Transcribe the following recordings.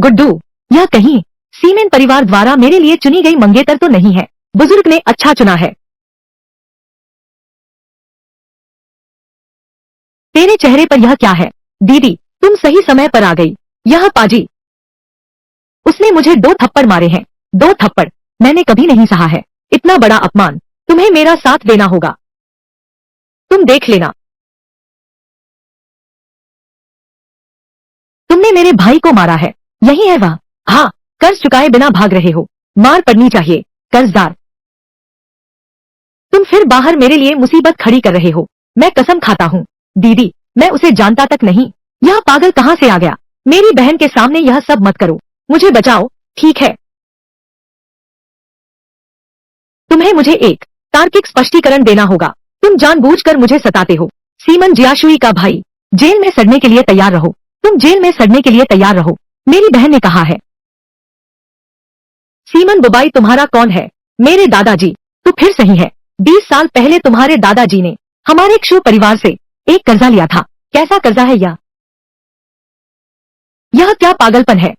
गुड्डू, यह कहीं सीमेन परिवार द्वारा मेरे लिए चुनी गई मंगेतर तो नहीं है। बुजुर्ग ने अच्छा चुना है। तेरे चेहरे पर यह क्या है? दीदी, तुम सही समय पर आ गई। यह पाजी, उसने मुझे 2 थप्पड़ मारे हैं। 2 थप्पड़ मैंने कभी नहीं सहा है। इतना बड़ा अपमान। तुम्हें मेरा साथ देना होगा। तुम देख लेना। तुमने मेरे भाई को मारा है। यही है वह। हाँ, कर्ज चुकाए बिना भाग रहे हो। मार पड़नी चाहिए, कर्जदार। तुम फिर बाहर मेरे लिए मुसीबत खड़ी कर रहे हो। मैं कसम खाता हूँ दीदी, मैं उसे जानता तक नहीं। यह पागल कहाँ से आ गया? मेरी बहन के सामने यह सब मत करो। मुझे बचाओ, ठीक है? तुम्हें मुझे एक तार्किक स्पष्टीकरण देना होगा। तुम जानबूझकर मुझे सताते हो। सीमन जियाशुई का भाई, जेल में सड़ने के लिए तैयार रहो। तुम जेल में सड़ने के लिए तैयार रहो, मेरी बहन ने कहा है। सीमन बुबाई तुम्हारा कौन है? मेरे दादाजी। तो फिर सही है। 20 साल पहले तुम्हारे दादाजी ने हमारे क्षु परिवार से एक कर्जा लिया था। कैसा कर्जा है यह? यह क्या पागलपन है?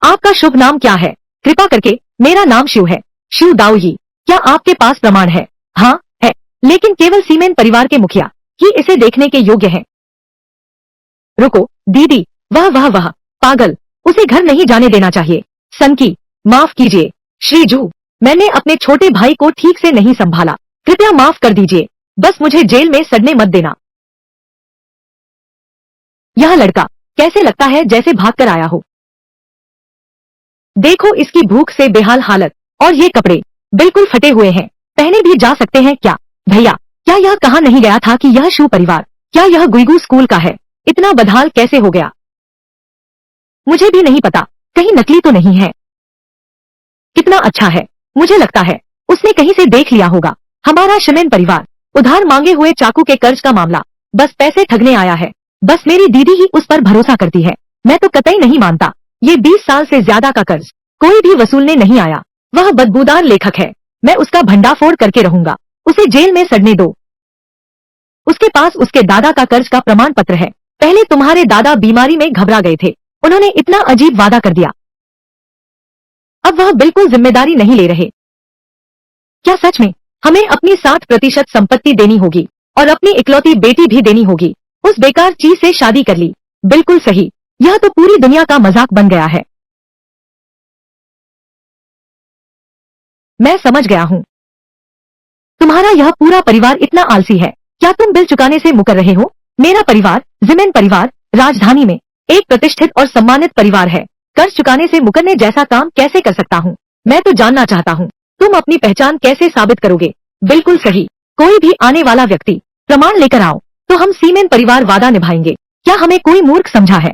आपका शुभ नाम क्या है? कृपा करके, मेरा नाम शिव है। शिव दाओही। क्या आपके पास प्रमाण है? हाँ, है। लेकिन केवल सीमेन परिवार के मुखिया ही इसे देखने के योग्य हैं। रुको, दीदी, वह पागल, उसे घर नहीं जाने देना चाहिए। सनकी, माफ कीजिए। श्रीजू, मैंने अपने छोटे भाई को ठीक से नहीं संभाला। कृपया माफ कर दीजिए। बस मुझे जेल में सड़ने मत देना। यह लड़का कैसे लगता है जैसे भागकर आया हो। देखो इसकी भूख से बेहाल हालत, और ये कपड़े बिल्कुल फटे हुए हैं। पहने भी जा सकते हैं क्या? भैया, क्या यह कहा नहीं गया था कि यह शू परिवार? क्या यह गुइगू स्कूल का है? इतना बदहाल कैसे हो गया? मुझे भी नहीं पता। कहीं नकली तो नहीं है। कितना अच्छा है। मुझे लगता है उसने कहीं से देख लिया होगा। हमारा शिमेन परिवार, उधार मांगे हुए चाकू के कर्ज का मामला, बस पैसे ठगने आया है। बस मेरी दीदी ही उस पर भरोसा करती है। मैं तो कतई नहीं मानता। ये 20 साल से ज्यादा का कर्ज कोई भी वसूलने नहीं आया। वह बदबूदार लेखक है। मैं उसका भंडाफोड़ करके रहूंगा। उसे जेल में सड़ने दो। उसके पास उसके दादा का कर्ज का प्रमाण पत्र है। पहले तुम्हारे दादा बीमारी में घबरा गए थे। उन्होंने इतना अजीब वादा कर दिया। अब वह बिल्कुल जिम्मेदारी नहीं ले रहे। क्या सच में हमें अपनी 60% संपत्ति देनी होगी और अपनी इकलौती बेटी भी देनी होगी? उस बेकार चीज से शादी कर ली। बिल्कुल सही। यह तो पूरी दुनिया का मजाक बन गया है। मैं समझ गया हूँ। तुम्हारा यह पूरा परिवार इतना आलसी है। क्या तुम बिल चुकाने से मुकर रहे हो? मेरा परिवार, जिमेन परिवार, राजधानी में एक प्रतिष्ठित और सम्मानित परिवार है। कर्ज चुकाने से मुकरने जैसा काम कैसे कर सकता हूँ? मैं तो जानना चाहता हूँ, तुम अपनी पहचान कैसे साबित करोगे? बिल्कुल सही। कोई भी आने वाला व्यक्ति प्रमाण लेकर आओ, तो हम सीमेन परिवार वादा निभाएंगे। क्या हमें कोई मूर्ख समझा है?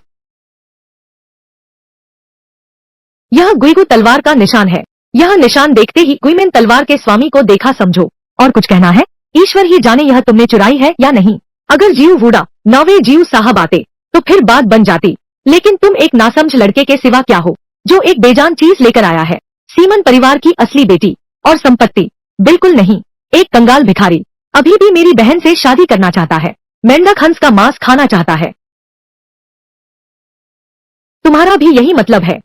यह गुइगू तलवार का निशान है। यह निशान देखते ही गुइमेन तलवार के स्वामी को देखा समझो। और कुछ कहना है? ईश्वर ही जाने यह तुमने चुराई है या नहीं। अगर जीव वूडा नौवे जीव साहब आते तो फिर बात बन जाती। लेकिन तुम एक नासमझ लड़के के सिवा क्या हो, जो एक बेजान चीज लेकर आया है? सीमन परिवार की असली बेटी और संपत्ति? बिल्कुल नहीं। एक कंगाल भिखारी अभी भी मेरी बहन से शादी करना चाहता है। मेंढक हंस का मांस खाना चाहता है। तुम्हारा भी यही मतलब है?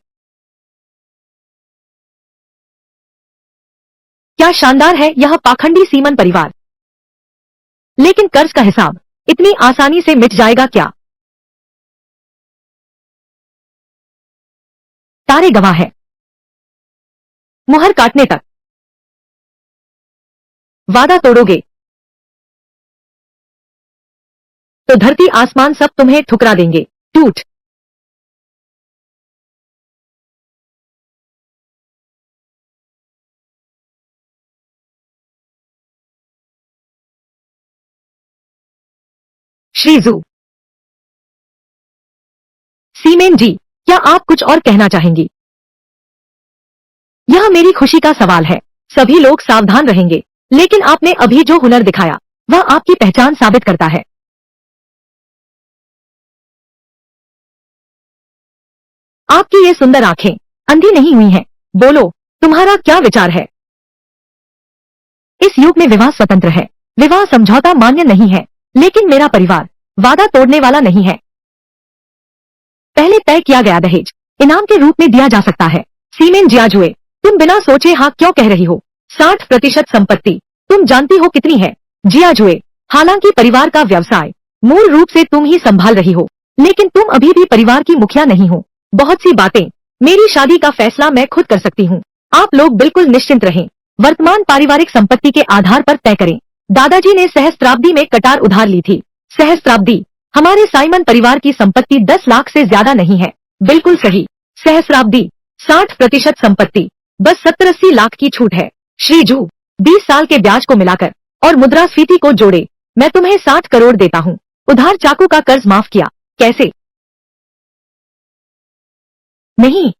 क्या शानदार है यह पाखंडी सीमन परिवार। लेकिन कर्ज का हिसाब इतनी आसानी से मिट जाएगा क्या? तारे गवाह है। मुहर काटने तक वादा तोड़ोगे तो धरती आसमान सब तुम्हें ठुकरा देंगे। टूट। श्रीजू। सीमेन जी, क्या आप कुछ और कहना चाहेंगी? यह मेरी खुशी का सवाल है। सभी लोग सावधान रहेंगे। लेकिन आपने अभी जो हुनर दिखाया, वह आपकी पहचान साबित करता है। आपकी ये सुंदर आंखें अंधी नहीं हुई हैं। बोलो, तुम्हारा क्या विचार है? इस युग में विवाह स्वतंत्र है। विवाह समझौता मान्य नहीं है। लेकिन मेरा परिवार वादा तोड़ने वाला नहीं है। पहले तय किया गया दहेज इनाम के रूप में दिया जा सकता है। सीमेन जियाजुए, तुम बिना सोचे हाँ क्यों कह रही हो? 60% संपत्ति तुम जानती हो कितनी है? जियाजुए, हालांकि परिवार का व्यवसाय मूल रूप से तुम ही संभाल रही हो, लेकिन तुम अभी भी परिवार की मुखिया नहीं हो। बहुत सी बातें मेरी शादी का फैसला मैं खुद कर सकती हूँ। आप लोग बिल्कुल निश्चिंत रहें। वर्तमान पारिवारिक संपत्ति के आधार पर तय करें। दादाजी ने सहस्त्राब्दी में कटार उधार ली थी। सहस्त्राब्दी, हमारे साइमन परिवार की संपत्ति 10 लाख से ज्यादा नहीं है। बिल्कुल सही। सहस्त्राब्दी, 60% संपत्ति, बस 70-80 लाख की छूट है। श्री जू, 20 साल के ब्याज को मिलाकर और मुद्रास्फीति को जोड़े मैं तुम्हें 60 करोड़ देता हूँ। उधार चाकू का कर्ज माफ किया। कैसे? नहीं,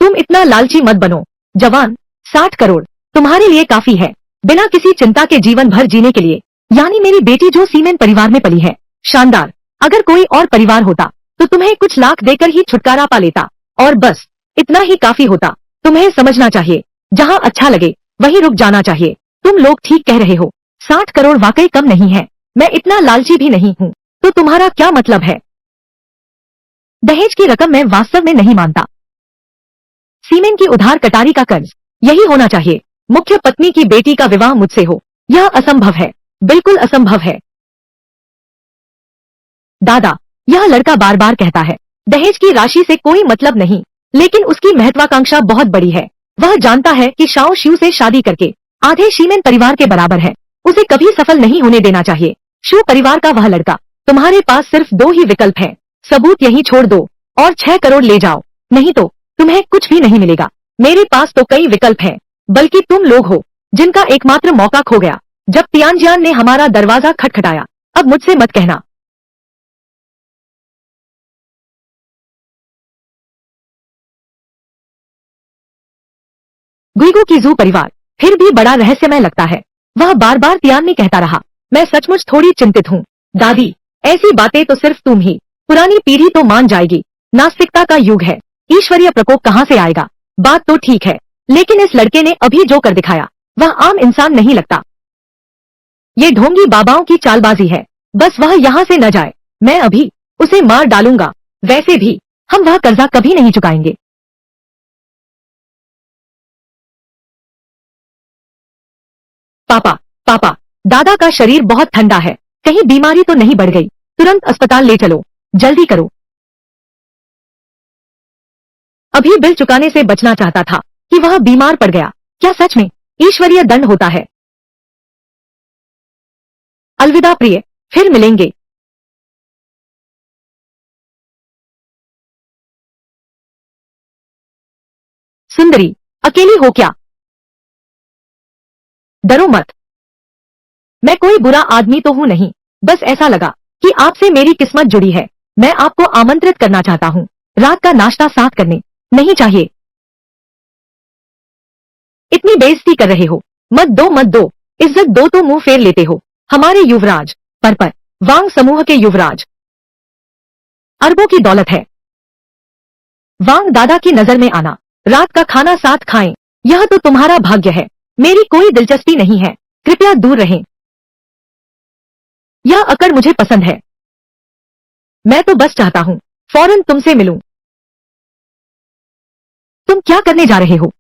तुम इतना लालची मत बनो। जवान, 60 करोड़ तुम्हारे लिए काफी है, बिना किसी चिंता के जीवन भर जीने के लिए। यानी मेरी बेटी जो सीमेन परिवार में पली है। शानदार। अगर कोई और परिवार होता तो तुम्हें कुछ लाख देकर ही छुटकारा पा लेता और बस इतना ही काफी होता। तुम्हें समझना चाहिए, जहाँ अच्छा लगे वहीं रुक जाना चाहिए। तुम लोग ठीक कह रहे हो, 60 करोड़ वाकई कम नहीं है। मैं इतना लालची भी नहीं हूँ। तो तुम्हारा क्या मतलब है? दहेज की रकम मैं वास्तव में नहीं मानता। सीमेन की उधार कटारी का कर्ज यही होना चाहिए। मुख्य पत्नी की बेटी का विवाह मुझसे हो, यह असंभव है, बिल्कुल असंभव है। दादा, यह लड़का बार बार कहता है दहेज की राशि से कोई मतलब नहीं, लेकिन उसकी महत्वाकांक्षा बहुत बड़ी है। वह जानता है कि शाओ शिव से शादी करके आधे शीमेन परिवार के बराबर है। उसे कभी सफल नहीं होने देना चाहिए। शू परिवार का वह लड़का। तुम्हारे पास सिर्फ 2 ही विकल्प हैं। सबूत यहीं छोड़ दो और 6 करोड़ ले जाओ, नहीं तो तुम्हें कुछ भी नहीं मिलेगा। मेरे पास तो कई विकल्प हैं, बल्कि तुम लोग हो जिनका एकमात्र मौका खो गया जब तियानजियान ने हमारा दरवाजा खटखटाया। अब मुझसे मत कहना। गुइगो की जू परिवार फिर भी बड़ा रहस्यमय लगता है। वह बार बार तियान में कहता रहा। मैं सचमुच थोड़ी चिंतित हूँ। दादी, ऐसी बातें तो सिर्फ तुम ही, पुरानी पीढ़ी तो मान जाएगी। नास्तिकता का युग है, ईश्वरीय प्रकोप कहाँ से आएगा? बात तो ठीक है, लेकिन इस लड़के ने अभी जो कर दिखाया वह आम इंसान नहीं लगता। ये ढोंगी बाबाओं की चालबाजी है। बस वह यहाँ से न जाए, मैं अभी उसे मार डालूंगा। वैसे भी हम वह कर्जा कभी नहीं चुकाएंगे। पापा, पापा, दादा का शरीर बहुत ठंडा है, कहीं बीमारी तो नहीं बढ़ गई? तुरंत अस्पताल ले चलो, जल्दी करो। अभी बिल चुकाने से बचना चाहता था कि वह बीमार पड़ गया। क्या सच में ईश्वरीय दंड होता है? अलविदा प्रिय, फिर मिलेंगे। सुंदरी, अकेली हो क्या? डरो मत, मैं कोई बुरा आदमी तो हूँ नहीं। बस ऐसा लगा कि आपसे मेरी किस्मत जुड़ी है। मैं आपको आमंत्रित करना चाहता हूँ रात का नाश्ता साथ करने। नहीं चाहिए, इतनी बेइज्जती कर रहे हो। मत दो मत दो, इज्जत दो तो मुंह फेर लेते हो। हमारे युवराज पर वांग समूह के युवराज, अरबों की दौलत है। वांग दादा की नजर में आना, रात का खाना साथ खाएं, यह तो तुम्हारा भाग्य है। मेरी कोई दिलचस्पी नहीं है, कृपया दूर रहें। यह अकड़ मुझे पसंद है। मैं तो बस चाहता हूँ फौरन तुमसे मिलूं। तुम क्या करने जा रहे हो?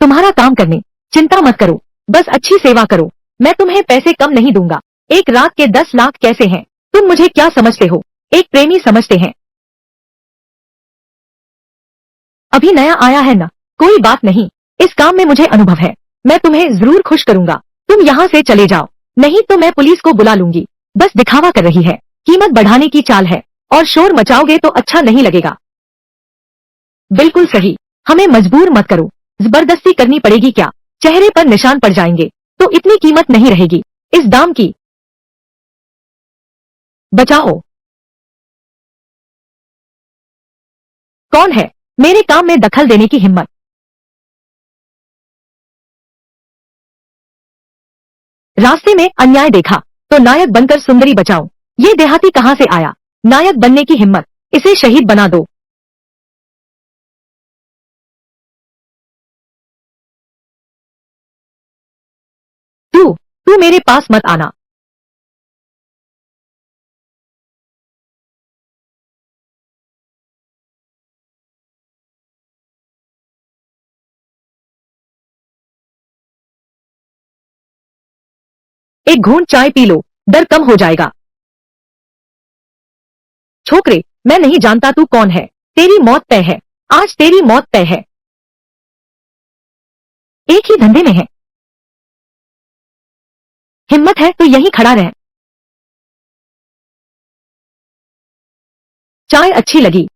तुम्हारा काम करने, चिंता मत करो, बस अच्छी सेवा करो। मैं तुम्हें पैसे कम नहीं दूंगा। एक रात के 10 लाख कैसे हैं? तुम मुझे क्या समझते हो? एक प्रेमी समझते हैं? अभी नया आया है ना, कोई बात नहीं। इस काम में मुझे अनुभव है। मैं तुम्हें जरूर खुश करूंगा। तुम यहाँ से चले जाओ, नहीं तो मैं पुलिस को बुला लूंगी। बस दिखावा कर रही है, कीमत बढ़ाने की चाल है, और शोर मचाओगे तो अच्छा नहीं लगेगा। बिल्कुल सही, हमें मजबूर मत करो। जबरदस्ती करनी पड़ेगी क्या? चेहरे पर निशान पड़ जाएंगे तो इतनी कीमत नहीं रहेगी इस दाम की। बचाओ। कौन है मेरे काम में दखल देने की हिम्मत? रास्ते में अन्याय देखा तो नायक बनकर सुंदरी बचाऊं, ये देहाती कहाँ से आया? नायक बनने की हिम्मत, इसे शहीद बना दो। तू तू मेरे पास मत आना। एक घूंट चाय पी लो, डर कम हो जाएगा। छोकरे, मैं नहीं जानता तू कौन है, तेरी मौत तय है, आज तेरी मौत तय है। एक ही धंधे में है, हिम्मत है तो यहीं खड़ा रह। चाय अच्छी लगी।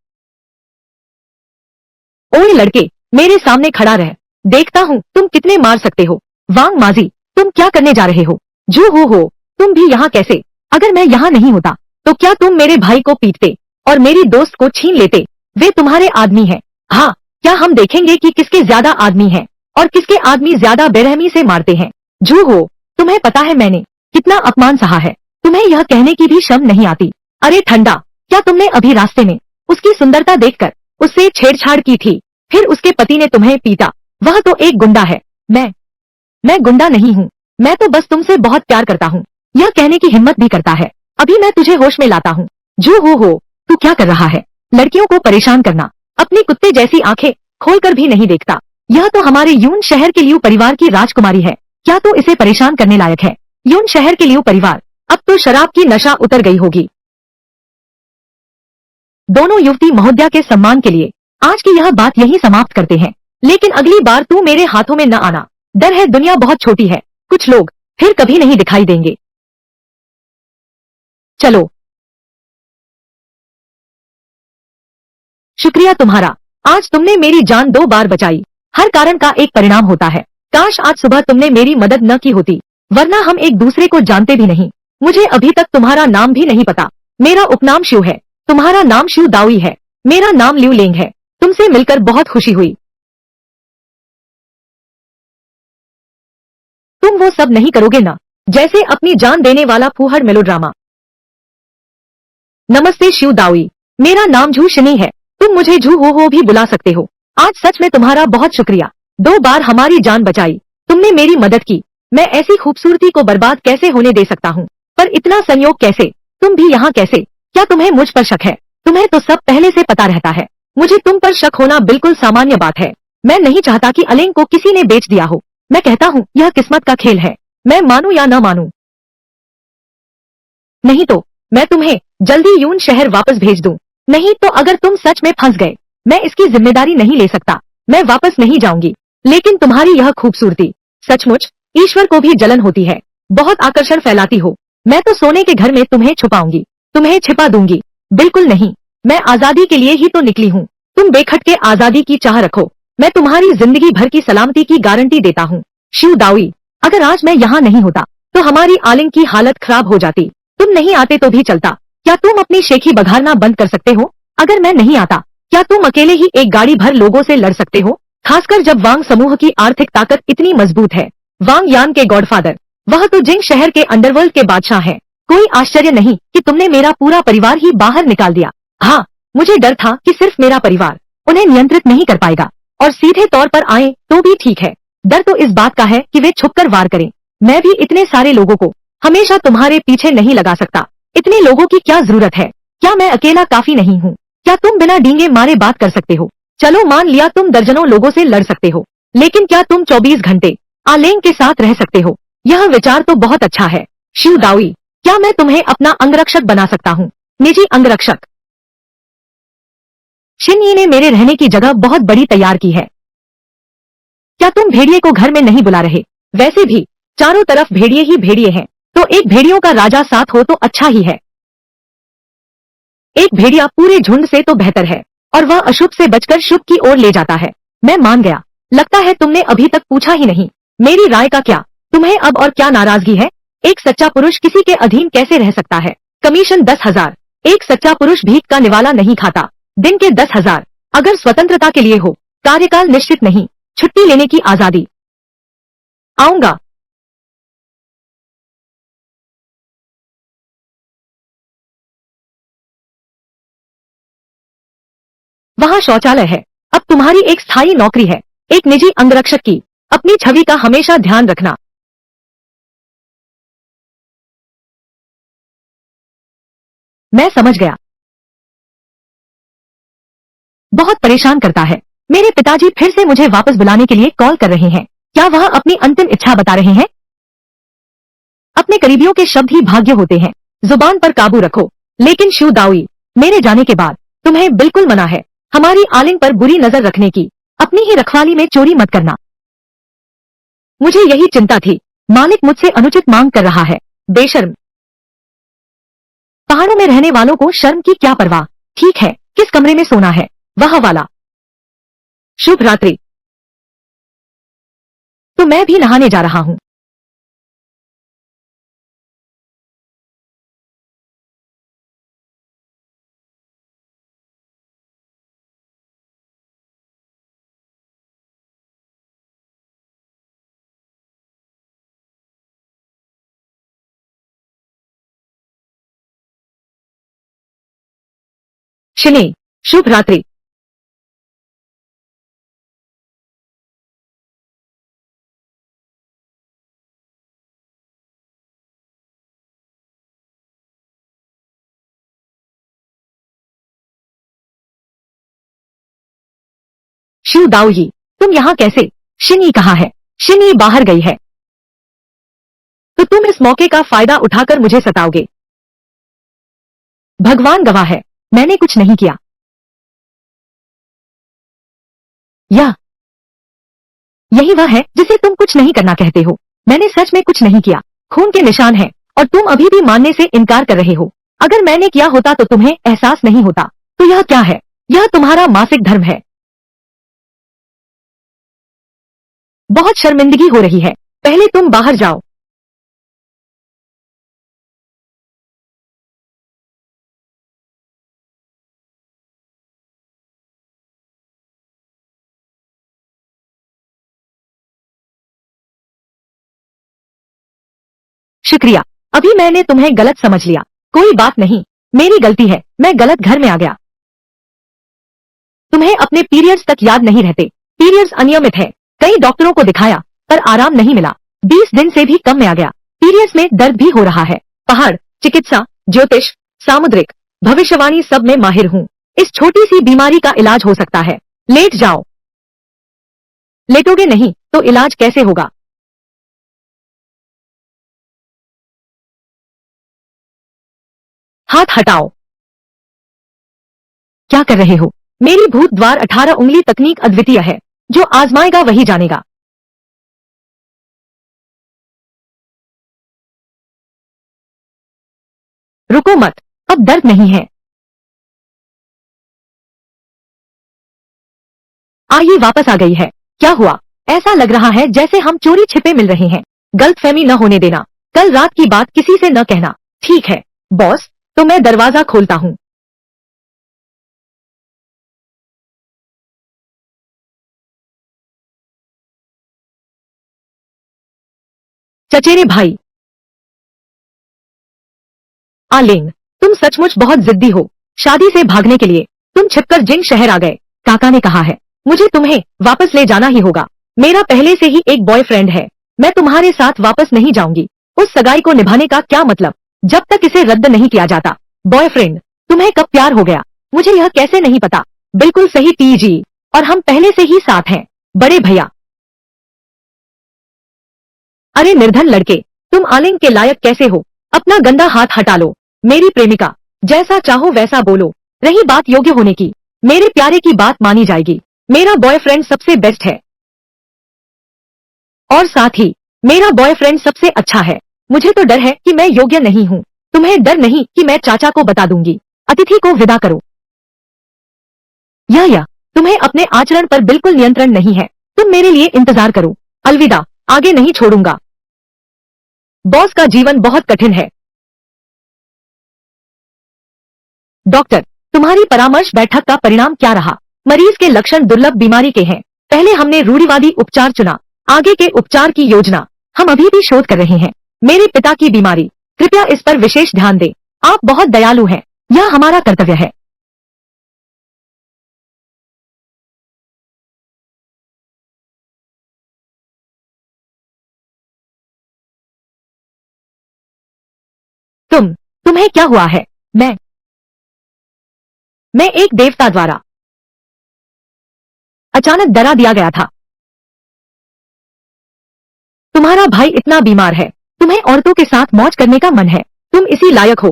ओए लड़के, मेरे सामने खड़ा रह, देखता हूँ तुम कितने मार सकते हो। वांग माजी, तुम क्या करने जा रहे हो? जू हो, तुम भी यहाँ कैसे? अगर मैं यहाँ नहीं होता तो क्या तुम मेरे भाई को पीटते और मेरी दोस्त को छीन लेते? वे तुम्हारे आदमी हैं। हाँ, क्या हम देखेंगे कि किसके ज्यादा आदमी हैं और किसके आदमी ज्यादा बेरहमी से मारते हैं। जू हो, तुम्हें पता है मैंने कितना अपमान सहा है, तुम्हें यह कहने की भी शर्म नहीं आती? अरे ठंडा, क्या तुमने अभी रास्ते में उसकी सुंदरता देखकर उससे छेड़छाड़ की थी, फिर उसके पति ने तुम्हें पीटा? वह तो एक गुंडा है। मैं गुंडा नहीं हूँ, मैं तो बस तुमसे बहुत प्यार करता हूँ, यह कहने की हिम्मत भी करता है। अभी मैं तुझे होश में लाता हूँ। जू हो, तू क्या कर रहा है? लड़कियों को परेशान करना, अपनी कुत्ते जैसी आंखें खोलकर भी नहीं देखता। यह तो हमारे यून शहर के लियू परिवार की राजकुमारी है, क्या तू इसे परेशान करने लायक है? यून शहर के लियू परिवार, अब तो शराब की नशा उतर गई होगी। दोनों युवती महोदया के सम्मान के लिए आज की यह बात यहीं समाप्त करते हैं, लेकिन अगली बार तू मेरे हाथों में न आना। डर है दुनिया बहुत छोटी है, कुछ लोग फिर कभी नहीं दिखाई देंगे। चलो। शुक्रिया तुम्हारा, आज तुमने मेरी जान 2 बार बचाई। हर कारण का एक परिणाम होता है। काश आज सुबह तुमने मेरी मदद न की होती, वरना हम एक दूसरे को जानते भी नहीं। मुझे अभी तक तुम्हारा नाम भी नहीं पता। मेरा उपनाम शिव है, तुम्हारा नाम शिव दाओई है, मेरा नाम लिu लेंग है। तुमसे मिलकर बहुत खुशी हुई। तुम वो सब नहीं करोगे ना, जैसे अपनी जान देने वाला फूहड़ मेलोड्रामा। नमस्ते शिव दाओई, मेरा नाम झू शिनी है, तुम मुझे झू हो भी बुला सकते हो। आज सच में तुम्हारा बहुत शुक्रिया, 2 बार हमारी जान बचाई, तुमने मेरी मदद की। मैं ऐसी खूबसूरती को बर्बाद कैसे होने दे सकता हूँ? पर इतना संयोग कैसे? तुम भी यहाँ कैसे? क्या तुम्हें मुझ पर शक है? तुम्हें तो सब पहले से पता रहता है। मुझे तुम पर शक होना बिल्कुल सामान्य बात है। मैं नहीं चाहता कि अलेंग को किसी ने बेच दिया हो। मैं कहता हूँ यह किस्मत का खेल है, मैं मानूं या न मानूं। नहीं तो मैं तुम्हें जल्दी यून शहर वापस भेज दूं। नहीं तो अगर तुम सच में फंस गए, मैं इसकी जिम्मेदारी नहीं ले सकता। मैं वापस नहीं जाऊंगी। लेकिन तुम्हारी यह खूबसूरती, सचमुच ईश्वर को भी जलन होती है। बहुत आकर्षण फैलाती हो। मैं तो सोने के घर में तुम्हें छुपाऊंगी, तुम्हें छिपा दूंगी। बिल्कुल नहीं, मैं आजादी के लिए ही तो निकली हूँ। तुम बेखटके आजादी की चाह रखो, मैं तुम्हारी जिंदगी भर की सलामती की गारंटी देता हूँ। शिव दाओई, अगर आज मैं यहाँ नहीं होता तो हमारी आलिंग की हालत खराब हो जाती। तुम नहीं आते तो भी चलता। क्या तुम अपनी शेखी बघारना बंद कर सकते हो? अगर मैं नहीं आता, क्या तुम अकेले ही एक गाड़ी भर लोगों से लड़ सकते हो? खासकर जब वांग समूह की आर्थिक ताकत इतनी मजबूत है। वांग यान के गॉडफादर, वह तो जिंग शहर के अंडरवर्ल्ड के बादशाह हैं। कोई आश्चर्य नहीं कि तुमने मेरा पूरा परिवार ही बाहर निकाल दिया। हाँ, मुझे डर था कि सिर्फ मेरा परिवार उन्हें नियंत्रित नहीं कर पाएगा और सीधे तौर पर आए तो भी ठीक है। डर तो इस बात का है कि वे छुपकर वार करें। मैं भी इतने सारे लोगों को हमेशा तुम्हारे पीछे नहीं लगा सकता। इतने लोगों की क्या जरूरत है? क्या मैं अकेला काफी नहीं हूँ? क्या तुम बिना डींगे मारे बात कर सकते हो? चलो मान लिया तुम दर्जनों लोगों से लड़ सकते हो, लेकिन क्या तुम 24 घंटे आलेंग के साथ रह सकते हो? यह विचार तो बहुत अच्छा है। शिव दाओई, क्या मैं तुम्हें अपना अंगरक्षक बना सकता हूँ? निजी अंगरक्षक। शिनयी ने मेरे रहने की जगह बहुत बड़ी तैयार की है। क्या तुम भेड़िए को घर में नहीं बुला रहे? वैसे भी चारों तरफ भेड़िए ही भेड़िए हैं, तो एक भेड़ियों का राजा साथ हो तो अच्छा ही है। एक भेड़िया पूरे झुंड से तो बेहतर है, और वह अशुभ से बचकर शुभ की ओर ले जाता है। मैं मान गया। लगता है तुमने अभी तक पूछा ही नहीं, मेरी राय का क्या? तुम्हें अब और क्या नाराजगी है? एक सच्चा पुरुष किसी के अधीन कैसे रह सकता है? कमीशन 10,000। एक सच्चा पुरुष भीख का निवाला नहीं खाता। दिन के 10,000। अगर स्वतंत्रता के लिए हो, कार्यकाल निश्चित नहीं, छुट्टी लेने की आजादी। आऊंगा। वहाँ शौचालय है। अब तुम्हारी एक स्थायी नौकरी है, एक निजी अंगरक्षक की। अपनी छवि का हमेशा ध्यान रखना। मैं समझ गया। बहुत परेशान करता है। मेरे पिताजी फिर से मुझे वापस बुलाने के लिए कॉल कर रहे हैं। क्या वह अपनी अंतिम इच्छा बता रहे हैं? अपने अपने करीबियों के शब्द ही भाग्य होते हैं। जुबान पर काबू रखो। लेकिन शू दाओई, मेरे जाने के बाद तुम्हें बिल्कुल मना है हमारी आलिंग पर बुरी नजर रखने की। अपनी ही रखवाली में चोरी मत करना। मुझे यही चिंता थी। मालिक मुझसे अनुचित मांग कर रहा है। बेशर्म। पहाड़ों में रहने वालों को शर्म की क्या परवाह। ठीक है, किस कमरे में सोना है? वह वाला। शुभ रात्रि। तो मैं भी नहाने जा रहा हूँ। शिनी, शुभ रात्रि। शू दाओई, तुम यहाँ कैसे? शिनी कहाँ है? शिनी बाहर गई है। तो तुम इस मौके का फायदा उठाकर मुझे सताओगे। भगवान गवाह है, मैंने कुछ नहीं किया। या यही वह है जिसे तुम कुछ नहीं करना कहते हो। मैंने सच में कुछ नहीं किया। खून के निशान हैं और तुम अभी भी मानने से इनकार कर रहे हो। अगर मैंने किया होता तो तुम्हें एहसास नहीं होता। तो यह क्या है? यह तुम्हारा मासिक धर्म है। बहुत शर्मिंदगी हो रही है। पहले तुम बाहर जाओ। शुक्रिया। अभी मैंने तुम्हें गलत समझ लिया। कोई बात नहीं, मेरी गलती है। मैं गलत घर में आ गया। तुम्हें अपने पीरियड्स तक याद नहीं रहते। पीरियड्स अनियमित है। कई डॉक्टरों को दिखाया पर आराम नहीं मिला। 20 दिन से भी कम में आ गया। पीरियड्स में दर्द भी हो रहा है। पहाड़, चिकित्सा, ज्योतिष, सामुद्रिक, भविष्यवाणी सब में माहिर हूँ। इस छोटी सी बीमारी का इलाज हो सकता है। लेट जाओ। लेटोगे नहीं तो इलाज कैसे होगा? हाथ हटाओ। क्या कर रहे हो? मेरी भूत द्वार 18 उंगली तकनीक अद्वितीय है। जो आजमाएगा वही जानेगा। रुको मत, अब दर्द नहीं है। आइए वापस आ गई है। क्या हुआ? ऐसा लग रहा है जैसे हम चोरी छिपे मिल रहे हैं। गलतफहमी न होने देना। कल रात की बात किसी से न कहना। ठीक है बॉस, तो मैं दरवाजा खोलता हूँ। चचेरे भाई। आलिंग, तुम सचमुच बहुत जिद्दी हो। शादी से भागने के लिए तुम छिपकर जिन शहर आ गए। काका ने कहा है मुझे तुम्हें वापस ले जाना ही होगा। मेरा पहले से ही एक बॉयफ्रेंड है। मैं तुम्हारे साथ वापस नहीं जाऊंगी। उस सगाई को निभाने का क्या मतलब जब तक इसे रद्द नहीं किया जाता। बॉयफ्रेंड, तुम्हें कब प्यार हो गया? मुझे यह कैसे नहीं पता। बिल्कुल सही टीजी, और हम पहले से ही साथ हैं। बड़े भैया। अरे निर्धन लड़के, तुम आलिंग के लायक कैसे हो? अपना गंदा हाथ हटा लो। मेरी प्रेमिका, जैसा चाहो वैसा बोलो। रही बात योग्य होने की, मेरे प्यारे की बात मानी जाएगी। मेरा बॉयफ्रेंड सबसे बेस्ट है और साथ ही मेरा बॉयफ्रेंड सबसे अच्छा है। मुझे तो डर है कि मैं योग्य नहीं हूँ। तुम्हें डर नहीं कि मैं चाचा को बता दूंगी। अतिथि को विदा करो। या तुम्हें अपने आचरण पर बिल्कुल नियंत्रण नहीं है। तुम मेरे लिए इंतजार करो। अलविदा, आगे नहीं छोड़ूंगा। बॉस का जीवन बहुत कठिन है। डॉक्टर, तुम्हारी परामर्श बैठक का परिणाम क्या रहा? मरीज के लक्षण दुर्लभ बीमारी के हैं। पहले हमने रूढ़िवादी उपचार चुना। आगे के उपचार की योजना हम अभी भी शोध कर रहे हैं। मेरे पिता की बीमारी, कृपया इस पर विशेष ध्यान दें। आप बहुत दयालु हैं। यह हमारा कर्तव्य है। तुम्हें क्या हुआ है? मैं एक देवता द्वारा अचानक डरा दिया गया था। तुम्हारा भाई इतना बीमार है। तुम्हें औरतों के साथ मौज करने का मन है, तुम इसी लायक हो।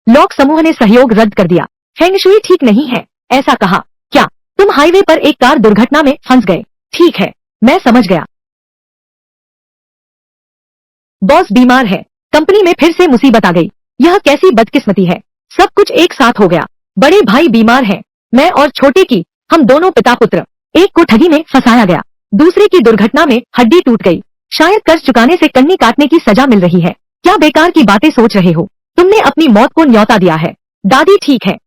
लोक समूह ने सहयोग रद्द कर दिया। फेंगशुई ठीक नहीं है, ऐसा कहा। क्या तुम हाईवे पर एक कार दुर्घटना में फंस गए? ठीक है, मैं समझ गया। बॉस बीमार है, कंपनी में फिर से मुसीबत आ गई। यह कैसी बदकिस्मती है, सब कुछ एक साथ हो गया। बड़े भाई बीमार हैं, मैं और छोटे की, हम दोनों पिता पुत्र। एक को ठगी में फंसाया गया, दूसरे की दुर्घटना में हड्डी टूट गई। शायद कर्ज चुकाने से कन्नी काटने की सजा मिल रही है। क्या बेकार की बातें सोच रहे हो? तुमने अपनी मौत को न्योता दिया है। दादी ठीक है।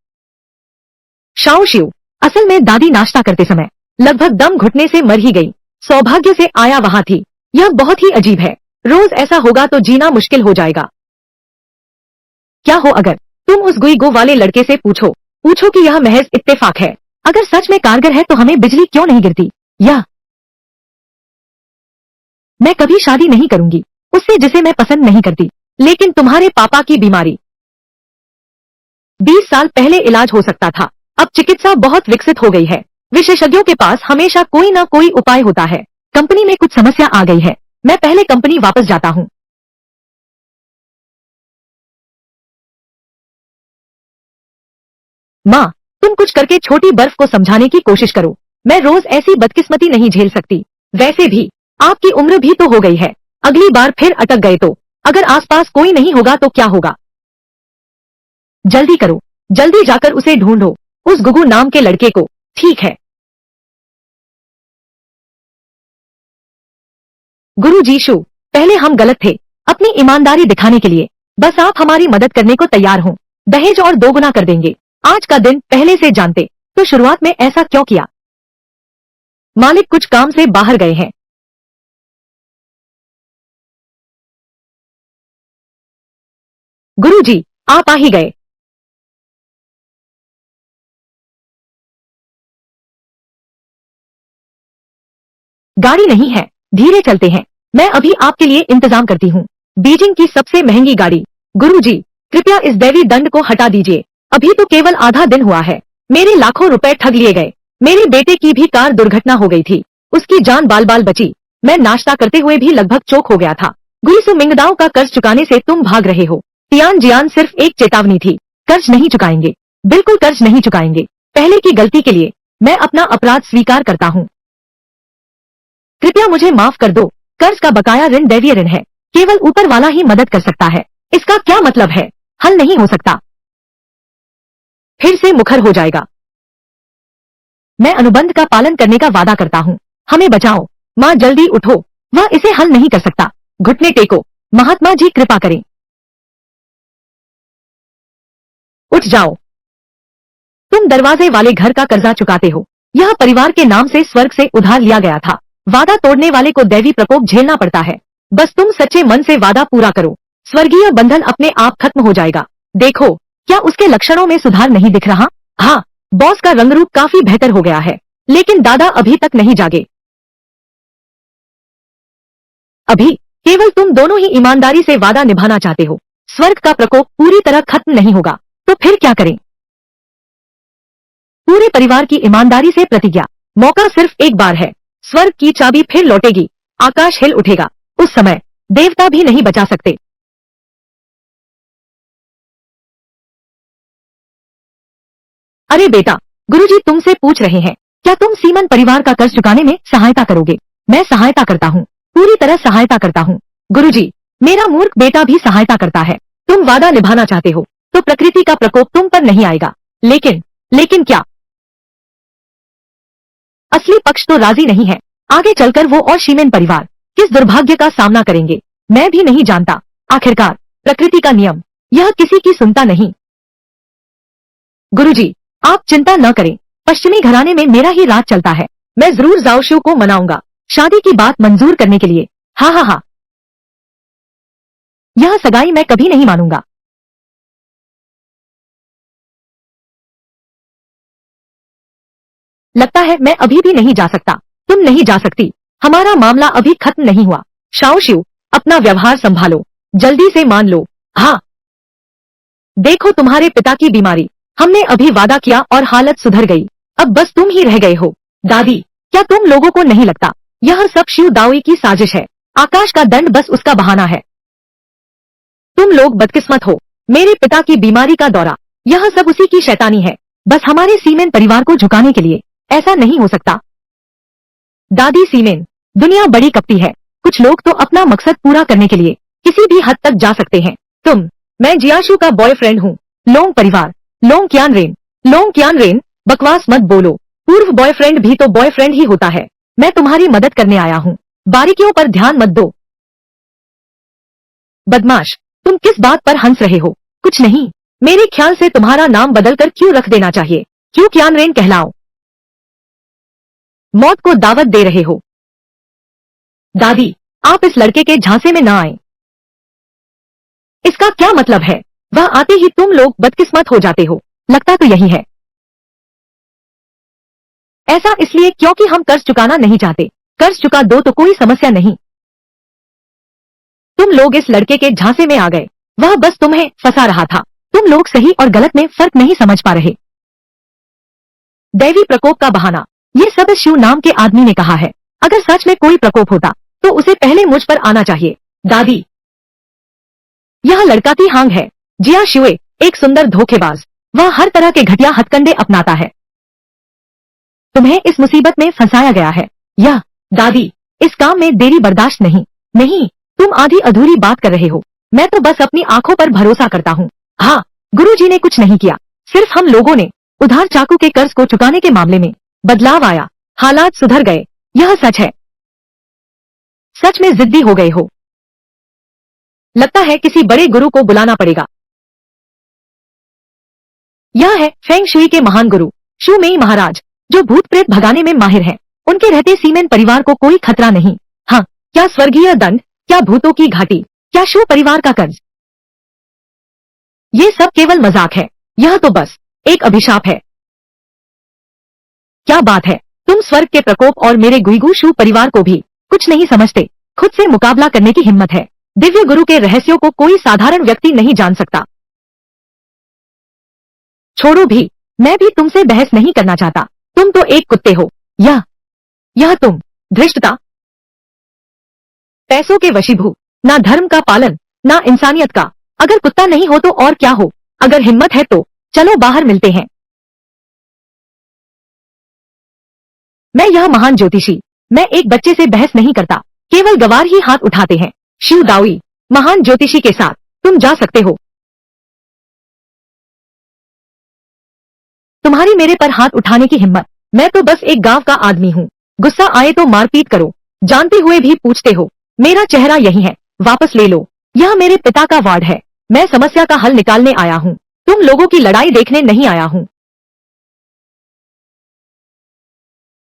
शाओ शिव, असल में दादी नाश्ता करते समय लगभग दम घुटने से मर ही गई। सौभाग्य से आया वहां थी। यह बहुत ही अजीब है, रोज ऐसा होगा तो जीना मुश्किल हो जाएगा। क्या हो अगर तुम उस गुईगो वाले लड़के से पूछो कि यह महज इत्तेफाक है। अगर सच में कारगर है तो हमें बिजली क्यों नहीं गिरती? यह मैं कभी शादी नहीं करूंगी उससे जिसे मैं पसंद नहीं करती। लेकिन तुम्हारे पापा की बीमारी 20 साल पहले इलाज हो सकता था। अब चिकित्सा बहुत विकसित हो गई है। विशेषज्ञों के पास हमेशा कोई ना कोई उपाय होता है। कंपनी में कुछ समस्या आ गई है, मैं पहले कंपनी वापस जाता हूँ। माँ, तुम कुछ करके छोटी बर्फ को समझाने की कोशिश करो। मैं रोज ऐसी बदकिस्मती नहीं झेल सकती। वैसे भी आपकी उम्र भी तो हो गई है, अगली बार फिर अटक गए तो? अगर आसपास कोई नहीं होगा तो क्या होगा? जल्दी करो, जल्दी जाकर उसे ढूंढो, उस गुगु नाम के लड़के को। ठीक है गुरु जी शू, पहले हम गलत थे। अपनी ईमानदारी दिखाने के लिए बस आप हमारी मदद करने को तैयार हो। दहेज और दोगुना कर देंगे। आज का दिन पहले से जानते तो शुरुआत में ऐसा क्यों किया? मालिक कुछ काम से बाहर गए हैं। गुरु जी, आप आ ही गए। गाड़ी नहीं है, धीरे चलते हैं। मैं अभी आपके लिए इंतजाम करती हूँ। बीजिंग की सबसे महंगी गाड़ी। गुरु जी, कृपया इस दैवी दंड को हटा दीजिए। अभी तो केवल आधा दिन हुआ है, मेरे लाखों रुपए ठग लिए गए। मेरे बेटे की भी कार दुर्घटना हो गई थी, उसकी जान बाल बाल बची। मैं नाश्ता करते हुए भी लगभग चोक हो गया था। गुईसु मिंगदाओ का कर्ज चुकाने से तुम भाग रहे हो। तियान जियान सिर्फ एक चेतावनी थी, कर्ज नहीं चुकाएंगे, बिल्कुल कर्ज नहीं चुकाएंगे। पहले की गलती के लिए मैं अपना अपराध स्वीकार करता हूँ। कृपया मुझे माफ कर दो। कर्ज का बकाया ऋण दैवीय ऋण है, केवल ऊपर वाला ही मदद कर सकता है। इसका क्या मतलब है? हल नहीं हो सकता, फिर से मुखर हो जाएगा। मैं अनुबंध का पालन करने का वादा करता हूँ। हमें बचाओ। माँ जल्दी उठो, वह इसे हल नहीं कर सकता। घुटने टेको, महात्मा जी कृपा करें। उठ जाओ। तुम दरवाजे वाले घर का कर्जा चुकाते हो। यह परिवार के नाम से स्वर्ग से उधार लिया गया था। वादा तोड़ने वाले को दैवी प्रकोप झेलना पड़ता है। बस तुम सच्चे मन से वादा पूरा करो, स्वर्गीय बंधन अपने आप खत्म हो जाएगा। देखो, क्या उसके लक्षणों में सुधार नहीं दिख रहा? हाँ, बॉस का रंगरूप काफी बेहतर हो गया है, लेकिन दादा अभी तक नहीं जागे। अभी केवल तुम दोनों ही ईमानदारी से वादा निभाना चाहते हो। स्वर्ग का प्रकोप पूरी तरह खत्म नहीं होगा तो फिर क्या करें? पूरे परिवार की ईमानदारी से प्रतिज्ञा। मौका सिर्फ एक बार है, स्वर्ग की चाबी फिर लौटेगी, आकाश हिल उठेगा। उस समय देवता भी नहीं बचा सकते। अरे बेटा, गुरुजी तुमसे पूछ रहे हैं, क्या तुम सीमन परिवार का कर्ज चुकाने में सहायता करोगे? मैं सहायता करता हूँ, पूरी तरह सहायता करता हूँ। गुरुजी, मेरा मूर्ख बेटा भी सहायता करता है। तुम वादा निभाना चाहते हो तो प्रकृति का प्रकोप तुम पर नहीं आएगा। लेकिन क्या? असली पक्ष तो राजी नहीं है। आगे चलकर वो और शीमेन परिवार किस दुर्भाग्य का सामना करेंगे, मैं भी नहीं जानता। आखिरकार प्रकृति का नियम, यह किसी की सुनता नहीं। गुरुजी, आप चिंता न करें, पश्चिमी घराने में मेरा ही राज चलता है। मैं जरूर जाओशू को मनाऊंगा शादी की बात मंजूर करने के लिए। हाँ हाँ हाँ, यह सगाई मैं कभी नहीं मानूंगा। लगता है मैं अभी भी नहीं जा सकता। तुम नहीं जा सकती, हमारा मामला अभी खत्म नहीं हुआ। शाओशिव, अपना व्यवहार संभालो, जल्दी से मान लो। हाँ, देखो तुम्हारे पिता की बीमारी, हमने अभी वादा किया और हालत सुधर गई। अब बस तुम ही रह गए हो। दादी, क्या तुम लोगों को नहीं लगता यह सब शिव दाओई की साजिश है? आकाश का दंड बस उसका बहाना है। तुम लोग बदकिस्मत हो। मेरे पिता की बीमारी का दौरा, यह सब उसी की शैतानी है। बस हमारे सीमेन परिवार को झुकाने के लिए। ऐसा नहीं हो सकता। दादी सीमेन, दुनिया बड़ी कपटी है। कुछ लोग तो अपना मकसद पूरा करने के लिए किसी भी हद तक जा सकते हैं। मैं जियाशु का बॉयफ्रेंड हूँ। लोंग परिवार, लोंग क्यान रेन, बकवास मत बोलो। पूर्व बॉयफ्रेंड भी तो बॉयफ्रेंड ही होता है। मैं तुम्हारी मदद करने आया हूँ, बारीकियों पर ध्यान मत दो। बदमाश, तुम किस बात पर हंस रहे हो? कुछ नहीं, मेरे ख्याल से तुम्हारा नाम बदलकर क्यों रख देना चाहिए। क्यों क्यान रेन कहलाओ। मौत को दावत दे रहे हो। दादी, आप इस लड़के के झांसे में ना आए। इसका क्या मतलब है? वह आते ही तुम लोग बदकिस्मत हो जाते हो। लगता तो यही है। ऐसा इसलिए क्योंकि हम कर्ज चुकाना नहीं चाहते। कर्ज चुका दो तो कोई समस्या नहीं। तुम लोग इस लड़के के झांसे में आ गए। वह बस तुम्हें फंसा रहा था। तुम लोग सही और गलत में फर्क नहीं समझ पा रहे। दैवी प्रकोप का बहाना, ये सब इस शिव नाम के आदमी ने कहा है। अगर सच में कोई प्रकोप होता तो उसे पहले मुझ पर आना चाहिए। दादी, यह लड़का ती हांग है। जिया शिवे एक सुंदर धोखेबाज। वह हर तरह के घटिया हथकंडे अपनाता है। तुम्हें इस मुसीबत में फंसाया गया है। यह दादी, इस काम में देरी बर्दाश्त नहीं। नहीं, तुम आधी अधूरी बात कर रहे हो। मैं तो बस अपनी आंखों पर भरोसा करता हूँ। हाँ, गुरुजी ने कुछ नहीं किया। सिर्फ हम लोगों ने उधार चाकू के कर्ज को चुकाने के मामले में बदलाव आया। हालात सुधर गए। यह सच है। सच में जिद्दी हो गए हो। लगता है किसी बड़े गुरु को बुलाना पड़ेगा। यह है फेंग शुई के महान गुरु शू मेई महाराज, जो भूत प्रेत भगाने में माहिर हैं। उनके रहते सीमेन परिवार को कोई खतरा नहीं। हाँ, क्या स्वर्गीय दंड, क्या भूतों की घाटी, क्या शू परिवार का कर्ज। ये सब केवल मजाक है। यह तो बस एक अभिशाप है। क्या बात है, तुम स्वर्ग के प्रकोप और मेरे गुईगू शू परिवार को भी कुछ नहीं समझते। खुद से मुकाबला करने की हिम्मत है। दिव्य गुरु के रहस्यों को कोई साधारण व्यक्ति नहीं जान सकता। छोड़ो भी, मैं भी तुमसे बहस नहीं करना चाहता। तुम तो एक कुत्ते हो। यह तुम, धृष्टता, पैसों के वशीभूत, ना धर्म का पालन, ना इंसानियत का। अगर कुत्ता नहीं हो तो और क्या हो? अगर हिम्मत है तो चलो बाहर मिलते हैं। मैं यह महान ज्योतिषी, मैं एक बच्चे से बहस नहीं करता। केवल गवार ही हाथ उठाते हैं। शिव दाओई, महान ज्योतिषी के साथ तुम जा सकते हो। तुम्हारी मेरे पर हाथ उठाने की हिम्मत? मैं तो बस एक गांव का आदमी हूँ। गुस्सा आए तो मारपीट करो, जानते हुए भी पूछते हो। मेरा चेहरा यही है, वापस ले लो। यह मेरे पिता का वार्ड है। मैं समस्या का हल निकालने आया हूँ, तुम लोगों की लड़ाई देखने नहीं आया हूँ।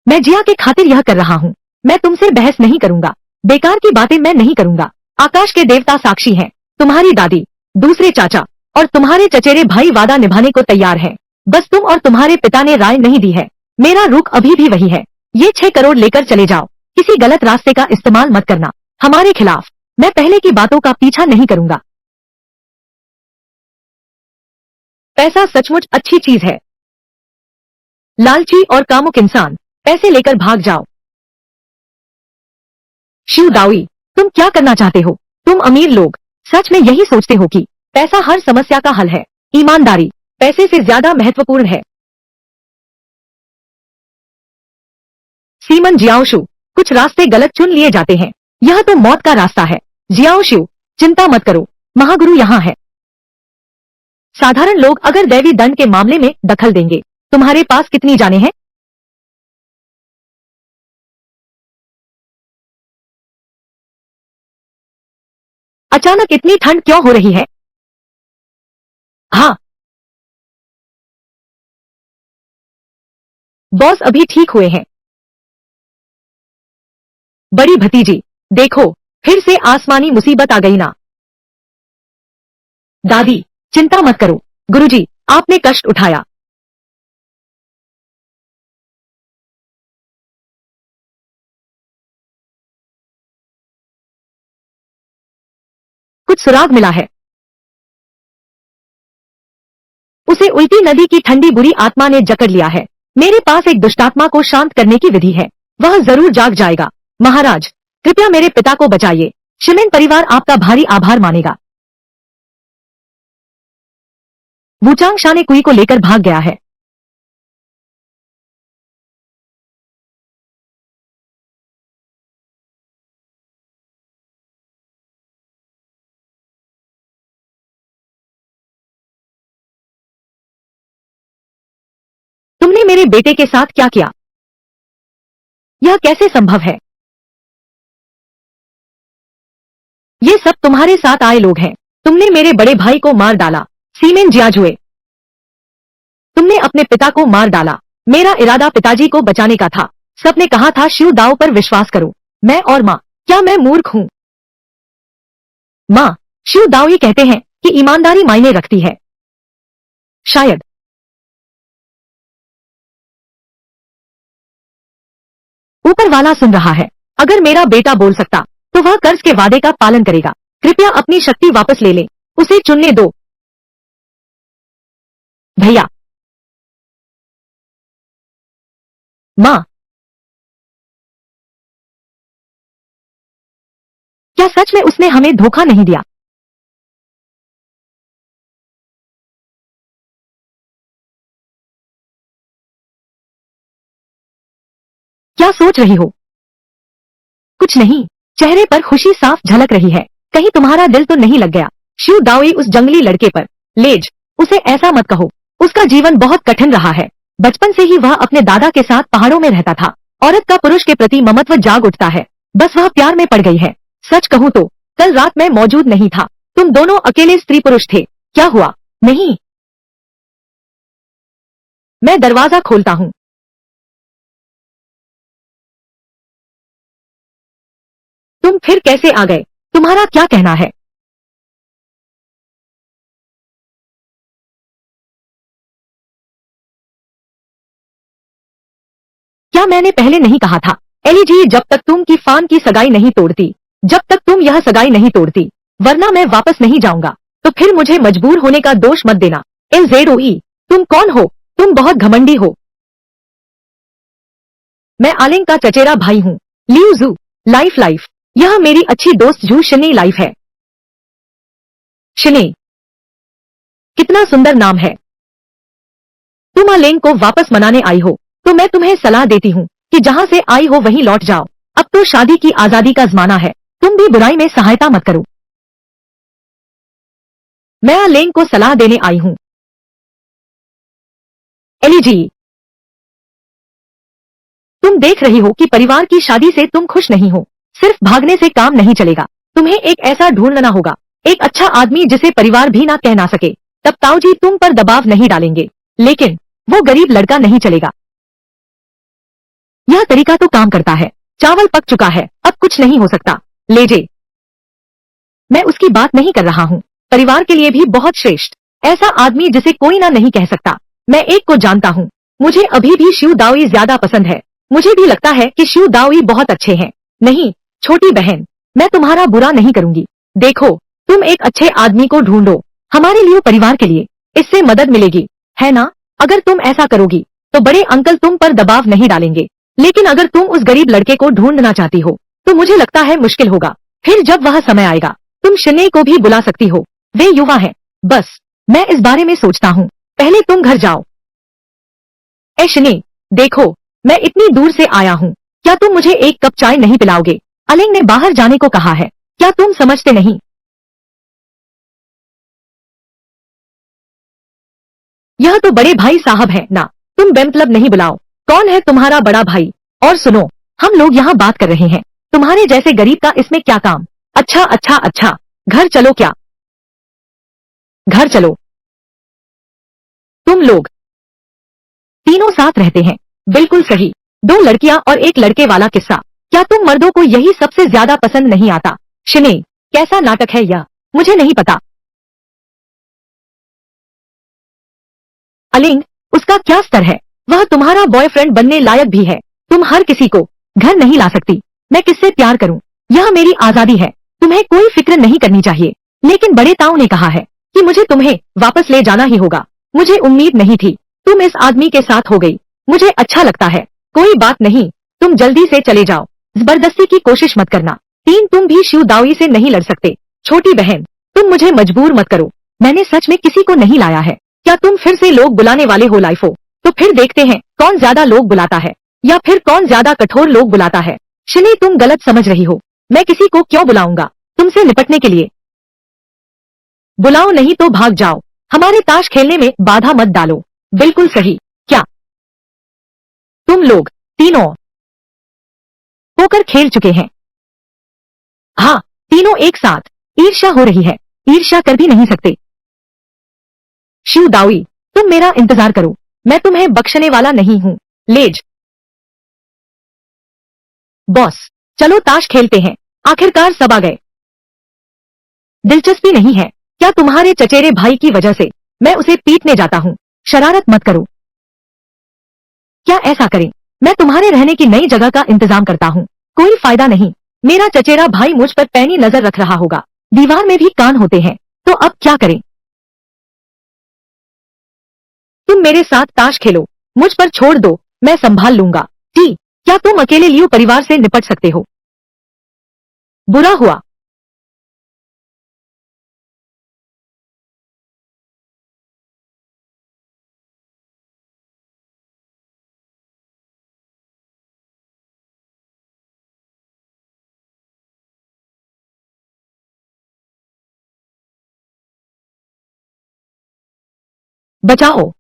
मैं जिया के खातिर यह कर रहा हूँ। मैं तुमसे बहस नहीं करूंगा। बेकार की बातें मैं नहीं करूंगा। आकाश के देवता साक्षी हैं। तुम्हारी दादी, दूसरे चाचा और तुम्हारे चचेरे भाई वादा निभाने को तैयार हैं। बस तुम और तुम्हारे पिता ने राय नहीं दी है। मेरा रुख अभी भी वही है। ये 6 करोड़ लेकर चले जाओ। किसी गलत रास्ते का इस्तेमाल मत करना हमारे खिलाफ। मैं पहले की बातों का पीछा नहीं करूंगा। पैसा सचमुच अच्छी चीज है। लालची और कामुक इंसान पैसे लेकर भाग जाओ। शिव दाओई, तुम क्या करना चाहते हो? तुम अमीर लोग सच में यही सोचते हो कि पैसा हर समस्या का हल है? ईमानदारी पैसे से ज्यादा महत्वपूर्ण है। सीमन जियाओशु, कुछ रास्ते गलत चुन लिए जाते हैं। यह तो मौत का रास्ता है। जियाओशु, चिंता मत करो, महागुरु यहाँ है। साधारण लोग अगर दैवी दंड के मामले में दखल देंगे, तुम्हारे पास कितनी जाने हैं? अचानक इतनी ठंड क्यों हो रही है? हाँ, बॉस अभी ठीक हुए हैं। बड़ी भतीजी, देखो फिर से आसमानी मुसीबत आ गई ना। दादी, चिंता मत करो, गुरुजी, आपने कष्ट उठाया। कुछ सुराग मिला है। उसे उल्टी नदी की ठंडी बुरी आत्मा ने जकड़ लिया है। मेरे पास एक दुष्टात्मा को शांत करने की विधि है। वह जरूर जाग जाएगा। महाराज, कृपया मेरे पिता को बचाइए। शिमेन परिवार आपका भारी आभार मानेगा। वूचांग शा ने कुई को लेकर भाग गया है। तुमने मेरे बेटे के साथ क्या किया? यह कैसे संभव है? ये सब तुम्हारे साथ आए लोग हैं। तुमने मेरे बड़े भाई को मार डाला। सीमेन जियाजुए, तुमने अपने पिता को मार डाला। मेरा इरादा पिताजी को बचाने का था। सबने कहा था शिव दाओ पर विश्वास करो। मैं और माँ, क्या मैं मूर्ख हूँ? माँ, शिव दाओ ही कहते हैं कि ईमानदारी मायने रखती है। शायद ऊपर वाला सुन रहा है। अगर मेरा बेटा बोल सकता तो वह कर्ज के वादे का पालन करेगा। कृपया अपनी शक्ति वापस ले ले। उसे चुनने दो। भैया, माँ, क्या सच में उसने हमें धोखा नहीं दिया? क्या सोच रही हो? कुछ नहीं। चेहरे पर खुशी साफ झलक रही है। कहीं तुम्हारा दिल तो नहीं लग गया? शिव दाओई उस जंगली लड़के पर। लेज, उसे ऐसा मत कहो। उसका जीवन बहुत कठिन रहा है। बचपन से ही वह अपने दादा के साथ पहाड़ों में रहता था। औरत का पुरुष के प्रति ममत्व जाग उठता है। बस वह प्यार में पड़ गई है। सच कहूँ तो कल रात मैं मौजूद नहीं था। तुम दोनों अकेले स्त्री पुरुष थे। क्या हुआ? नहीं, मैं दरवाजा खोलता हूँ। तुम फिर कैसे आ गए? तुम्हारा क्या कहना है? क्या मैंने पहले नहीं कहा था? एली जी, जब तक तुम की फान की सगाई नहीं तोड़ती, जब तक तुम यह सगाई नहीं तोड़ती, वरना मैं वापस नहीं जाऊंगा। तो फिर मुझे मजबूर होने का दोष मत देना। LZOE, तुम कौन हो? तुम बहुत घमंडी हो। मैं आलिंग का चचेरा भाई हूँ। लियू जू, लाइफ लाइफ, यह मेरी अच्छी दोस्त जू शिने लाइफ है। शिने, कितना सुंदर नाम है। तुम आलेंग को वापस मनाने आई हो, तो मैं तुम्हें सलाह देती हूँ कि जहाँ से आई हो वहीं लौट जाओ। अब तो शादी की आजादी का जमाना है। तुम भी बुराई में सहायता मत करो। मैं आलेंग को सलाह देने आई हूँ। एली जी, तुम देख रही हो कि परिवार की शादी से तुम खुश नहीं हो। सिर्फ भागने से काम नहीं चलेगा। तुम्हें एक ऐसा ढूंढना होगा, एक अच्छा आदमी जिसे परिवार भी ना कह ना सके। तब ताऊजी तुम पर दबाव नहीं डालेंगे। लेकिन वो गरीब लड़का नहीं चलेगा। यह तरीका तो काम करता है। चावल पक चुका है, अब कुछ नहीं हो सकता। लेजे, मैं उसकी बात नहीं कर रहा हूँ। परिवार के लिए भी बहुत श्रेष्ठ, ऐसा आदमी जिसे कोई ना नहीं कह सकता। मैं एक को जानता हूँ। मुझे अभी भी शिव दाओई ज्यादा पसंद है। मुझे भी लगता है कि शिव दाओई बहुत अच्छे हैं। नहीं, छोटी बहन, मैं तुम्हारा बुरा नहीं करूंगी। देखो, तुम एक अच्छे आदमी को ढूंढो हमारे लिए, परिवार के लिए। इससे मदद मिलेगी, है ना? अगर तुम ऐसा करोगी तो बड़े अंकल तुम पर दबाव नहीं डालेंगे। लेकिन अगर तुम उस गरीब लड़के को ढूंढना चाहती हो तो मुझे लगता है मुश्किल होगा। फिर जब वह समय आएगा तुम शिने को भी बुला सकती हो। वे युवा हैं। बस मैं इस बारे में सोचता हूँ। पहले तुम घर जाओ। ए शिने, देखो, मैं इतनी दूर से आया हूँ। क्या तुम मुझे एक कप चाय नहीं पिलाओगे? अलिंग ने बाहर जाने को कहा है। क्या तुम समझते नहीं? यह तो बड़े भाई साहब है ना। तुम बेमतलब नहीं बुलाओ। कौन है तुम्हारा बड़ा भाई? और सुनो, हम लोग यहाँ बात कर रहे हैं। तुम्हारे जैसे गरीब का इसमें क्या काम? अच्छा अच्छा अच्छा, घर चलो। क्या घर चलो? तुम लोग तीनों साथ रहते हैं। बिल्कुल सही। दो लड़कियां और एक लड़के वाला किस्सा। क्या तुम मर्दों को यही सबसे ज्यादा पसंद नहीं आता? शिने, कैसा नाटक है यह? मुझे नहीं पता। अलिंग, उसका क्या स्तर है? वह तुम्हारा बॉयफ्रेंड बनने लायक भी है। तुम हर किसी को घर नहीं ला सकती। मैं किससे प्यार करूं? यह मेरी आजादी है। तुम्हें कोई फिक्र नहीं करनी चाहिए। लेकिन बड़े ताऊ ने कहा है कि मुझे तुम्हें वापस ले जाना ही होगा। मुझे उम्मीद नहीं थी। तुम इस आदमी के साथ हो गई। मुझे अच्छा लगता है। कोई बात नहीं, तुम जल्दी से चले जाओ, जबरदस्ती की कोशिश मत करना। 3 तुम भी शिव दाओई से नहीं लड़ सकते। छोटी बहन, तुम मुझे मजबूर मत करो, मैंने सच में किसी को नहीं लाया है। क्या तुम फिर से लोग बुलाने वाले हो लाइफो? तो फिर देखते हैं कौन ज्यादा लोग बुलाता है, या फिर कौन ज्यादा कठोर लोग बुलाता है। शिनी, तुम गलत समझ रही हो, मैं किसी को क्यों बुलाऊंगा तुमसे निपटने के लिए। बुलाओ नहीं तो भाग जाओ, हमारे ताश खेलने में बाधा मत डालो। बिल्कुल सही। क्या तुम लोग तीनों पोकर खेल चुके हैं? हाँ, तीनों एक साथ। ईर्ष्या हो रही है, ईर्ष्या कर भी नहीं सकते। शिव दाओई, तुम मेरा इंतजार करो, मैं तुम्हें बख्शने वाला नहीं हूँ। लेज बॉस, चलो ताश खेलते हैं, आखिरकार सब आ गए। दिलचस्पी नहीं है क्या तुम्हारे चचेरे भाई की वजह से मैं उसे पीटने जाता हूँ? शरारत मत करो। क्या ऐसा करें, मैं तुम्हारे रहने की नई जगह का इंतजाम करता हूँ। कोई फायदा नहीं, मेरा चचेरा भाई मुझ पर पैनी नजर रख रहा होगा। दीवार में भी कान होते हैं, तो अब क्या करें? तुम मेरे साथ ताश खेलो, मुझ पर छोड़ दो, मैं संभाल लूंगा। टी, क्या तुम अकेले लियो परिवार से निपट सकते हो? बुरा हुआ। बचाओ।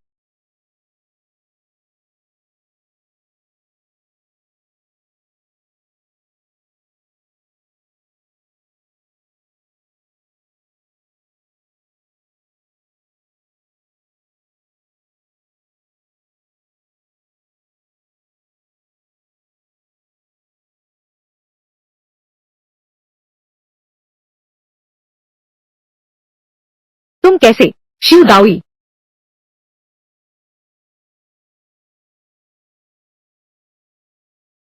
तुम कैसे? शिव दाओई,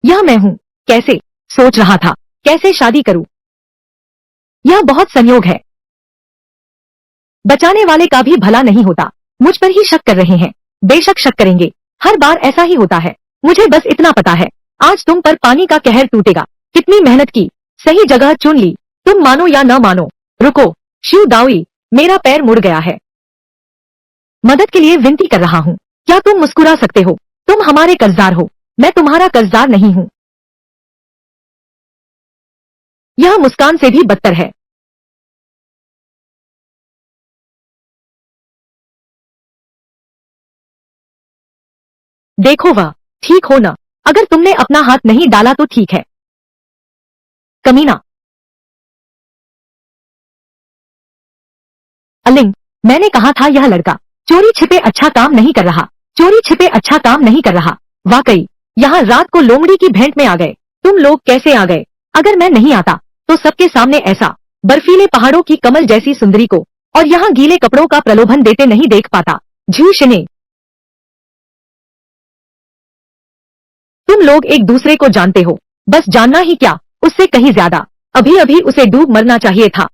यह मैं हूँ। कैसे? सोच रहा था कैसे शादी करूं। यह बहुत संयोग है। बचाने वाले का भी भला नहीं होता। मुझ पर ही शक कर रहे हैं। बेशक शक करेंगे, हर बार ऐसा ही होता है। मुझे बस इतना पता है, आज तुम पर पानी का कहर टूटेगा। कितनी मेहनत की, सही जगह चुन ली, तुम मानो या न मानो। रुको शिव दाओई, मेरा पैर मुड़ गया है। मदद के लिए विनती कर रहा हूँ, क्या तुम मुस्कुरा सकते हो? तुम हमारे कर्जदार हो, मैं तुम्हारा कर्जदार नहीं हूँ। यह मुस्कान से भी बदतर है। देखो वह ठीक हो ना, अगर तुमने अपना हाथ नहीं डाला तो ठीक है। कमीना, अलिंग, मैंने कहा था यह लड़का चोरी छिपे अच्छा काम नहीं कर रहा, चोरी छिपे अच्छा काम नहीं कर रहा। वाकई यहाँ रात को लोमड़ी की भेंट में आ गए। तुम लोग कैसे आ गए? अगर मैं नहीं आता तो सबके सामने ऐसा बर्फीले पहाड़ों की कमल जैसी सुंदरी को और यहाँ गीले कपड़ों का प्रलोभन देते नहीं देख पाता। झूठ ने, तुम लोग एक दूसरे को जानते हो, बस जानना ही क्या, उससे कहीं ज्यादा। अभी अभी उसे डूब मरना चाहिए था,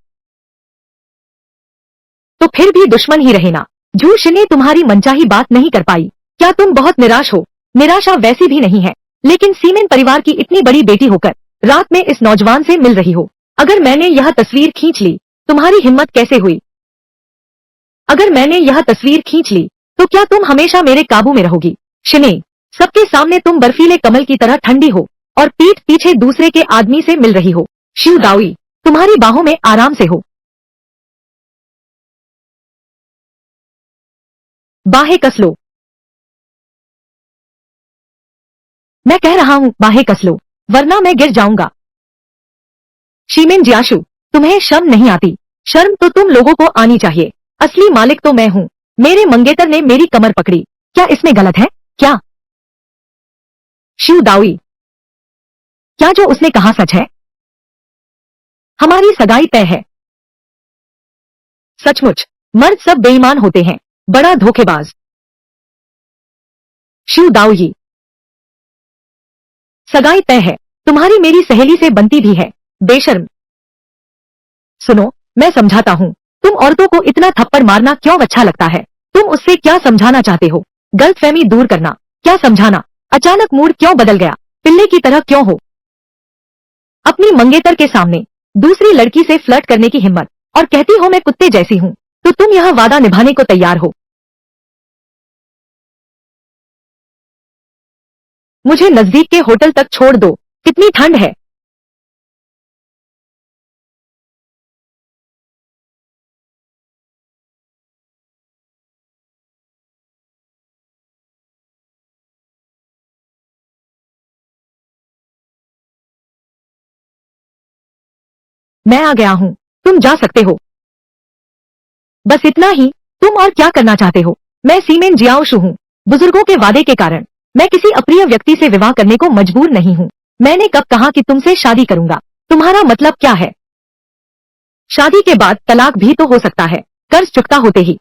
तो फिर भी दुश्मन ही रहे ना। झूठ ने तुम्हारी मनचाही बात नहीं कर पाई। क्या तुम बहुत निराश हो? निराशा वैसी भी नहीं है, लेकिन सीमेन परिवार की इतनी बड़ी बेटी होकर रात में इस नौजवान से मिल रही हो। अगर मैंने यह तस्वीर खींच ली, तुम्हारी हिम्मत कैसे हुई? अगर मैंने यह तस्वीर खींच ली, तो क्या तुम हमेशा मेरे काबू में रहोगी? शिने, सबके सामने तुम बर्फीले कमल की तरह ठंडी हो और पीठ पीछे दूसरे के आदमी से मिल रही हो। शिव दाओई, तुम्हारी बाहों में आराम से हो। बाहें कस लो। मैं कह रहा हूँ बाहें कस लो, वरना मैं गिर जाऊंगा। शीमेन जियाशु, तुम्हें शर्म नहीं आती? शर्म तो तुम लोगों को आनी चाहिए, असली मालिक तो मैं हूँ। मेरे मंगेतर ने मेरी कमर पकड़ी, क्या इसमें गलत है? क्या? शिव दाओई, क्या जो उसने कहा सच है? हमारी सगाई तय है। सचमुच, मर्द सब बेईमान होते हैं, बड़ा धोखेबाज। शिव दाओई, सगाई तय है, तुम्हारी मेरी सहेली से बनती भी है, बेशर्म। सुनो, मैं समझाता हूँ, तुम औरतों को इतना थप्पड़ मारना क्यों अच्छा लगता है? तुम उससे क्या समझाना चाहते हो? गलतफहमी दूर करना, क्या समझाना? अचानक मूड क्यों बदल गया? पिल्ले की तरह क्यों हो? अपनी मंगेतर के सामने दूसरी लड़की से फ्लर्ट करने की हिम्मत, और कहती हो मैं कुत्ते जैसी हूँ, तो तुम यह वादा निभाने को तैयार हो? मुझे नजदीक के होटल तक छोड़ दो, कितनी ठंड है। मैं आ गया हूँ, तुम जा सकते हो। बस इतना ही? तुम और क्या करना चाहते हो? मैं सीमेन जियाओशु हूँ। बुजुर्गों के वादे के कारण मैं किसी अप्रिय व्यक्ति से विवाह करने को मजबूर नहीं हूँ। मैंने कब कहा कि तुमसे शादी करूंगा? तुम्हारा मतलब क्या है? शादी के बाद तलाक भी तो हो सकता है, कर्ज चुकता होते ही।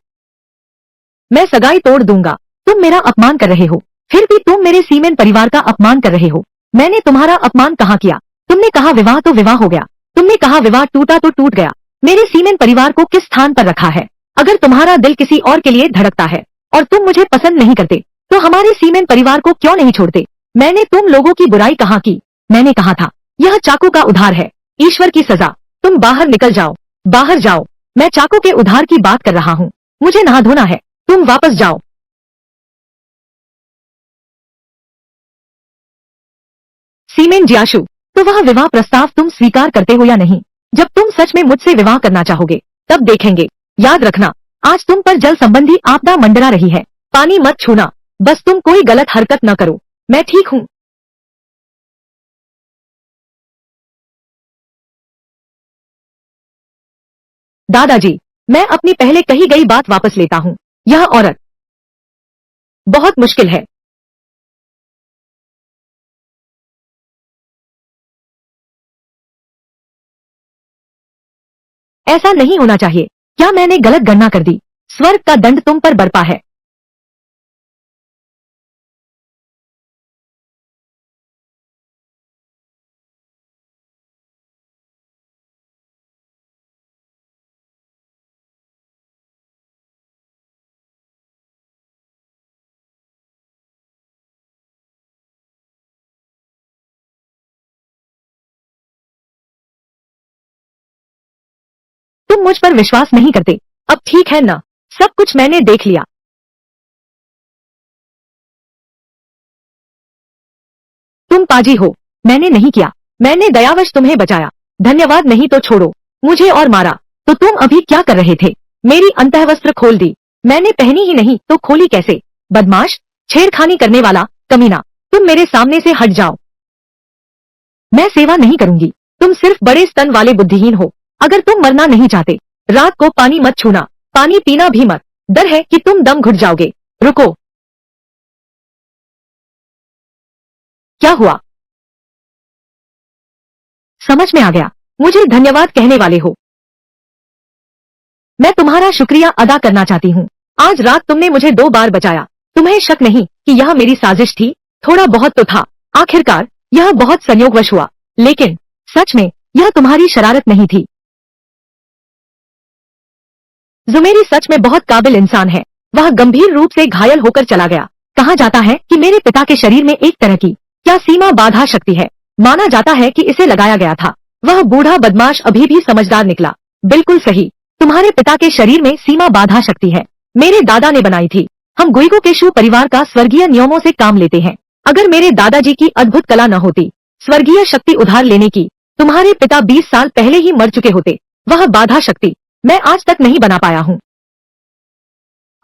मैं सगाई तोड़ दूंगा। तुम मेरा अपमान कर रहे हो, फिर भी तुम मेरे सीमेन परिवार का अपमान कर रहे हो। मैंने तुम्हारा अपमान कहाँ किया? तुमने कहा विवाह तो विवाह हो गया, तुमने कहा विवाह टूटा तो टूट गया। मेरे सीमेन परिवार को किस स्थान पर रखा है? अगर तुम्हारा दिल किसी और के लिए धड़कता है और तुम मुझे पसंद नहीं करते, तो हमारे सीमेन परिवार को क्यों नहीं छोड़ते? मैंने तुम लोगों की बुराई कहाँ की? मैंने कहा था यह चाकू का उधार है, ईश्वर की सजा। तुम बाहर निकल जाओ, बाहर जाओ। मैं चाकू के उधार की बात कर रहा हूँ। मुझे नहा धोना है, तुम वापस जाओ। सीमेन जियाशु, तो वह विवाह प्रस्ताव तुम स्वीकार करते हो या नहीं? जब तुम सच में मुझसे विवाह करना चाहोगे, तब देखेंगे। याद रखना, आज तुम पर जल संबंधी आपदा मंडरा रही है। पानी मत छूना, बस तुम कोई गलत हरकत न करो। मैं ठीक हूँ। दादाजी, मैं अपनी पहले कही गई बात वापस लेता हूँ। यह औरत बहुत मुश्किल है। ऐसा नहीं होना चाहिए। क्या मैंने गलत गणना कर दी? स्वर्ग का दंड तुम पर बरपा है। तुम मुझ पर विश्वास नहीं करते। अब ठीक है ना? सब कुछ मैंने देख लिया। तुम पाजी हो। मैंने नहीं किया। मैंने दयावश तुम्हें बचाया। धन्यवाद नहीं तो छोड़ो। मुझे और मारा। तो तुम अभी क्या कर रहे थे? मेरी अंतःवस्त्र खोल दी। मैंने पहनी ही नहीं तो खोली कैसे? बदमाश, छेड़खानी करने वाला, कमीना। तुम मेरे सामने से हट जाओ। मैं सेवा नहीं करूंगी। तुम सिर्फ बड़े स्तन वाले बुद्धिहीन हो। अगर तुम मरना नहीं चाहते, रात को पानी मत छूना, पानी पीना भी मत। डर है कि तुम दम घुट जाओगे। रुको। क्या हुआ? समझ में आ गया। मुझे धन्यवाद कहने वाले हो। मैं तुम्हारा शुक्रिया अदा करना चाहती हूँ। आज रात तुमने मुझे 2 बार बचाया। तुम्हें शक नहीं कि यह मेरी साजिश थी? थोड़ा बहुत तो था। आखिरकार यह बहुत संयोगवश हुआ, लेकिन सच में यह तुम्हारी शरारत नहीं थी। जुमेरी सच में बहुत काबिल इंसान है। वह गंभीर रूप से घायल होकर चला गया। कहा जाता है कि मेरे पिता के शरीर में एक तरह की क्या सीमा बाधा शक्ति है। माना जाता है कि इसे लगाया गया था। वह बूढ़ा बदमाश अभी भी समझदार निकला। बिल्कुल सही। तुम्हारे पिता के शरीर में सीमा बाधा शक्ति है। मेरे दादा ने बनाई थी। हम गुइगो के शू परिवार का स्वर्गीय नियमों से काम लेते हैं। अगर मेरे दादाजी की अद्भुत कला न होती, स्वर्गीय शक्ति उधार लेने की, तुम्हारे पिता 20 साल पहले ही मर चुके होते। वह बाधा शक्ति मैं आज तक नहीं बना पाया हूँ।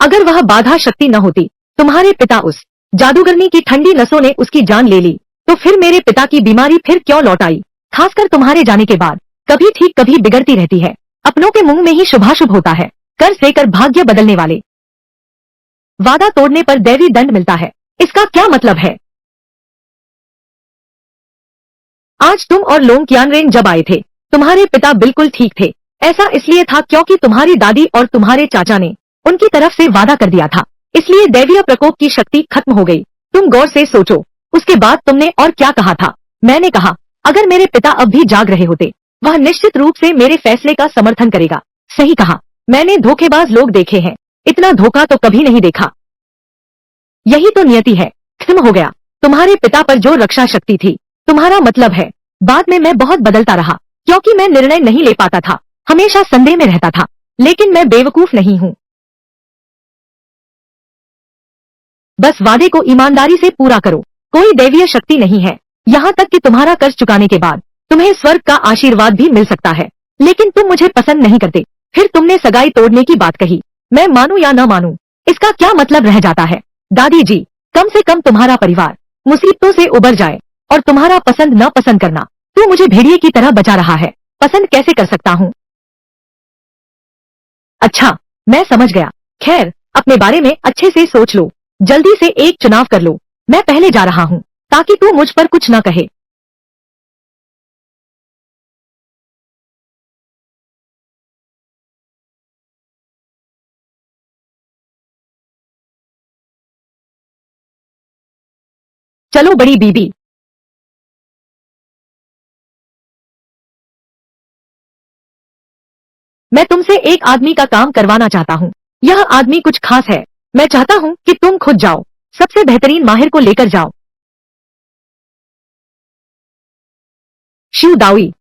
अगर वह बाधा शक्ति न होती, तुम्हारे पिता उस जादूगरनी की ठंडी नसों ने उसकी जान ले ली, तो फिर मेरे पिता की बीमारी फिर क्यों लौट आई? खासकर तुम्हारे जाने के बाद कभी ठीक कभी बिगड़ती रहती है। अपनों के मुंह में ही शुभाशुभ होता है। कर्ज लेकर भाग्य बदलने वाले, वादा तोड़ने पर दैवी दंड मिलता है। इसका क्या मतलब है? आज तुम और लोंग क्यानरेंग जब आए थे, तुम्हारे पिता बिल्कुल ठीक थे। ऐसा इसलिए था क्योंकि तुम्हारी दादी और तुम्हारे चाचा ने उनकी तरफ से वादा कर दिया था। इसलिए दैवीय प्रकोप की शक्ति खत्म हो गई। तुम गौर से सोचो। उसके बाद तुमने और क्या कहा था? मैंने कहा, अगर मेरे पिता अब भी जाग रहे होते, वह निश्चित रूप से मेरे फैसले का समर्थन करेगा। सही कहा। मैंने धोखेबाज लोग देखे हैं, इतना धोखा तो कभी नहीं देखा। यही तो नियति है। खत्म हो गया। तुम्हारे पिता पर जो रक्षा शक्ति थी, तुम्हारा मतलब है। बाद में मैं बहुत बदलता रहा, क्योंकि मैं निर्णय नहीं ले पाता था, हमेशा संदेह में रहता था। लेकिन मैं बेवकूफ नहीं हूँ। बस वादे को ईमानदारी से पूरा करो। कोई दैवीय शक्ति नहीं है, यहाँ तक कि तुम्हारा कर्ज चुकाने के बाद तुम्हें स्वर्ग का आशीर्वाद भी मिल सकता है। लेकिन तुम मुझे पसंद नहीं करते। फिर तुमने सगाई तोड़ने की बात कही। मैं मानूं या न मानूं, इसका क्या मतलब रह जाता है? दादी जी, कम से कम तुम्हारा परिवार मुसीबतों से उबर जाए, और तुम्हारा पसंद न पसंद करना, तू मुझे भेड़िए की तरह बचा रहा है। पसंद कैसे कर सकता हूँ? अच्छा, मैं समझ गया। खैर, अपने बारे में अच्छे से सोच लो। जल्दी से एक चुनाव कर लो। मैं पहले जा रहा हूँ, ताकि तू मुझ पर कुछ न कहे। चलो बड़ी बीबी। मैं तुमसे एक आदमी का काम करवाना चाहता हूँ। यह आदमी कुछ खास है। मैं चाहता हूँ कि तुम खुद जाओ, सबसे बेहतरीन माहिर को लेकर जाओ। शिव दावी,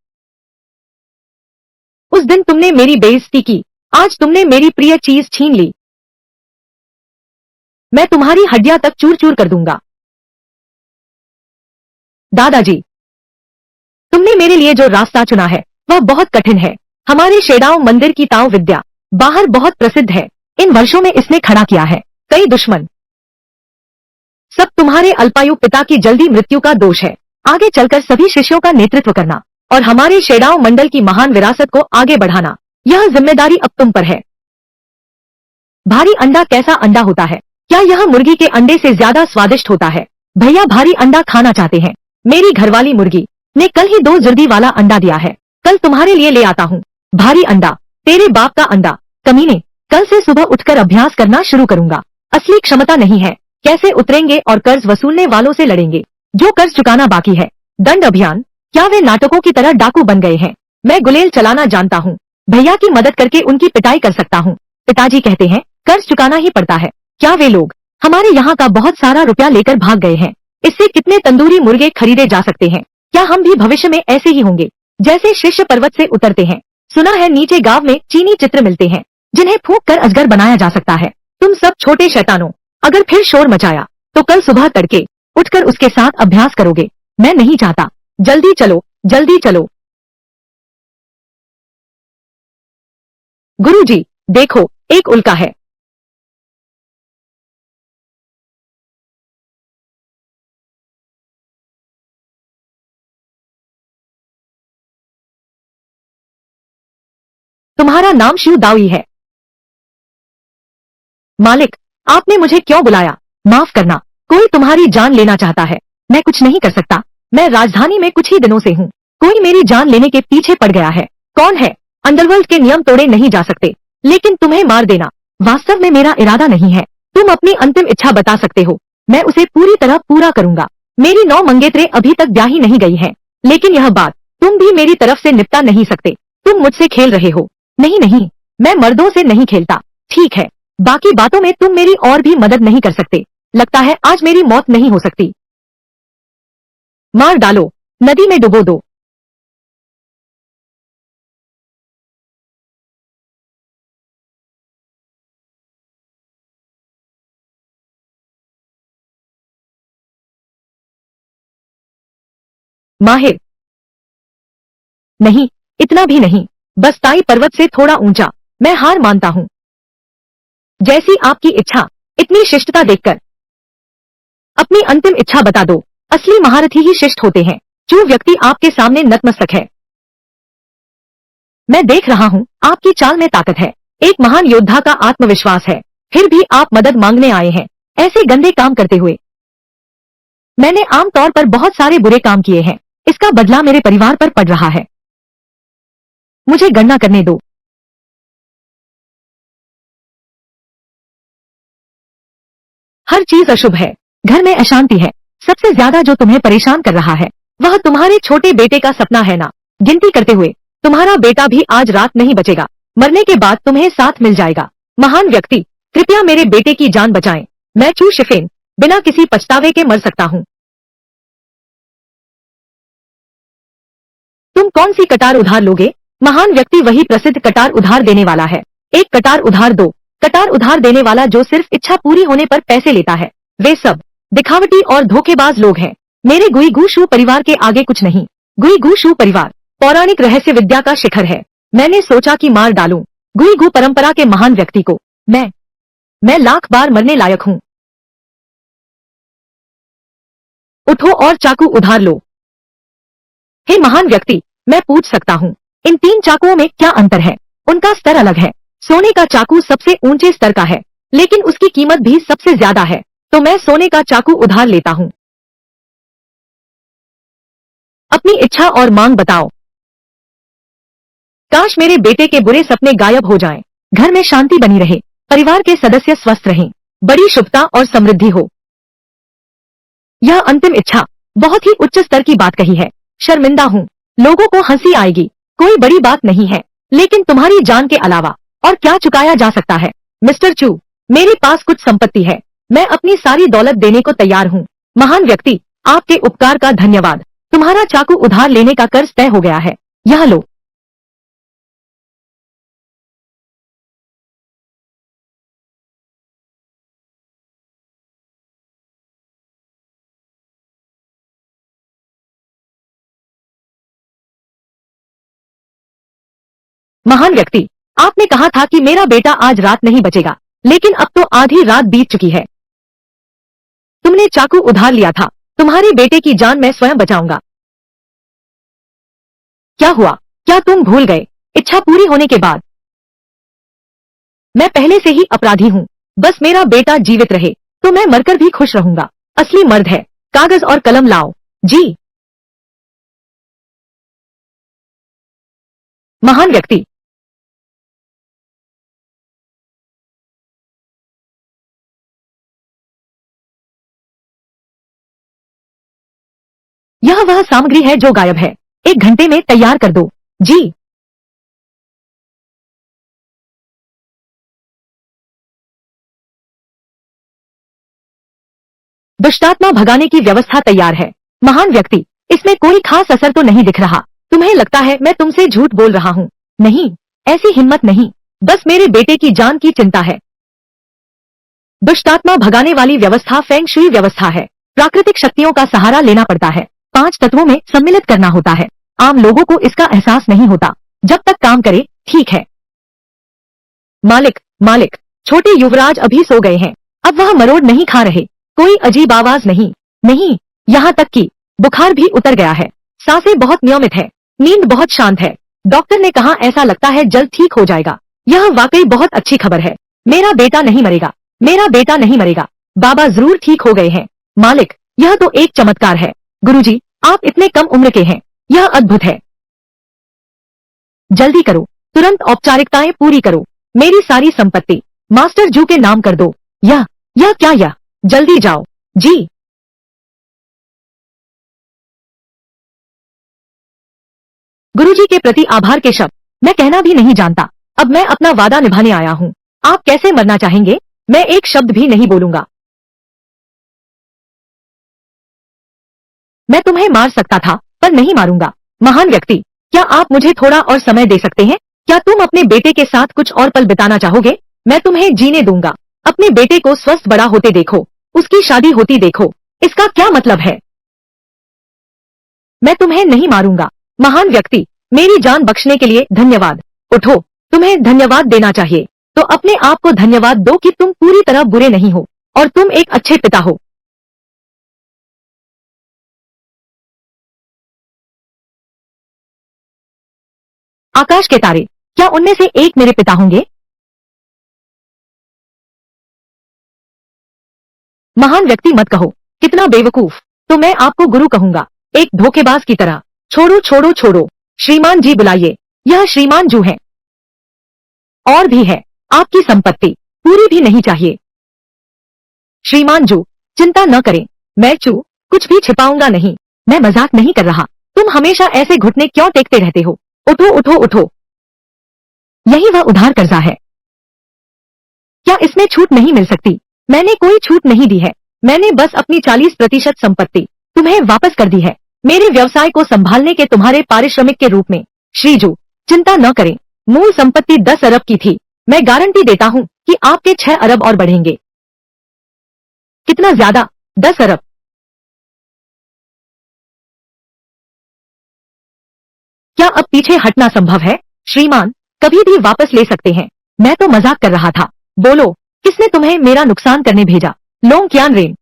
उस दिन तुमने मेरी बेइज्जती की, आज तुमने मेरी प्रिय चीज छीन ली। मैं तुम्हारी हड्डियां तक चूर चूर कर दूंगा। दादाजी, तुमने मेरे लिए जो रास्ता चुना है वह बहुत कठिन है। हमारे शेडाओ मंदिर की ताओ विद्या बाहर बहुत प्रसिद्ध है। इन वर्षों में इसने खड़ा किया है कई दुश्मन। सब तुम्हारे अल्पायु पिता की जल्दी मृत्यु का दोष है। आगे चलकर सभी शिष्यों का नेतृत्व करना और हमारे शेडाओ मंडल की महान विरासत को आगे बढ़ाना, यह जिम्मेदारी अब तुम पर है। भारी अंडा कैसा अंडा होता है? क्या यह मुर्गी के अंडे से ज्यादा स्वादिष्ट होता है? भैया भारी अंडा खाना चाहते हैं। मेरी घरवाली मुर्गी ने कल ही 2 जर्दी वाला अंडा दिया है। कल तुम्हारे लिए ले आता हूँ भारी अंडा। तेरे बाप का अंडा। कमीने, कल से सुबह उठकर अभ्यास करना शुरू करूंगा। असली क्षमता नहीं है। कैसे उतरेंगे और कर्ज वसूलने वालों से लड़ेंगे जो कर्ज चुकाना बाकी है। दंड अभियान, क्या वे नाटकों की तरह डाकू बन गए हैं? मैं गुलेल चलाना जानता हूँ। भैया की मदद करके उनकी पिटाई कर सकता हूँ। पिताजी कहते हैं कर्ज चुकाना ही पड़ता है। क्या वे लोग हमारे यहाँ का बहुत सारा रुपया लेकर भाग गए हैं? इससे कितने तंदूरी मुर्गे खरीदे जा सकते हैं? क्या हम भी भविष्य में ऐसे ही होंगे जैसे शिष्य पर्वत से उतरते हैं? सुना है नीचे गांव में चीनी चित्र मिलते हैं जिन्हें फूंक कर अजगर बनाया जा सकता है। तुम सब छोटे शैतानों, अगर फिर शोर मचाया तो कल सुबह तड़के उठकर उसके साथ अभ्यास करोगे। मैं नहीं चाहता। जल्दी चलो, जल्दी चलो। गुरुजी, देखो, एक उल्का है। तुम्हारा नाम शिव दावी है। मालिक, आपने मुझे क्यों बुलाया? माफ करना, कोई तुम्हारी जान लेना चाहता है। मैं कुछ नहीं कर सकता। मैं राजधानी में कुछ ही दिनों से हूँ। कोई मेरी जान लेने के पीछे पड़ गया है। कौन है? अंडरवर्ल्ड के नियम तोड़े नहीं जा सकते, लेकिन तुम्हें मार देना वास्तव में मेरा इरादा नहीं है। तुम अपनी अंतिम इच्छा बता सकते हो, मैं उसे पूरी तरह पूरा करूंगा। मेरी 9 मंगेतरें अभी तक ब्याही नहीं गई हैं, लेकिन यह बात तुम भी मेरी तरफ से निपटा नहीं सकते। तुम मुझसे खेल रहे हो। नहीं नहीं, मैं मर्दों से नहीं खेलता। ठीक है, बाकी बातों में तुम मेरी और भी मदद नहीं कर सकते। लगता है आज मेरी मौत नहीं हो सकती। मार डालो, नदी में डुबो दो। माहिर, नहीं, इतना भी नहीं, बस ताई पर्वत से थोड़ा ऊंचा। मैं हार मानता हूँ। जैसी आपकी इच्छा। इतनी शिष्टता देखकर अपनी अंतिम इच्छा बता दो। असली महारथी ही शिष्ट होते हैं। जो व्यक्ति आपके सामने नतमस्तक है। मैं देख रहा हूँ आपकी चाल में ताकत है, एक महान योद्धा का आत्मविश्वास है। फिर भी आप मदद मांगने आए हैं, ऐसे गंदे काम करते हुए। मैंने आमतौर पर बहुत सारे बुरे काम किए हैं, इसका बदला मेरे परिवार पर पड़ रहा है। मुझे गणना करने दो। हर चीज अशुभ है, घर में अशांति है। सबसे ज्यादा जो तुम्हें परेशान कर रहा है वह तुम्हारे छोटे बेटे का सपना है ना। गिनती करते हुए तुम्हारा बेटा भी आज रात नहीं बचेगा। मरने के बाद तुम्हें साथ मिल जाएगा। महान व्यक्ति, कृपया मेरे बेटे की जान बचाएं। मैं चू शिफेन बिना किसी पछतावे के मर सकता हूँ। तुम कौन सी कटार उधार लोगे? महान व्यक्ति वही प्रसिद्ध कटार उधार देने वाला है। एक कटार उधार, दो कटार उधार देने वाला जो सिर्फ इच्छा पूरी होने पर पैसे लेता है। वे सब दिखावटी और धोखेबाज लोग हैं। मेरे गुई गू शू परिवार के आगे कुछ नहीं। गुई गू शू परिवार पौराणिक रहस्य विद्या का शिखर है। मैंने सोचा कि मार डालूं गुई गू परंपरा के महान व्यक्ति को। मैं लाख बार मरने लायक हूं। उठो और चाकू उधार लो। हे महान व्यक्ति, मैं पूछ सकता हूं, इन 3 चाकुओं में क्या अंतर है? उनका स्तर अलग है। सोने का चाकू सबसे ऊंचे स्तर का है, लेकिन उसकी कीमत भी सबसे ज्यादा है। तो मैं सोने का चाकू उधार लेता हूं। अपनी इच्छा और मांग बताओ। काश मेरे बेटे के बुरे सपने गायब हो जाएं, घर में शांति बनी रहे, परिवार के सदस्य स्वस्थ रहें, बड़ी शुभता और समृद्धि हो। यह अंतिम इच्छा बहुत ही उच्च स्तर की बात कही है। शर्मिंदा हूँ, लोगों को हंसी आएगी, कोई बड़ी बात नहीं है, लेकिन तुम्हारी जान के अलावा और क्या चुकाया जा सकता है? मिस्टर चू, मेरे पास कुछ संपत्ति है, मैं अपनी सारी दौलत देने को तैयार हूँ। महान व्यक्ति, आपके उपकार का धन्यवाद। तुम्हारा चाकू उधार लेने का कर्ज तय हो गया है, यह लो। महान व्यक्ति, आपने कहा था कि मेरा बेटा आज रात नहीं बचेगा, लेकिन अब तो आधी रात बीत चुकी है। तुमने चाकू उधार लिया था, तुम्हारे बेटे की जान मैं स्वयं बचाऊंगा। क्या हुआ? क्या तुम भूल गए? इच्छा पूरी होने के बाद मैं पहले से ही अपराधी हूँ। बस मेरा बेटा जीवित रहे तो मैं मरकर भी खुश रहूंगा। असली मर्द है। कागज और कलम लाओ। जी। महान व्यक्ति, यह वह सामग्री है जो गायब है। 1 घंटे में तैयार कर दो। जी। दुष्टात्मा भगाने की व्यवस्था तैयार है। महान व्यक्ति, इसमें कोई खास असर तो नहीं दिख रहा। तुम्हें लगता है मैं तुमसे झूठ बोल रहा हूँ? नहीं, ऐसी हिम्मत नहीं, बस मेरे बेटे की जान की चिंता है। दुष्टात्मा भगाने वाली व्यवस्था फेंग शुई व्यवस्था है। प्राकृतिक शक्तियों का सहारा लेना पड़ता है। 5 तत्वों में सम्मिलित करना होता है। आम लोगों को इसका एहसास नहीं होता। जब तक काम करे, ठीक है। मालिक, मालिक, छोटे युवराज अभी सो गए हैं। अब वह मरोड़ नहीं खा रहे। कोई अजीब आवाज नहीं, नहीं, यहाँ तक कि बुखार भी उतर गया है। सांसें बहुत नियमित है, नींद बहुत शांत है। डॉक्टर ने कहा ऐसा लगता है जल्द ठीक हो जाएगा। यह वाकई बहुत अच्छी खबर है। मेरा बेटा नहीं मरेगा, मेरा बेटा नहीं मरेगा। बाबा जरूर ठीक हो गए हैं। मालिक, यह तो एक चमत्कार है। गुरुजी, आप इतने कम उम्र के हैं, यह अद्भुत है। जल्दी करो, तुरंत औपचारिकताएं पूरी करो। मेरी सारी संपत्ति मास्टर जू के नाम कर दो। यह क्या यह? जल्दी जाओ। जी। गुरुजी के प्रति आभार के शब्द मैं कहना भी नहीं जानता। अब मैं अपना वादा निभाने आया हूँ। आप कैसे मरना चाहेंगे? मैं एक शब्द भी नहीं बोलूंगा। मैं तुम्हें मार सकता था, पर नहीं मारूंगा। महान व्यक्ति, क्या आप मुझे थोड़ा और समय दे सकते हैं? क्या तुम अपने बेटे के साथ कुछ और पल बिताना चाहोगे? मैं तुम्हें जीने दूंगा। अपने बेटे को स्वस्थ बड़ा होते देखो, उसकी शादी होती देखो। इसका क्या मतलब है? मैं तुम्हें नहीं मारूंगा। महान व्यक्ति, मेरी जान बख्शने के लिए धन्यवाद। उठो, तुम्हें धन्यवाद देना चाहिए। तो अपने आप को धन्यवाद दो कि तुम पूरी तरह बुरे नहीं हो और तुम एक अच्छे पिता हो। आकाश के तारे, क्या उनमें से एक मेरे पिता होंगे? महान व्यक्ति, मत कहो, कितना बेवकूफ। तो मैं आपको गुरु कहूंगा, एक धोखेबाज की तरह। छोड़ो छोड़ो छोड़ो, श्रीमान जी बुलाइए। यह श्रीमान जू है। और भी है, आपकी संपत्ति पूरी भी नहीं चाहिए। श्रीमान जू, चिंता न करें, मैं चू कुछ भी छिपाऊंगा नहीं। मैं मजाक नहीं कर रहा। तुम हमेशा ऐसे घुटने क्यों टेकते रहते हो? उठो उठो उठो। यही वह उधार कर्जा है। क्या इसमें छूट नहीं मिल सकती? मैंने कोई छूट नहीं दी है। मैंने बस अपनी 40% संपत्ति तुम्हें वापस कर दी है। मेरे व्यवसाय को संभालने के तुम्हारे पारिश्रमिक के रूप में। श्रीजू, चिंता न करें। मूल संपत्ति 10 अरब की थी। मैं गारंटी देता हूँ कि आपके 6 अरब और बढ़ेंगे। कितना ज्यादा? 10 अरब। क्या अब पीछे हटना संभव है? श्रीमान, कभी भी वापस ले सकते हैं। मैं तो मजाक कर रहा था। बोलो, किसने तुम्हें मेरा नुकसान करने भेजा? लोंग क्यानरेन।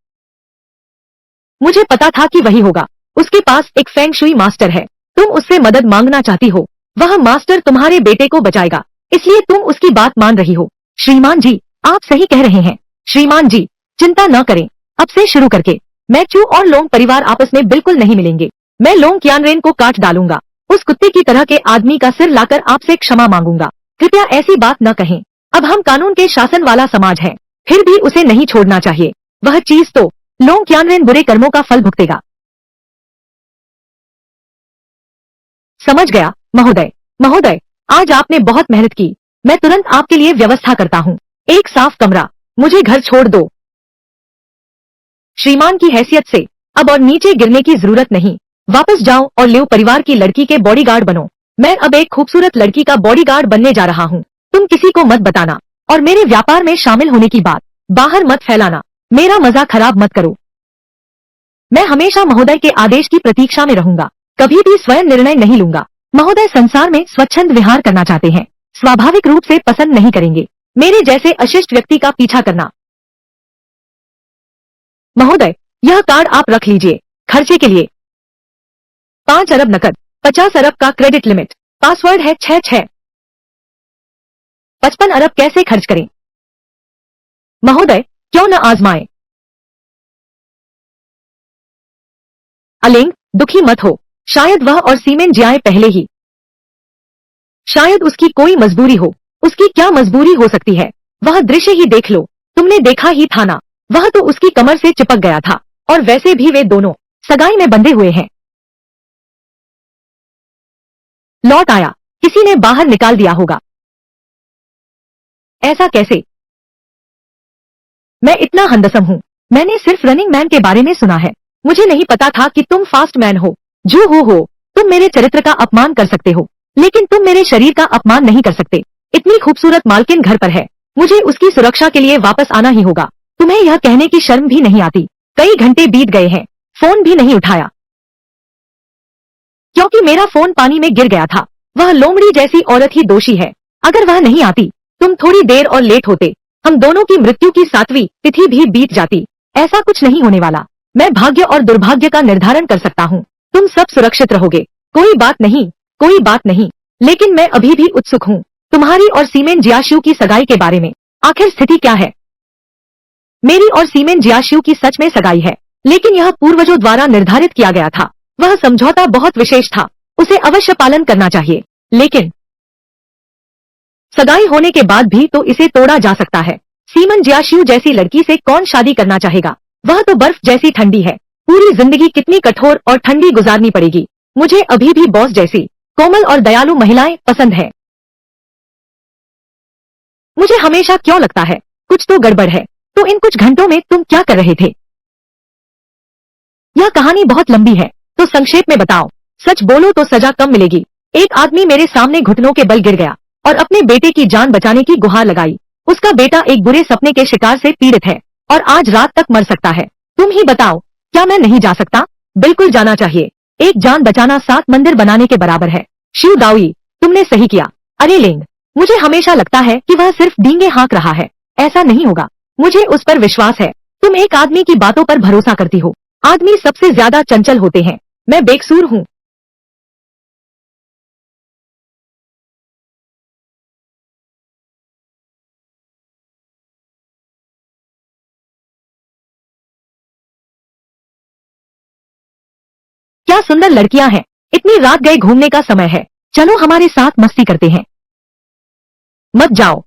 मुझे पता था कि वही होगा। उसके पास एक फेंग शुई मास्टर है। तुम उससे मदद मांगना चाहती हो। वह मास्टर तुम्हारे बेटे को बचाएगा, इसलिए तुम उसकी बात मान रही हो। श्रीमान जी, आप सही कह रहे हैं। श्रीमान जी, चिंता न करें। अब से शुरू करके मैं चू और लोंग परिवार आपस में बिल्कुल नहीं मिलेंगे। मैं लोंग क्यानरेन को काट डालूंगा। उस कुत्ते की तरह के आदमी का सिर लाकर आपसे क्षमा मांगूंगा। कृपया ऐसी बात न कहें। अब हम कानून के शासन वाला समाज है, फिर भी उसे नहीं छोड़ना चाहिए। वह चीज तो लोंग क्यानरेन बुरे कर्मों का फल भुगतेगा। समझ गया महोदय। महोदय, आज आपने बहुत मेहनत की। मैं तुरंत आपके लिए व्यवस्था करता हूँ। एक साफ कमरा। मुझे घर छोड़ दो। श्रीमान की हैसियत से अब और नीचे गिरने की जरूरत नहीं। वापस जाओ और लियो परिवार की लड़की के बॉडीगार्ड बनो। मैं अब एक खूबसूरत लड़की का बॉडीगार्ड बनने जा रहा हूँ। तुम किसी को मत बताना और मेरे व्यापार में शामिल होने की बात बाहर मत फैलाना। मेरा मजा खराब मत करो। मैं हमेशा महोदय के आदेश की प्रतीक्षा में रहूंगा। कभी भी स्वयं निर्णय नहीं लूंगा। महोदय संसार में स्वच्छंद विहार करना चाहते हैं, स्वाभाविक रूप से पसंद नहीं करेंगे मेरे जैसे अशिष्ट व्यक्ति का पीछा करना। महोदय, यह कार्ड आप रख लीजिए खर्चे के लिए। 5 अरब नकद, 50 अरब का क्रेडिट लिमिट। पासवर्ड है 66। 55 अरब कैसे खर्च करें? महोदय, क्यों न आजमाएं? अलिंग, दुखी मत हो। शायद वह और सीमेन जियाए पहले ही। शायद उसकी कोई मजबूरी हो। उसकी क्या मजबूरी हो सकती है? वह दृश्य ही देख लो। तुमने देखा ही था ना, वह तो उसकी कमर से चिपक गया था। और वैसे भी वे दोनों सगाई में बंधे हुए हैं। लौट आया। किसी ने बाहर निकाल दिया होगा। ऐसा कैसे? मैं इतना हंदसम हूँ। मैंने सिर्फ रनिंग मैन के बारे में सुना है। मुझे नहीं पता था कि तुम फास्ट मैन हो। जो हो, तुम मेरे चरित्र का अपमान कर सकते हो, लेकिन तुम मेरे शरीर का अपमान नहीं कर सकते। इतनी खूबसूरत मालकिन घर पर है, मुझे उसकी सुरक्षा के लिए वापस आना ही होगा। तुम्हें यह कहने की शर्म भी नहीं आती? कई घंटे बीत गए हैं, फोन भी नहीं उठाया। क्योंकि मेरा फोन पानी में गिर गया था। वह लोमड़ी जैसी औरत ही दोषी है। अगर वह नहीं आती, तुम थोड़ी देर और लेट होते, हम दोनों की मृत्यु की 7वीं तिथि भी बीत जाती। ऐसा कुछ नहीं होने वाला। मैं भाग्य और दुर्भाग्य का निर्धारण कर सकता हूँ। तुम सब सुरक्षित रहोगे। कोई बात नहीं, कोई बात नहीं। लेकिन मैं अभी भी उत्सुक हूँ तुम्हारी और सीमेन जियाशु की सगाई के बारे में। आखिर स्थिति क्या है? मेरी और सीमेन जियाशु की सच में सगाई है, लेकिन यह पूर्वजों द्वारा निर्धारित किया गया था। वह समझौता बहुत विशेष था, उसे अवश्य पालन करना चाहिए। लेकिन सगाई होने के बाद भी तो इसे तोड़ा जा सकता है। सीमन जियाशु जैसी लड़की से कौन शादी करना चाहेगा? वह तो बर्फ जैसी ठंडी है। पूरी जिंदगी कितनी कठोर और ठंडी गुजारनी पड़ेगी। मुझे अभी भी बॉस जैसी कोमल और दयालु महिलाएं पसंद है। मुझे हमेशा क्यों लगता है कुछ तो गड़बड़ है। तो इन कुछ घंटों में तुम क्या कर रहे थे? यह कहानी बहुत लंबी है, तो संक्षेप में बताओ। सच बोलो तो सजा कम मिलेगी। एक आदमी मेरे सामने घुटनों के बल गिर गया और अपने बेटे की जान बचाने की गुहार लगाई। उसका बेटा एक बुरे सपने के शिकार से पीड़ित है और आज रात तक मर सकता है। तुम ही बताओ, क्या मैं नहीं जा सकता? बिल्कुल जाना चाहिए। एक जान बचाना 7 मंदिर बनाने के बराबर है। शिव दाओई, तुमने सही किया। अरे लेंग, मुझे हमेशा लगता है कि वह सिर्फ डींगे हाँक रहा है। ऐसा नहीं होगा। मुझे उस पर विश्वास है। तुम एक आदमी की बातों पर भरोसा करती हो। आदमी सबसे ज्यादा चंचल होते हैं। मैं बेकसूर हूँ। क्या सुंदर लड़कियां हैं। इतनी रात गए घूमने का समय है। चलो हमारे साथ मस्ती करते हैं। मत जाओ।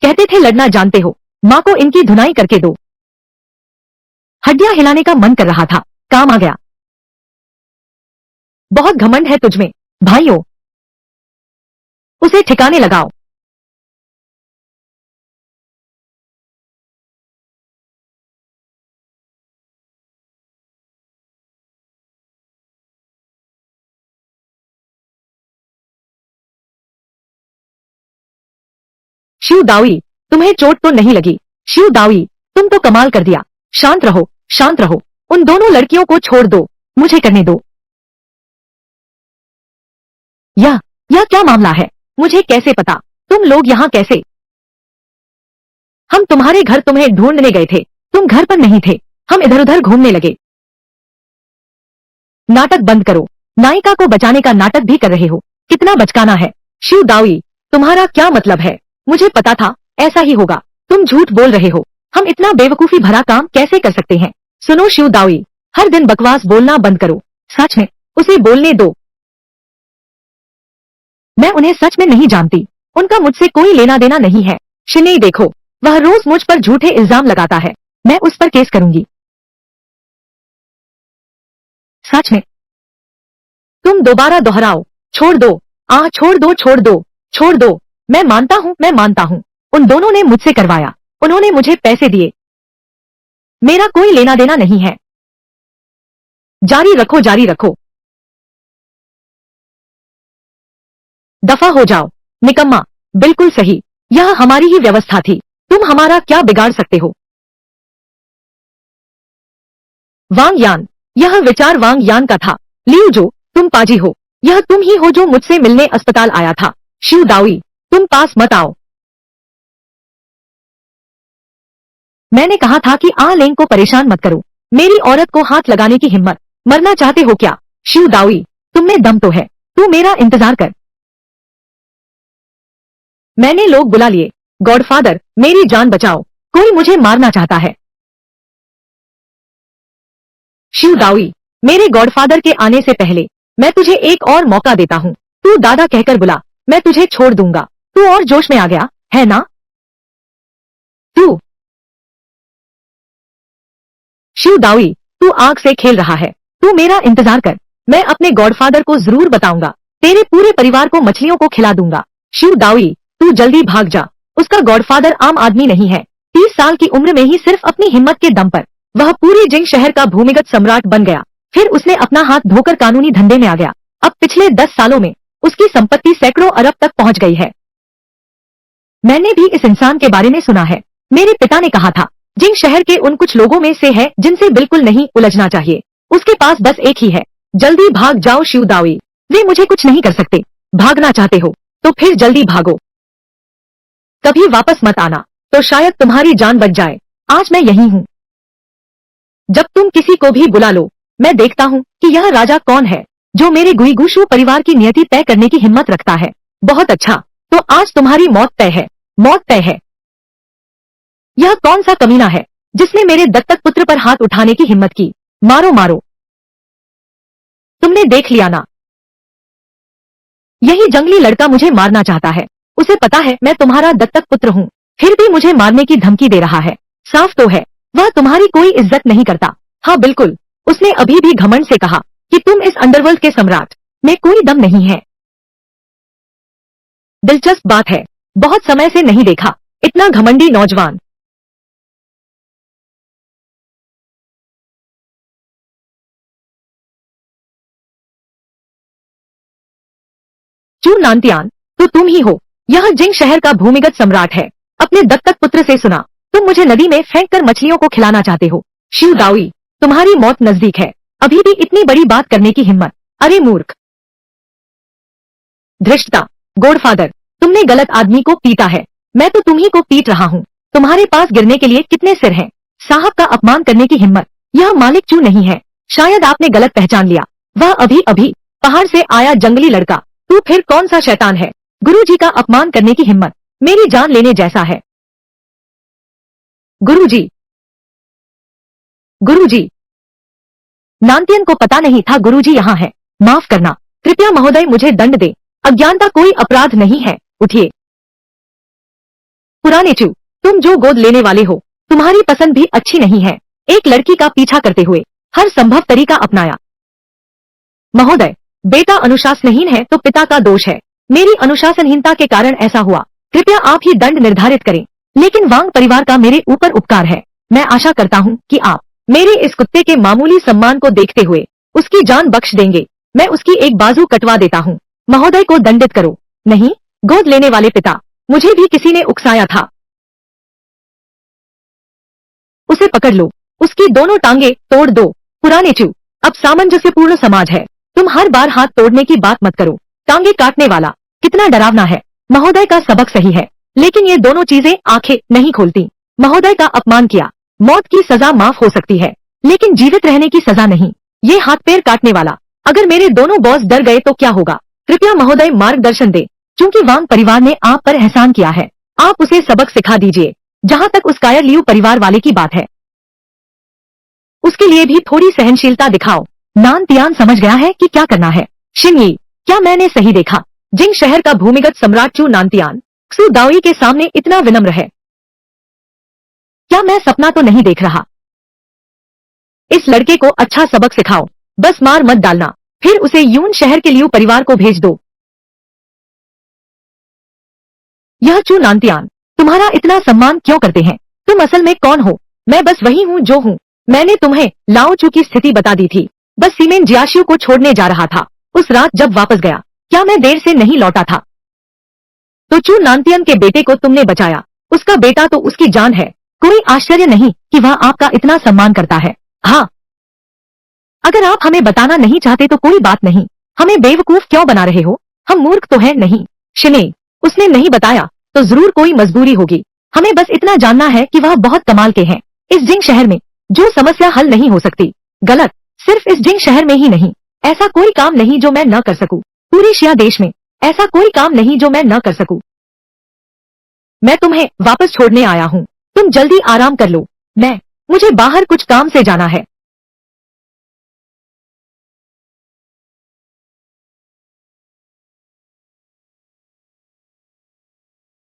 कहते थे लड़ना जानते हो। माँ को इनकी धुनाई करके दो। हड्डियां हिलाने का मन कर रहा था, काम आ गया। बहुत घमंड है तुझमें। भाइयों, उसे ठिकाने लगाओ। शिव दावी, तुम्हें चोट तो नहीं लगी? शिव दावी, तुम तो कमाल कर दिया। शांत रहो, शांत रहो। उन दोनों लड़कियों को छोड़ दो, मुझे करने दो। यह क्या मामला है? मुझे कैसे पता? तुम लोग यहाँ कैसे? हम तुम्हारे घर तुम्हें ढूंढने गए थे, तुम घर पर नहीं थे। हम इधर उधर घूमने लगे। नाटक बंद करो। नायिका को बचाने का नाटक भी कर रहे हो। कितना बचकाना है। शिव दावी, तुम्हारा क्या मतलब है? मुझे पता था ऐसा ही होगा। तुम झूठ बोल रहे हो। हम इतना बेवकूफी भरा काम कैसे कर सकते हैं? सुनो शिव दावी, हर दिन बकवास बोलना बंद करो। सच में उसे बोलने दो। मैं उन्हें सच में नहीं जानती। उनका मुझसे कोई लेना देना नहीं है। शिनी देखो, वह रोज मुझ पर झूठे इल्जाम लगाता है। मैं उस पर केस करूंगी। सच में? तुम दोबारा दोहराओ। छोड़ दो। छोड़ दो, छोड़ दो, छोड़ दो। मैं मानता हूँ, मैं मानता हूँ। उन दोनों ने मुझसे करवाया। उन्होंने मुझे पैसे दिए। मेरा कोई लेना देना नहीं है। जारी रखो, जारी रखो। दफा हो जाओ, निकम्मा। बिल्कुल सही, यह हमारी ही व्यवस्था थी। तुम हमारा क्या बिगाड़ सकते हो? वांग यान, यह विचार वांग यान का था। लियू जो, तुम पाजी हो। यह तुम ही हो जो मुझसे मिलने अस्पताल आया था। शिव दावी, तुम पास मत आओ। मैंने कहा था कि लेंग को परेशान मत करो। मेरी औरत को हाथ लगाने की हिम्मत। मरना चाहते हो क्या? शिव दावी, तुम में दम तो है। तू मेरा इंतजार कर। मैंने लोग बुला लिए। गॉडफादर, मेरी जान बचाओ। कोई मुझे मारना चाहता है। शिव दावी, मेरे गॉडफादर के आने से पहले मैं तुझे एक और मौका देता हूँ। तू दादा कहकर बुला, मैं तुझे छोड़ दूंगा। तू और जोश में आ गया है ना? तू शिव दावी, तू आग से खेल रहा है। तू मेरा इंतजार कर। मैं अपने गॉडफादर को जरूर बताऊंगा। तेरे पूरे परिवार को मछलियों को खिला दूंगा। शिव दावी, तू जल्दी भाग जा। उसका गॉडफादर आम आदमी नहीं है। 30 साल की उम्र में ही सिर्फ अपनी हिम्मत के दम पर वह पूरे जिंग शहर का भूमिगत सम्राट बन गया। फिर उसने अपना हाथ धोकर कानूनी धंधे में आ गया। अब पिछले 10 सालों में उसकी संपत्ति सैकड़ों अरब तक पहुंच गई है। मैंने भी इस इंसान के बारे में सुना है। मेरे पिता ने कहा था, जिंग शहर के उन कुछ लोगों में से है जिनसे बिल्कुल नहीं उलझना चाहिए। उसके पास बस एक ही है। जल्दी भाग जाओ शिव दावी। वे मुझे कुछ नहीं कर सकते। भागना चाहते हो तो फिर जल्दी भागो। कभी वापस मत आना, तो शायद तुम्हारी जान बच जाए। आज मैं यही हूँ। जब तुम किसी को भी बुला लो, मैं देखता हूँ कि यह राजा कौन है जो मेरे गुईगुशु परिवार की नियति तय करने की हिम्मत रखता है। बहुत अच्छा, तो आज तुम्हारी मौत तय है। मौत तय है। यह कौन सा कमीना है जिसने मेरे दत्तक पुत्र पर हाथ उठाने की हिम्मत की? मारो मारो। तुमने देख लिया ना, यही जंगली लड़का मुझे मारना चाहता है। उसे पता है मैं तुम्हारा दत्तक पुत्र हूँ, फिर भी मुझे मारने की धमकी दे रहा है। साफ तो है वह तुम्हारी कोई इज्जत नहीं करता। हाँ बिल्कुल, उसने अभी भी घमंड से कहा कि तुम इस अंडरवर्ल्ड के सम्राट में कोई दम नहीं है। दिलचस्प बात है, बहुत समय से नहीं देखा इतना घमंडी नौजवान। चू नानतियान, तो तुम ही हो। यह जिंग शहर का भूमिगत सम्राट है। अपने दत्तक पुत्र से सुना, तुम मुझे नदी में फेंक कर मछलियों को खिलाना चाहते हो। शिव दावी, तुम्हारी मौत नजदीक है। अभी भी इतनी बड़ी बात करने की हिम्मत? अरे मूर्ख। धृष्टता। गॉडफादर, तुमने गलत आदमी को पीटा है। मैं तो तुम्ही को पीट रहा हूँ। तुम्हारे पास गिरने के लिए कितने सिर हैं? साहब का अपमान करने की हिम्मत। यह मालिक चू नहीं है। शायद आपने गलत पहचान लिया। वह अभी अभी पहाड़ से आया जंगली लड़का। तू फिर कौन सा शैतान है? गुरुजी का अपमान करने की हिम्मत। मेरी जान लेने जैसा है। गुरुजी, गुरुजी। नानतियन को पता नहीं था गुरुजी यहाँ है। माफ करना, कृपया महोदय मुझे दंड दे। अज्ञानता कोई अपराध नहीं है। उठिए। पुराने चू, तुम जो गोद लेने वाले हो, तुम्हारी पसंद भी अच्छी नहीं है। एक लड़की का पीछा करते हुए हर संभव तरीका अपनाया। महोदय, बेटा अनुशासनहीन है तो पिता का दोष है। मेरी अनुशासनहीनता के कारण ऐसा हुआ। कृपया आप ही दंड निर्धारित करें। लेकिन वांग परिवार का मेरे ऊपर उपकार है। मैं आशा करता हूँ कि आप मेरे इस कुत्ते के मामूली सम्मान को देखते हुए उसकी जान बख्श देंगे। मैं उसकी एक बाजू कटवा देता हूँ। महोदय को दंडित करो। नहीं, गोद लेने वाले पिता, मुझे भी किसी ने उकसाया था। उसे पकड़ लो, उसकी दोनों टांगे तोड़ दो। पुराने चू, अब सामंजस्यपूर्ण समाज है, तुम हर बार हाथ तोड़ने की बात मत करो। टांगे काटने वाला, कितना डरावना है। महोदय का सबक सही है, लेकिन ये दोनों चीजें आंखें नहीं खोलती। महोदय का अपमान किया, मौत की सजा माफ हो सकती है, लेकिन जीवित रहने की सजा नहीं। ये हाथ पैर काटने वाला, अगर मेरे दोनों बॉस डर गए तो क्या होगा? कृपया महोदय मार्गदर्शन दे, क्योंकि वांग परिवार ने आप पर एहसान किया है, आप उसे सबक सिखा दीजिए। जहाँ तक उस कायर लियू परिवार वाले की बात है, उसके लिए भी थोड़ी सहनशीलता दिखाओ। नान तियान समझ गया है कि क्या करना है। शिनयी, क्या मैंने सही देखा? जिंग शहर का भूमिगत सम्राट चू नानतियान क्सू दाओई के सामने इतना विनम्र है। क्या मैं सपना तो नहीं देख रहा? इस लड़के को अच्छा सबक सिखाओ, बस मार मत डालना। फिर उसे यून शहर के लियू परिवार को भेज दो। यह चू नानतियान, तुम्हारा इतना सम्मान क्यों करते हैं? तुम असल में कौन हो? मैं बस वही हूँ जो हूँ। मैंने तुम्हें लाओ चू की स्थिति बता दी थी, बस सीमेन जियाशियो को छोड़ने जा रहा था। उस रात जब वापस गया, क्या मैं देर से नहीं लौटा था? तो चू नानतियन के बेटे को तुमने बचाया। उसका बेटा तो उसकी जान है। कोई आश्चर्य नहीं कि वह आपका इतना सम्मान करता है। हाँ, अगर आप हमें बताना नहीं चाहते तो कोई बात नहीं। हमें बेवकूफ क्यों बना रहे हो? हम मूर्ख तो है नहीं। शिने, उसने नहीं बताया तो जरूर कोई मजबूरी होगी। हमें बस इतना जानना है कि वह बहुत कमाल के हैं। इस जिंग शहर में जो समस्या हल नहीं हो सकती। गलत, सिर्फ इस जिंग शहर में ही नहीं। ऐसा कोई काम नहीं जो मैं न कर सकूं। पूरे शिया देश में ऐसा कोई काम नहीं जो मैं न कर सकूं। मैं तुम्हें वापस छोड़ने आया हूँ। तुम जल्दी आराम कर लो। मुझे बाहर कुछ काम से जाना है।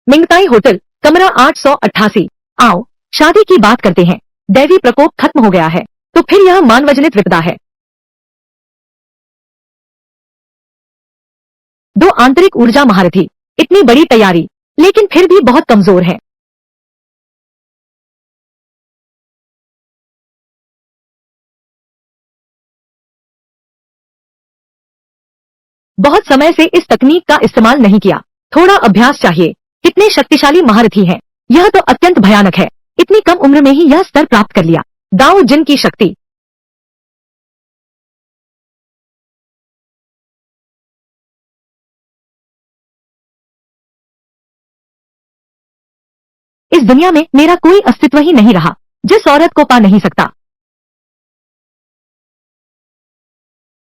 मिंगताई होटल, कमरा 888। आओ, शादी की बात करते हैं। दैवी प्रकोप खत्म हो गया है, तो फिर यह मानवजनित विपदा है। दो आंतरिक ऊर्जा महारथी, इतनी बड़ी तैयारी, लेकिन फिर भी बहुत कमजोर है। बहुत समय से इस तकनीक का इस्तेमाल नहीं किया। थोड़ा अभ्यास चाहिए। कितने शक्तिशाली महारथी हैं। यह तो अत्यंत भयानक है। इतनी कम उम्र में ही यह स्तर प्राप्त कर लिया। दाओ जिन की शक्ति। इस दुनिया में मेरा कोई अस्तित्व ही नहीं रहा, जिस औरत को पा नहीं सकता।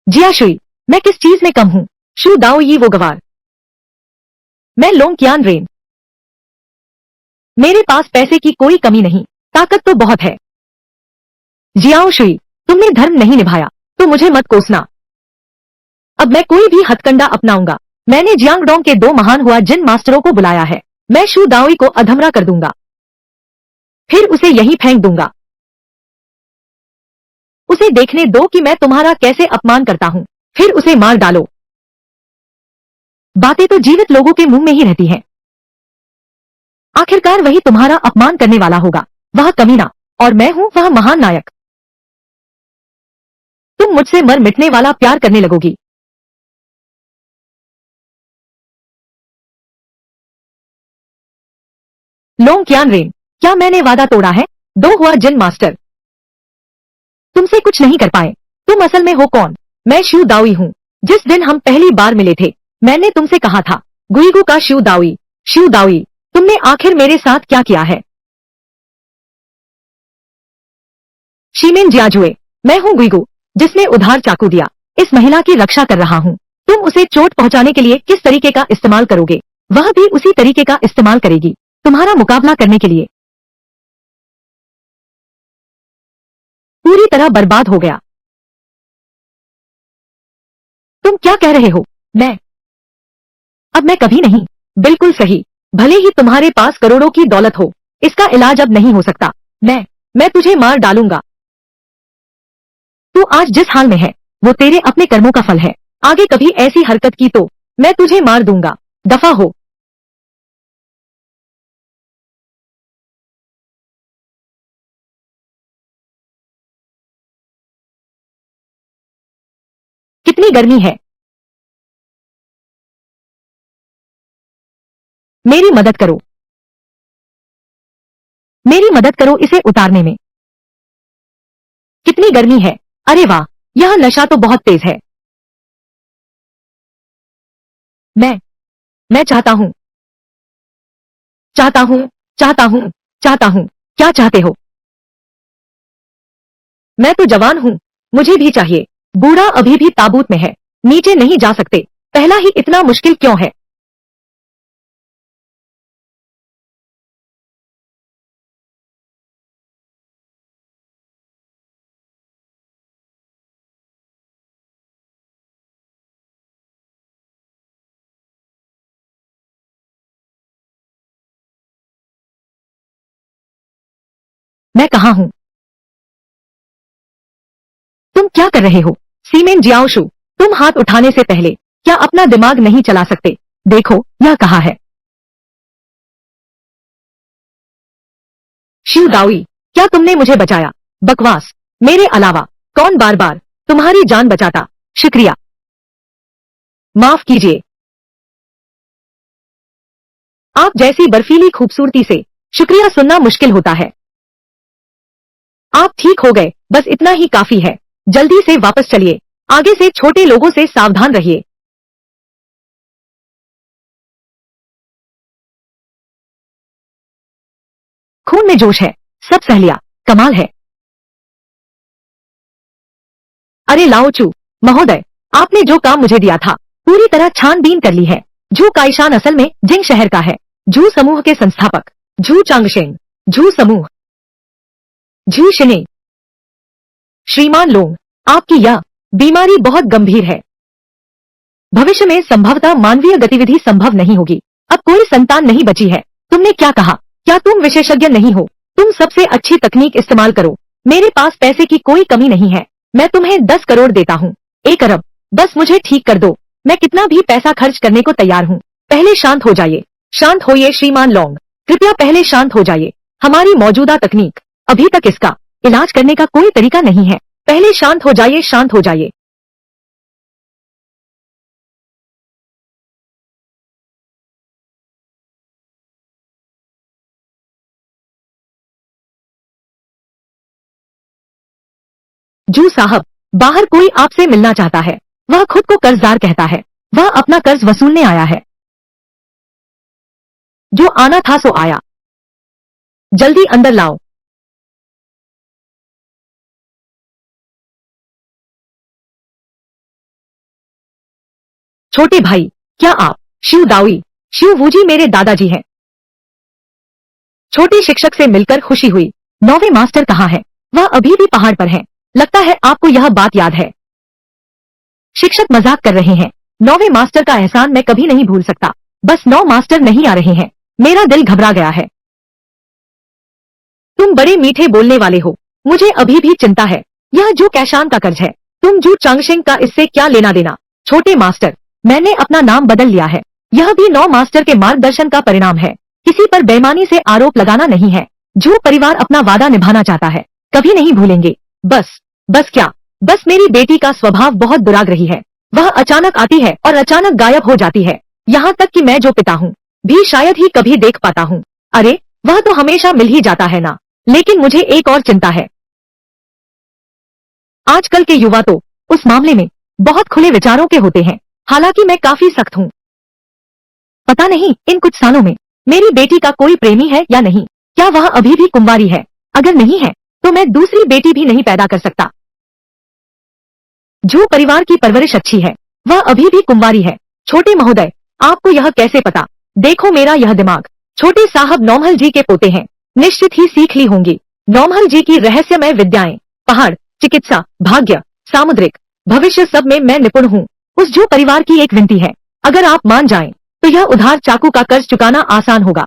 जिया शुई, मैं किस चीज में कम हूँ? शू दाओ यी वो गवार। मैं लोंग कियान रेन। मेरे पास पैसे की कोई कमी नहीं, ताकत तो बहुत है। जियाओ शुई, तुमने धर्म नहीं निभाया, तो मुझे मत कोसना। अब मैं कोई भी हथकंडा अपनाऊंगा। मैंने जियांगडोंग के दो महान हुआ जिन मास्टरों को बुलाया है। मैं शू दाओई को अधमरा कर दूंगा, फिर उसे यहीं फेंक दूंगा। उसे देखने दो कि मैं तुम्हारा कैसे अपमान करता हूँ, फिर उसे मार डालो। बातें तो जीवित लोगों के मुंह में ही रहती हैं। आखिरकार वही तुम्हारा अपमान करने वाला होगा, वह कमीना, और मैं हूँ वह महान नायक। तुम मुझसे मर मिटने वाला प्यार करने लगोगी। लोंग क्यान रेन, क्या मैंने वादा तोड़ा है? दो हुआ जिन मास्टर तुमसे कुछ नहीं कर पाए। तुम असल में हो कौन? मैं शू दाओई हूँ। जिस दिन हम पहली बार मिले थे, मैंने तुमसे कहा था, गुईगू का शू दाओई। शू दाओई, तुमने आखिर मेरे साथ क्या किया है? शीमेन जियाजुए, मैं हूँ गुईगू, जिसने उधार चाकू दिया। इस महिला की रक्षा कर रहा हूँ। तुम उसे चोट पहुंचाने के लिए किस तरीके का इस्तेमाल करोगे, वह भी उसी तरीके का इस्तेमाल करेगी, तुम्हारा मुकाबला करने के लिए। पूरी तरह बर्बाद हो गया। तुम क्या कह रहे हो? मैं अब मैं कभी नहीं। बिल्कुल सही। भले ही तुम्हारे पास करोड़ों की दौलत हो, इसका इलाज अब नहीं हो सकता। मैं तुझे मार डालूंगा। तू आज जिस हाल में है, वो तेरे अपने कर्मों का फल है। आगे कभी ऐसी हरकत की तो मैं तुझे मार दूंगा। दफा हो। कितनी गर्मी है। मेरी मदद करो, मेरी मदद करो इसे उतारने में। कितनी गर्मी है, अरे वाह, यह नशा तो बहुत तेज है। मैं चाहता हूँ, चाहता हूँ, चाहता हूँ, चाहता हूँ। क्या चाहते हो? मैं तो जवान हूँ, मुझे भी चाहिए। बूढ़ा अभी भी ताबूत में है, नीचे नहीं जा सकते। पहला ही इतना मुश्किल क्यों है? मैं कहाँ हूँ? तुम क्या कर रहे हो? सीमेन जियाओशु, तुम हाथ उठाने से पहले क्या अपना दिमाग नहीं चला सकते? देखो, यह कहाँ है? शिव दाओई, क्या तुमने मुझे बचाया? बकवास, मेरे अलावा कौन बार बार तुम्हारी जान बचाता? शुक्रिया, माफ कीजिए। आप जैसी बर्फीली खूबसूरती से शुक्रिया सुनना मुश्किल होता है। आप ठीक हो गए, बस इतना ही काफी है। जल्दी से वापस चलिए, आगे से छोटे लोगों से सावधान रहिए। खून में जोश है, सब सह लिया, कमाल है। अरे लाओचू महोदय, आपने जो काम मुझे दिया था पूरी तरह छानबीन कर ली है। झू काइशान असल में जिंग शहर का है। झू समूह के संस्थापक झू चांगशेंग, झू समूह, झू शिने। श्रीमान लोंग, आपकी यह बीमारी बहुत गंभीर है। भविष्य में संभवतः मानवीय गतिविधि संभव नहीं होगी। अब कोई संतान नहीं बची है। तुमने क्या कहा? क्या तुम विशेषज्ञ नहीं हो? तुम सबसे अच्छी तकनीक इस्तेमाल करो। मेरे पास पैसे की कोई कमी नहीं है। मैं तुम्हें 10 करोड़ देता हूँ, 1 अरब। बस मुझे ठीक कर दो, मैं कितना भी पैसा खर्च करने को तैयार हूँ। पहले शांत हो जाइए, शांत होइए श्रीमान लोंग, कृपया पहले शांत हो जाइए। हमारी मौजूदा तकनीक, अभी तक इसका इलाज करने का कोई तरीका नहीं है। पहले शांत हो जाइए, शांत हो जाइए। जू साहब, बाहर कोई आपसे मिलना चाहता है। वह खुद को कर्जदार कहता है। वह अपना कर्ज वसूलने आया है। जो आना था सो आया, जल्दी अंदर लाओ। छोटे भाई, क्या आप शिव दाओई, शिव वूजी मेरे दादाजी हैं। छोटे शिक्षक से मिलकर खुशी हुई। 9वें मास्टर कहाँ है? वह अभी भी पहाड़ पर है। लगता है आपको यह बात याद है। शिक्षक मजाक कर रहे हैं। 9वें मास्टर का एहसान मैं कभी नहीं भूल सकता। बस 9 मास्टर नहीं आ रहे हैं। मेरा दिल घबरा गया है। तुम बड़े मीठे बोलने वाले हो, मुझे अभी भी चिंता है। यह जू कैशान का कर्ज है। तुम जू चांगशिंग का इससे क्या लेना देना? छोटे मास्टर, मैंने अपना नाम बदल लिया है। यह भी 9 मास्टर के मार्गदर्शन का परिणाम है। किसी पर बेईमानी से आरोप लगाना नहीं है। जो परिवार अपना वादा निभाना चाहता है, कभी नहीं भूलेंगे। बस क्या? बस मेरी बेटी का स्वभाव बहुत दुराग्रही है। वह अचानक आती है और अचानक गायब हो जाती है। यहाँ तक कि मैं जो पिता हूँ भी शायद ही कभी देख पाता हूँ। अरे, वह तो हमेशा मिल ही जाता है ना। लेकिन मुझे एक और चिंता है। आजकल के युवा तो उस मामले में बहुत खुले विचारों के होते हैं। हालांकि मैं काफी सख्त हूँ। पता नहीं इन कुछ सालों में मेरी बेटी का कोई प्रेमी है या नहीं। क्या वह अभी भी कुंवारी है? अगर नहीं है तो मैं दूसरी बेटी भी नहीं पैदा कर सकता। जो परिवार की परवरिश अच्छी है, वह अभी भी कुंवारी है। छोटे महोदय, आपको यह कैसे पता? देखो मेरा यह दिमाग। छोटे साहब नौमहल जी के पोते हैं, निश्चित ही सीख ली होंगी। नौमहल जी की रहस्यमय विद्याएं, पहाड़, चिकित्सा, भाग्य, सामुद्रिक, भविष्य सब में मैं निपुण हूँ। उस जो परिवार की एक विनती है, अगर आप मान जाएं, तो यह उधार चाकू का कर्ज चुकाना आसान होगा।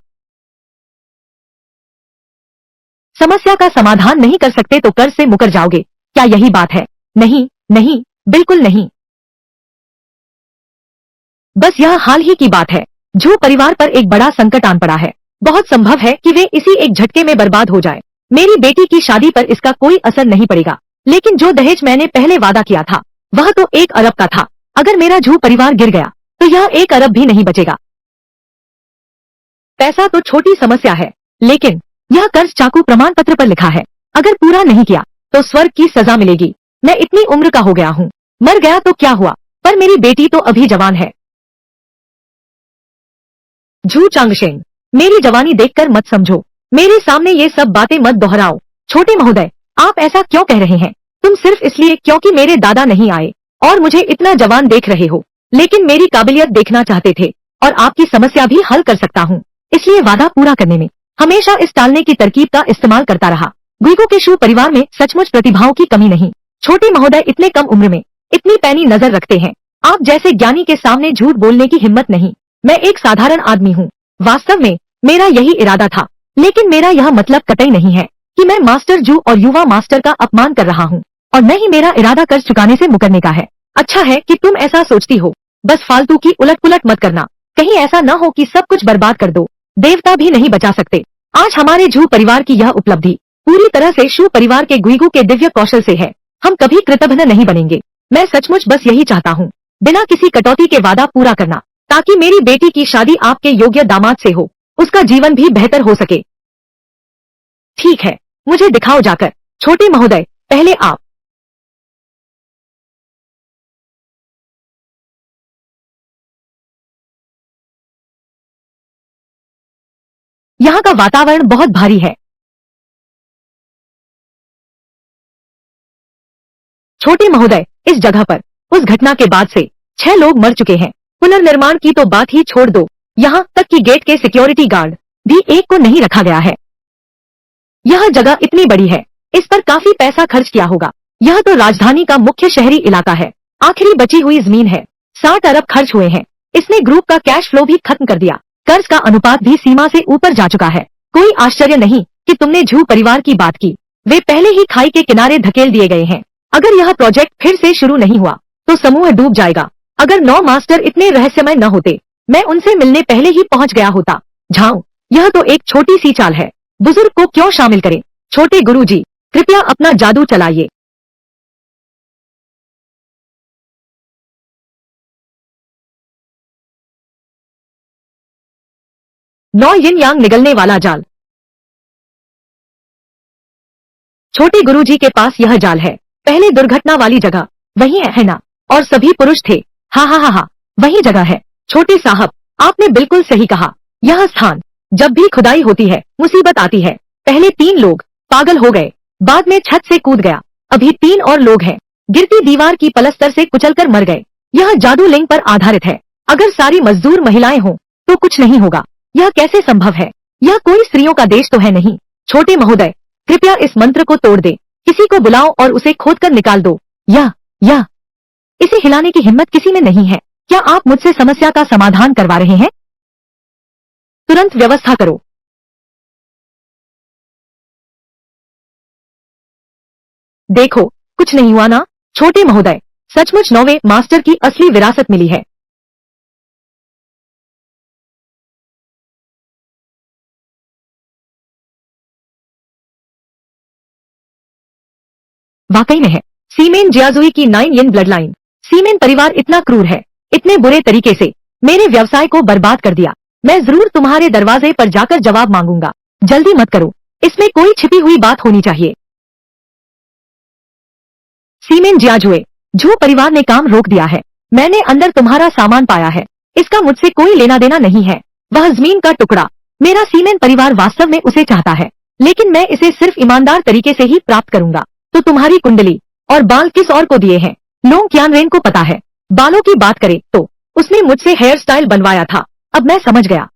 समस्या का समाधान नहीं कर सकते तो कर्ज से मुकर जाओगे, क्या यही बात है? नहीं, नहीं, बिल्कुल नहीं। बस यह हाल ही की बात है। जो परिवार पर एक बड़ा संकट आन पड़ा है। बहुत संभव है कि वे इसी एक झटके में बर्बाद हो जाए। मेरी बेटी की शादी पर इसका कोई असर नहीं पड़ेगा। लेकिन जो दहेज मैंने पहले वादा किया था, वह तो 1 अरब का था। अगर मेरा झू परिवार गिर गया, तो यह 1 अरब भी नहीं बचेगा। पैसा तो छोटी समस्या है, लेकिन यह कर्ज चाकू प्रमाण पत्र पर लिखा है। अगर पूरा नहीं किया तो स्वर्ग की सजा मिलेगी। मैं इतनी उम्र का हो गया हूँ, मर गया तो क्या हुआ, पर मेरी बेटी तो अभी जवान है। झू चांगशेन, मेरी जवानी देखकर मत समझो, मेरे सामने ये सब बातें मत दोहराओ। छोटे महोदय, आप ऐसा क्यों कह रहे हैं? तुम सिर्फ इसलिए क्योंकि मेरे दादा नहीं आए और मुझे इतना जवान देख रहे हो, लेकिन मेरी काबिलियत देखना चाहते थे और आपकी समस्या भी हल कर सकता हूँ, इसलिए वादा पूरा करने में हमेशा इस टालने की तरकीब का इस्तेमाल करता रहा। गुइगो के शू परिवार में सचमुच प्रतिभाओं की कमी नहीं। छोटे महोदय इतने कम उम्र में इतनी पैनी नजर रखते हैं। आप जैसे ज्ञानी के सामने झूठ बोलने की हिम्मत नहीं। मैं एक साधारण आदमी हूँ। वास्तव में मेरा यही इरादा था, लेकिन मेरा यह मतलब कतई नहीं है कि मैं मास्टर जू और युवा मास्टर का अपमान कर रहा हूँ, और न ही मेरा इरादा कर्ज चुकाने से मुकरने का है। अच्छा है कि तुम ऐसा सोचती हो, बस फालतू की उलट पुलट मत करना, कहीं ऐसा न हो कि सब कुछ बर्बाद कर दो। देवता भी नहीं बचा सकते। आज हमारे झू परिवार की यह उपलब्धि पूरी तरह से शू परिवार के गुइगू के दिव्य कौशल से है। हम कभी कृतघ्न नहीं बनेंगे। मैं सचमुच बस यही चाहता हूँ, बिना किसी कटौती के वादा पूरा करना, ताकि मेरी बेटी की शादी आपके योग्य दामाद से हो, उसका जीवन भी बेहतर हो सके। ठीक है, मुझे दिखाओ जाकर। छोटे महोदय, पहले आप। यहाँ का वातावरण बहुत भारी है। छोटे महोदय, इस जगह पर उस घटना के बाद से 6 लोग मर चुके हैं। पुनर्निर्माण की तो बात ही छोड़ दो, यहाँ तक कि गेट के सिक्योरिटी गार्ड भी एक को नहीं रखा गया है। यह जगह इतनी बड़ी है, इस पर काफी पैसा खर्च किया होगा। यह तो राजधानी का मुख्य शहरी इलाका है। आखिरी बची हुई जमीन है। 60 अरब खर्च हुए हैं। इसने ग्रुप का कैश फ्लो भी खत्म कर दिया। कर्ज का अनुपात भी सीमा से ऊपर जा चुका है। कोई आश्चर्य नहीं कि तुमने झू परिवार की बात की। वे पहले ही खाई के किनारे धकेल दिए गए हैं। अगर यह प्रोजेक्ट फिर से शुरू नहीं हुआ तो समूह डूब जाएगा। अगर 9 मास्टर इतने रहस्यमय न होते, मैं उनसे मिलने पहले ही पहुंच गया होता। झाओ, यह तो एक छोटी सी चाल है। बुजुर्ग को क्यों शामिल करें? छोटे गुरुजी, कृपया अपना जादू चलाइए। नौ यिन यांग निगलने वाला जाल। छोटे गुरुजी के पास यह जाल है। पहले दुर्घटना वाली जगह वही है ना? और सभी पुरुष थे। हा हा हा हा, वही जगह है। छोटे साहब, आपने बिल्कुल सही कहा। यह स्थान, जब भी खुदाई होती है मुसीबत आती है। पहले 3 लोग पागल हो गए, बाद में छत से कूद गया, अभी 3 और लोग हैं, गिरती दीवार की पलस्तर से कुचलकर मर गए। यह जादू लिंग पर आधारित है। अगर सारी मजदूर महिलाएं हों तो कुछ नहीं होगा। यह कैसे संभव है? यह कोई स्त्रियों का देश तो है नहीं। छोटे महोदय, कृपया इस मंत्र को तोड़ दे। किसी को बुलाओ और उसे खोदकर निकाल दो। यह इसे हिलाने की हिम्मत किसी में नहीं है। क्या आप मुझसे समस्या का समाधान करवा रहे हैं? तुरंत व्यवस्था करो। देखो, कुछ नहीं हुआ ना? छोटे महोदय, सचमुच 9वें मास्टर की असली विरासत मिली है। वाकई में है। सीमेन जियाजुई की 9 यिन ब्लड लाइन। सीमेन परिवार इतना क्रूर है, इतने बुरे तरीके से मेरे व्यवसाय को बर्बाद कर दिया। मैं जरूर तुम्हारे दरवाजे पर जाकर जवाब मांगूंगा। जल्दी मत करो, इसमें कोई छिपी हुई बात होनी चाहिए। सीमेन जियाजुए, झू परिवार ने काम रोक दिया है। मैंने अंदर तुम्हारा सामान पाया है। इसका मुझसे कोई लेना देना नहीं है। वह जमीन का टुकड़ा, मेरा सीमेन परिवार वास्तव में उसे चाहता है, लेकिन मैं इसे सिर्फ ईमानदार तरीके से ही प्राप्त करूंगा। तो तुम्हारी कुंडली और बाल किस और को दिए हैं? लोंग क्यानरेन को पता है। बालों की बात करें तो उसने मुझसे हेयर स्टाइल बनवाया था। अब मैं समझ गया।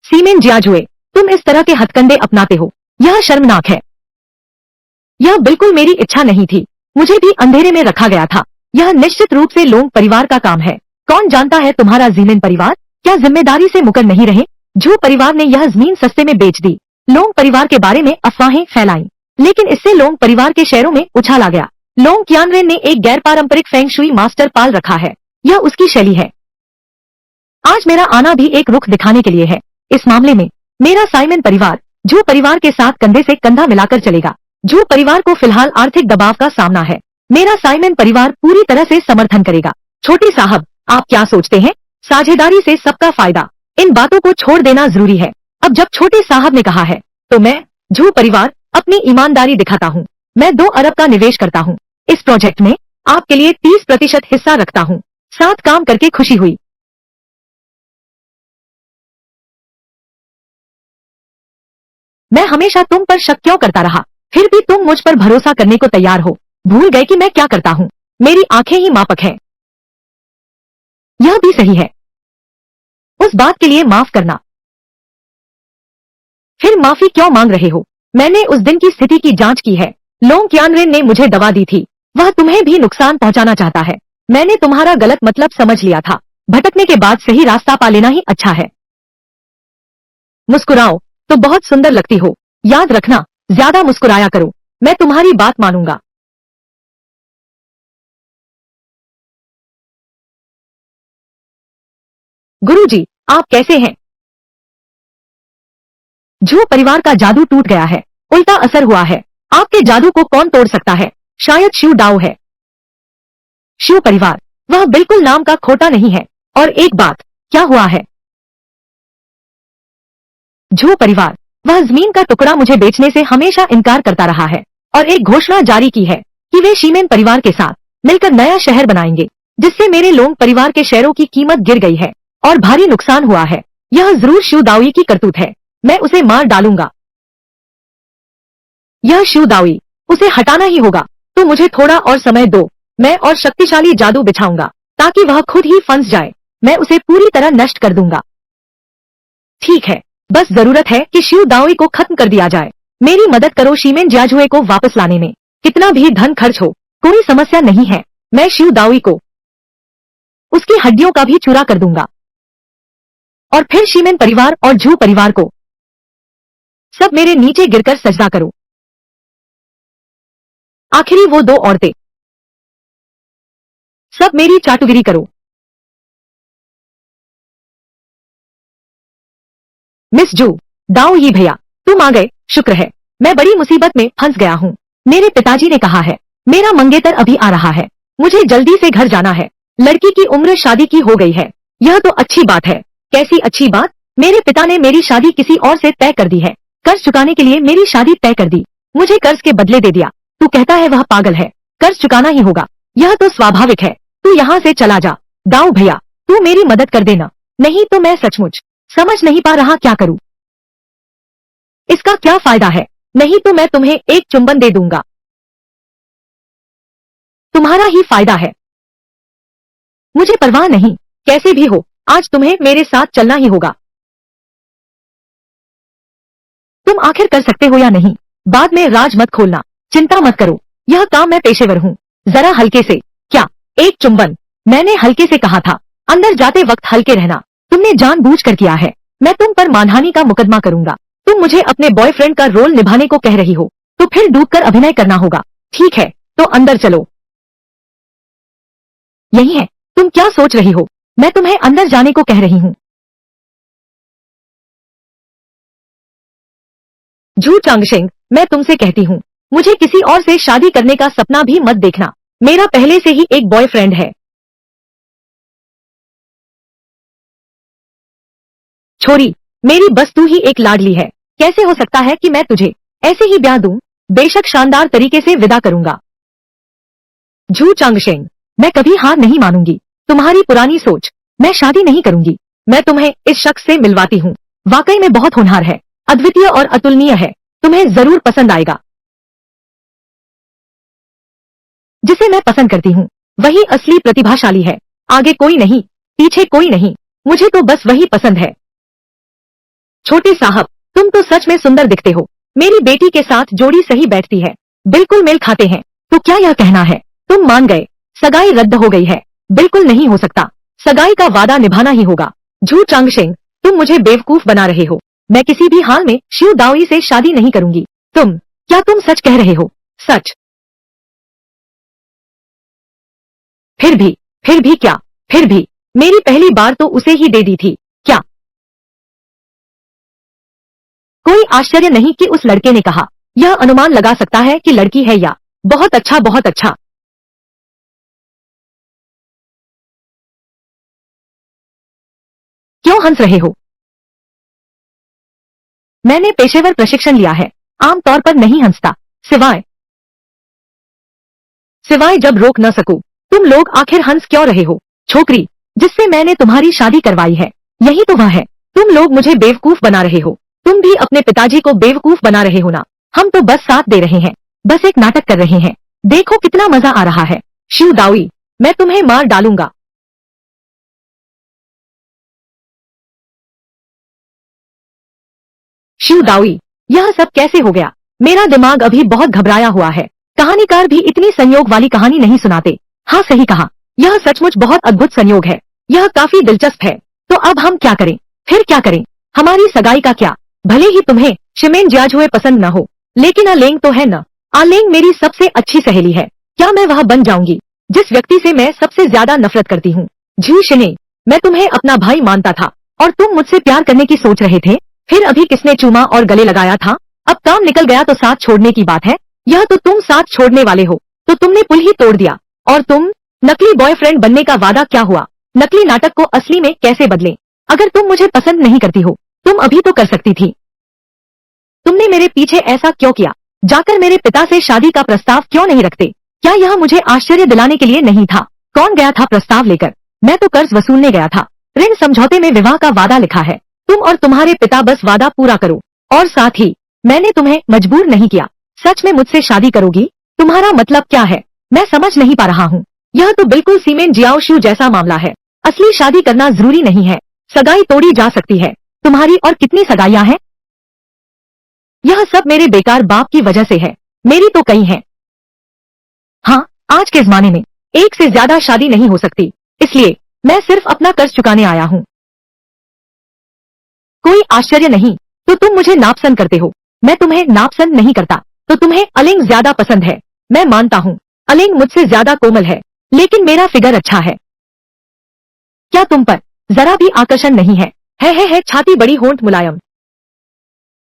सीमेन जियाजुए, तुम इस तरह के हथकंडे अपनाते हो, यह शर्मनाक है। यह बिल्कुल मेरी इच्छा नहीं थी। मुझे भी अंधेरे में रखा गया था। यह निश्चित रूप से लोंग परिवार का काम है। कौन जानता है तुम्हारा जीमेन परिवार क्या जिम्मेदारी से मुकर नहीं रहे? झू परिवार ने यह जमीन सस्ते में बेच दी। लोंग परिवार के बारे में अफवाहें फैलाई, लेकिन इससे लोंग परिवार के शेयरों में उछाल आ गया। लोंग क्यानरेन ने एक गैर पारंपरिक फेंग शुई मास्टर पाल रखा है। यह उसकी शैली है। आज मेरा आना भी एक रुख दिखाने के लिए है। इस मामले में मेरा साइमन परिवार झू परिवार के साथ कंधे से कंधा मिलाकर चलेगा। जो परिवार को फिलहाल आर्थिक दबाव का सामना है, मेरा साइमन परिवार पूरी तरह से समर्थन करेगा। छोटे साहब, आप क्या सोचते हैं? साझेदारी से सबका फायदा, इन बातों को छोड़ देना जरूरी है। अब जब छोटे साहब ने कहा है, तो मैं झू परिवार अपनी ईमानदारी दिखाता हूँ। मैं 2 अरब का निवेश करता हूँ। इस प्रोजेक्ट में आपके लिए 30% हिस्सा रखता हूँ। साथ काम करके खुशी हुई। मैं हमेशा तुम पर शक क्यों करता रहा, फिर भी तुम मुझ पर भरोसा करने को तैयार हो। भूल गए कि मैं क्या करता हूँ? मेरी आंखें ही मापक हैं। यह भी सही है। उस बात के लिए माफ करना। फिर माफी क्यों मांग रहे हो? मैंने उस दिन की स्थिति की जांच की है। लोंग क्यानरेन ने मुझे दवा दी थी। वह तुम्हें भी नुकसान पहुंचाना चाहता है। मैंने तुम्हारा गलत मतलब समझ लिया था। भटकने के बाद सही रास्ता पा लेना ही अच्छा है। मुस्कुराओ तो बहुत सुंदर लगती हो। याद रखना, ज्यादा मुस्कुराया करो। मैं तुम्हारी बात मानूंगा। गुरुजी, आप कैसे हैं? झू परिवार का जादू टूट गया है। उल्टा असर हुआ है। आपके जादू को कौन तोड़ सकता है? शायद शिव दाओ है। शिव परिवार, वह बिल्कुल नाम का खोटा नहीं है। और एक बात, क्या हुआ है? झू परिवार, वह जमीन का टुकड़ा मुझे बेचने से हमेशा इनकार करता रहा है और एक घोषणा जारी की है कि वे शीमेन परिवार के साथ मिलकर नया शहर बनाएंगे, जिससे मेरे लोंग परिवार के शेयरों की कीमत गिर गई है और भारी नुकसान हुआ है। यह जरूर शिव दाओई की करतूत है। मैं उसे मार डालूंगा। यह शिव दाओई, उसे हटाना ही होगा। तो मुझे थोड़ा और समय दो। मैं और शक्तिशाली जादू बिछाऊंगा ताकि वह खुद ही फंस जाए। मैं उसे पूरी तरह नष्ट कर दूंगा। ठीक है, बस जरूरत है कि शिव दाओई को खत्म कर दिया जाए। मेरी मदद करो शीमेन जियाजुए को वापस लाने में। कितना भी धन खर्च हो, कोई समस्या नहीं है। मैं शिव दाओई को उसकी हड्डियों का भी चूरा कर दूंगा। और फिर शीमेन परिवार और झू परिवार को सब मेरे नीचे गिरकर सजदा करो। आखिरी वो 2 औरतें सब मेरी चाटुगिरी करो। मिस जू, दाओ ये भैया, तुम आ गए, शुक्र है। मैं बड़ी मुसीबत में फंस गया हूँ। मेरे पिताजी ने कहा है, मेरा मंगेतर अभी आ रहा है। मुझे जल्दी से घर जाना है। लड़की की उम्र शादी की हो गई है। यह तो अच्छी बात है। कैसी अच्छी बात? मेरे पिता ने मेरी शादी किसी और से तय कर दी है। कर्ज चुकाने के लिए मेरी शादी तय कर दी। मुझे कर्ज के बदले दे दिया। तू कहता है वह पागल है। कर्ज चुकाना ही होगा। यह तो स्वाभाविक है। तू यहाँ से चला जा। दाऊ भैया, तू मेरी मदद कर देना। नहीं तो मैं सचमुच समझ नहीं पा रहा क्या करूं। इसका क्या फायदा है? नहीं तो मैं तुम्हें एक चुंबन दे दूंगा। तुम्हारा ही फायदा है। मुझे परवाह नहीं। कैसे भी हो, आज तुम्हें मेरे साथ चलना ही होगा। तुम आखिर कर सकते हो या नहीं? बाद में राज मत खोलना। चिंता मत करो, यह काम मैं पेशेवर हूँ। जरा हल्के से। क्या? एक चुंबन? मैंने हल्के से कहा था। अंदर जाते वक्त हल्के रहना। तुमने जानबूझकर किया है। मैं तुम पर मानहानि का मुकदमा करूंगा। तुम मुझे अपने बॉयफ्रेंड का रोल निभाने को कह रही हो, तो फिर डूबकर अभिनय करना होगा। ठीक है, तो अंदर चलो। यही है। तुम क्या सोच रही हो? मैं तुम्हें अंदर जाने को कह रही हूँ। झू चांगशेंग, मैं तुमसे कहती हूँ, मुझे किसी और से शादी करने का सपना भी मत देखना। मेरा पहले से ही एक बॉयफ्रेंड है। छोरी, मेरी बस तू ही एक लाडली है। कैसे हो सकता है कि मैं तुझे ऐसे ही ब्याह दूं? बेशक शानदार तरीके से विदा करूंगा। झू चांगशेंग, मैं कभी हार नहीं मानूंगी। तुम्हारी पुरानी सोच। मैं शादी नहीं करूंगी। मैं तुम्हें इस शख्स से मिलवाती हूँ। वाकई में बहुत होनहार है, अद्वितीय और अतुलनीय है। तुम्हें जरूर पसंद आएगा। जिसे मैं पसंद करती हूँ वही असली प्रतिभाशाली है। आगे कोई नहीं, पीछे कोई नहीं। मुझे तो बस वही पसंद है। छोटे साहब, तुम तो सच में सुंदर दिखते हो। मेरी बेटी के साथ जोड़ी सही बैठती है। बिल्कुल मेल खाते हैं। तो क्या यह कहना है, तुम मान गए? सगाई रद्द हो गई है। बिल्कुल नहीं हो सकता। सगाई का वादा निभाना ही होगा। झू चांगशेंग, तुम मुझे बेवकूफ बना रहे हो। मैं किसी भी हाल में शिव दाओई से शादी नहीं करूंगी। क्या तुम सच कह रहे हो? सच? फिर भी, फिर भी क्या? फिर भी मेरी पहली बार तो उसे ही दे दी थी। क्या? कोई आश्चर्य नहीं कि उस लड़के ने कहा, यह अनुमान लगा सकता है कि लड़की है या। बहुत अच्छा बहुत अच्छा। क्यों हंस रहे हो? मैंने पेशेवर प्रशिक्षण लिया है, आमतौर पर नहीं हंसता, सिवाय सिवाय जब रोक न सकूं। तुम लोग आखिर हंस क्यों रहे हो? छोकरी जिससे मैंने तुम्हारी शादी करवाई है, यही तो वह है। तुम लोग मुझे बेवकूफ बना रहे हो। तुम भी अपने पिताजी को बेवकूफ बना रहे हो ना। हम तो बस साथ दे रहे हैं, बस एक नाटक कर रहे हैं। देखो कितना मजा आ रहा है। शिव दाओई, मैं तुम्हें मार डालूंगा। शिव दाओई, यह सब कैसे हो गया? मेरा दिमाग अभी बहुत घबराया हुआ है। कहानीकार भी इतनी संयोग वाली कहानी नहीं सुनाते। हाँ सही कहा, यह सचमुच बहुत अद्भुत संयोग है। यह काफी दिलचस्प है। तो अब हम क्या करें? फिर क्या करें? हमारी सगाई का क्या? भले ही तुम्हें शिमेन जियाजुए पसंद न हो, लेकिन अलेंग तो है न। आलेंग मेरी सबसे अच्छी सहेली है। क्या मैं वह बन जाऊंगी जिस व्यक्ति से मैं सबसे ज्यादा नफरत करती हूँ? जी शिने, मैं तुम्हें अपना भाई मानता था और तुम मुझसे प्यार करने की सोच रहे थे। फिर अभी किसने चूमा और गले लगाया था? अब काम निकल गया तो साथ छोड़ने की बात है। यह तो तुम साथ छोड़ने वाले हो, तो तुमने पुल ही तोड़ दिया। और तुम नकली बॉयफ्रेंड बनने का वादा क्या हुआ? नकली नाटक को असली में कैसे बदले? अगर तुम मुझे पसंद नहीं करती हो, तुम अभी तो कर सकती थी। तुमने मेरे पीछे ऐसा क्यों किया? जाकर मेरे पिता से शादी का प्रस्ताव क्यों नहीं रखते? क्या यह मुझे आश्चर्य दिलाने के लिए नहीं था? कौन गया था प्रस्ताव लेकर? मैं तो कर्ज वसूलने गया था। ऋण समझौते में विवाह का वादा लिखा है। तुम और तुम्हारे पिता बस वादा पूरा करो। और साथ ही मैंने तुम्हें मजबूर नहीं किया। सच में मुझसे शादी करोगी? तुम्हारा मतलब क्या है? मैं समझ नहीं पा रहा हूँ। यह तो बिल्कुल सीमेन जियाओशू जैसा मामला है। असली शादी करना जरूरी नहीं है, सगाई तोड़ी जा सकती है। तुम्हारी और कितनी सगाइयां हैं? यह सब मेरे बेकार बाप की वजह से है। मेरी तो कई हैं। हाँ, आज के जमाने में एक से ज्यादा शादी नहीं हो सकती, इसलिए मैं सिर्फ अपना कर्ज चुकाने आया हूँ। कोई आश्चर्य नहीं, तो तुम मुझे नापसंद करते हो। मैं तुम्हें नापसंद नहीं करता, तो तुम्हें अलिंग ज्यादा पसंद है। मैं मानता हूँ अलिंग मुझसे ज्यादा कोमल है, लेकिन मेरा फिगर अच्छा है। क्या तुम पर जरा भी आकर्षण नहीं है? है छाती बड़ी, होंठ मुलायम।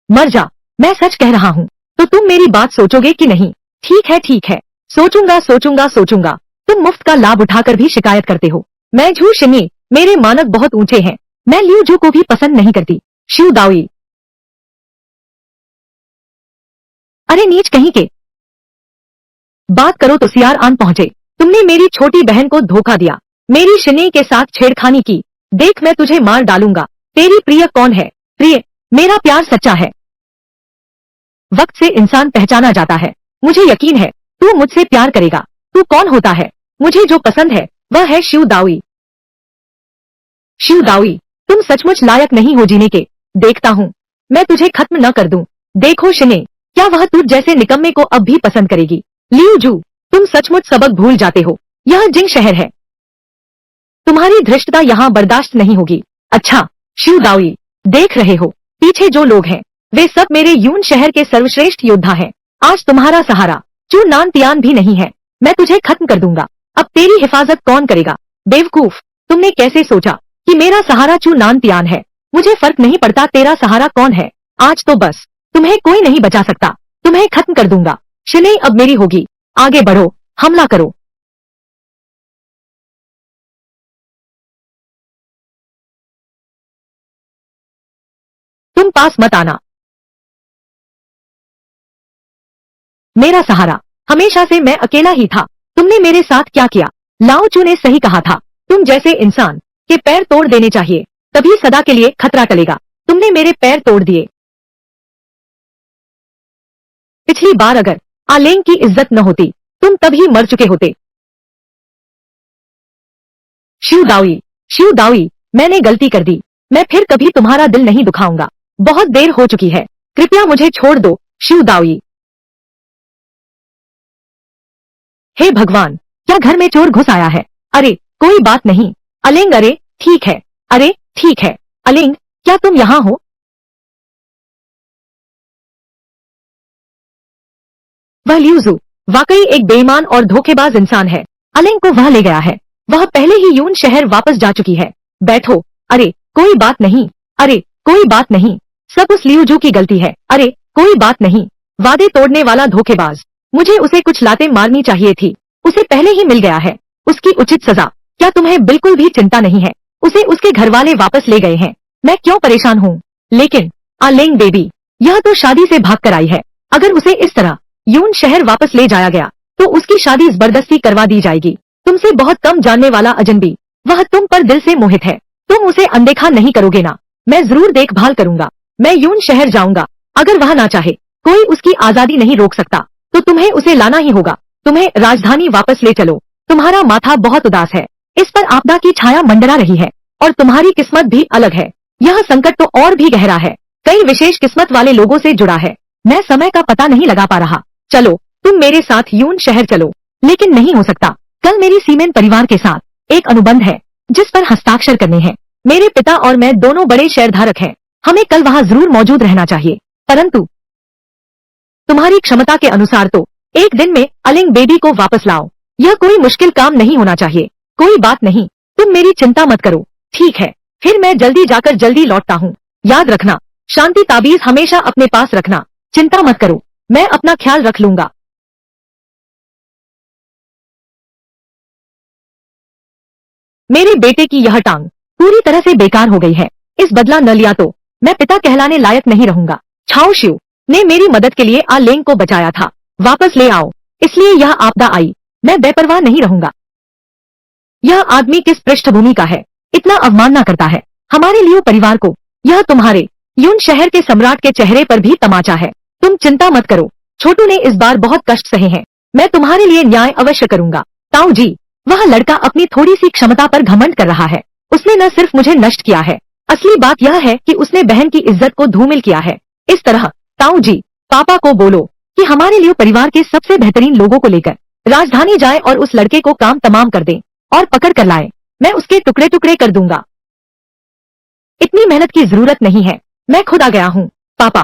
मर जा, मैं सच कह रहा हूँ। तो तुम मेरी बात सोचोगे कि नहीं? ठीक है, सोचूंगा सोचूंगा सोचूंगा। तुम मुफ्त का लाभ उठाकर भी शिकायत करते हो। मैं झू शिनी, मेरे मानक बहुत ऊंचे हैं। मैं लियू जू को भी पसंद नहीं करती। शिव दाओई, अरे नीच कहीं के। बात करो तो सियार आन पहुंचे। तुमने मेरी छोटी बहन को धोखा दिया, मेरी शिनी के साथ छेड़खानी की। देख मैं तुझे मार डालूंगा। तेरी प्रिय कौन है? प्रिय, मेरा प्यार सच्चा है। वक्त से इंसान पहचाना जाता है। मुझे यकीन है तू मुझसे प्यार करेगा। तू कौन होता है? मुझे जो पसंद है वह है शिव दाओई। शिव दाओई, तुम सचमुच लायक नहीं हो जीने के। देखता हूँ मैं तुझे खत्म न कर दूं। देखो शिने, क्या वह तुझ जैसे निकम्मे को अब भी पसंद करेगी? लियू जू, तुम सचमुच सबक भूल जाते हो। यह जिंग शहर है, तुम्हारी धृष्टता यहाँ बर्दाश्त नहीं होगी। अच्छा शिव दाओई, देख रहे हो पीछे जो लोग हैं, वे सब मेरे यून शहर के सर्वश्रेष्ठ योद्धा हैं। आज तुम्हारा सहारा चू नान तियान भी नहीं है। मैं तुझे खत्म कर दूंगा। अब तेरी हिफाजत कौन करेगा? बेवकूफ, तुमने कैसे सोचा कि मेरा सहारा चू नान तियान है? मुझे फर्क नहीं पड़ता तेरा सहारा कौन है। आज तो बस तुम्हें कोई नहीं बचा सकता। तुम्हें खत्म कर दूंगा। शिने अब मेरी होगी। आगे बढ़ो, हमला करो। तुम पास मत आना। मेरा सहारा हमेशा से मैं अकेला ही था। तुमने मेरे साथ क्या किया? लाओ चू ने सही कहा था, तुम जैसे इंसान के पैर तोड़ देने चाहिए, तभी सदा के लिए खतरा टलेगा। तुमने मेरे पैर तोड़ दिए। पिछली बार अगर आलेंग की इज्जत न होती, तुम तभी मर चुके होते। शिव दाओई, शिव दाओई, मैंने गलती कर दी। मैं फिर कभी तुम्हारा दिल नहीं दुखाऊंगा। बहुत देर हो चुकी है, कृपया मुझे छोड़ दो। शिव दाओई, हे भगवान, क्या घर में चोर घुस आया है? अरे कोई बात नहीं अलेंग। अरे ठीक है, अरे ठीक है। अलेंग, क्या तुम यहाँ हो? वह ल्यूजू वाकई एक बेईमान और धोखेबाज इंसान है। अलेंग को वह ले गया है। वह पहले ही यून शहर वापस जा चुकी है। बैठो। अरे कोई बात नहीं, अरे कोई बात नहीं, सब उस लियूजू की गलती है। अरे कोई बात नहीं। वादे तोड़ने वाला धोखेबाज। मुझे उसे कुछ लातें मारनी चाहिए थी। उसे पहले ही मिल गया है। उसकी उचित सजा। क्या तुम्हें बिल्कुल भी चिंता नहीं है? उसे उसके घर वाले वापस ले गए हैं। मैं क्यों परेशान हूँ? लेकिन आलेंग बेबी, यह तो शादी से भाग कर आई है। अगर उसे इस तरह यून शहर वापस ले जाया गया तो उसकी शादी जबरदस्ती करवा दी जाएगी। तुमसे बहुत कम जानने वाला अजनबी, वह तुम पर दिल से मोहित है। तुम उसे अनदेखा नहीं करोगे ना? मैं जरूर देखभाल करूंगा। मैं यून शहर जाऊंगा। अगर वह ना चाहे, कोई उसकी आजादी नहीं रोक सकता, तो तुम्हें उसे लाना ही होगा। तुम्हें राजधानी वापस ले चलो। तुम्हारा माथा बहुत उदास है। इस पर आपदा की छाया मंडरा रही है और तुम्हारी किस्मत भी अलग है। यह संकट तो और भी गहरा है। कई विशेष किस्मत वाले लोगों से जुड़ा है। मैं समय का पता नहीं लगा पा रहा। चलो तुम मेरे साथ यून शहर चलो। लेकिन नहीं हो सकता। कल मेरी सीमेन परिवार के साथ एक अनुबंध है जिस पर हस्ताक्षर करने हैं। मेरे पिता और मैं दोनों बड़े शेयरधारक हैं। हमें कल वहाँ जरूर मौजूद रहना चाहिए। परंतु तुम्हारी क्षमता के अनुसार तो एक दिन में अलिंग बेबी को वापस लाओ। यह कोई मुश्किल काम नहीं होना चाहिए। कोई बात नहीं, तुम मेरी चिंता मत करो। ठीक है, फिर मैं जल्दी जाकर जल्दी लौटता हूँ। याद रखना, शांति ताबीज हमेशा अपने पास रखना। चिंता मत करो, मैं अपना ख्याल रख लूंगा। मेरे बेटे की यह टांग पूरी तरह से बेकार हो गई है। इस बदला न लिया तो मैं पिता कहलाने लायक नहीं रहूंगा। छाओ शिव ने मेरी मदद के लिए आलेंग को बचाया था। वापस ले आओ। इसलिए यह आपदा आई। मैं बेपरवाह नहीं रहूंगा। यह आदमी किस पृष्ठभूमि का है? इतना अवमानना करता है हमारे लियो परिवार को। यह तुम्हारे यून शहर के सम्राट के चेहरे पर भी तमाचा है। तुम चिंता मत करो। छोटू ने इस बार बहुत कष्ट सहे हैं। मैं तुम्हारे लिए न्याय अवश्य करूंगा। ताऊ जी, वह लड़का अपनी थोड़ी सी क्षमता पर घमंड कर रहा है। उसने न सिर्फ मुझे नष्ट किया है, असली बात यह है कि उसने बहन की इज्जत को धूमिल किया है। इस तरह ताऊ जी, पापा को बोलो कि हमारे लिए परिवार के सबसे बेहतरीन लोगों को लेकर राजधानी जाए और उस लड़के को काम तमाम कर दें और पकड़ कर लाए। मैं उसके टुकड़े टुकड़े कर दूंगा। इतनी मेहनत की जरूरत नहीं है। मैं खुद आ गया हूँ। पापा।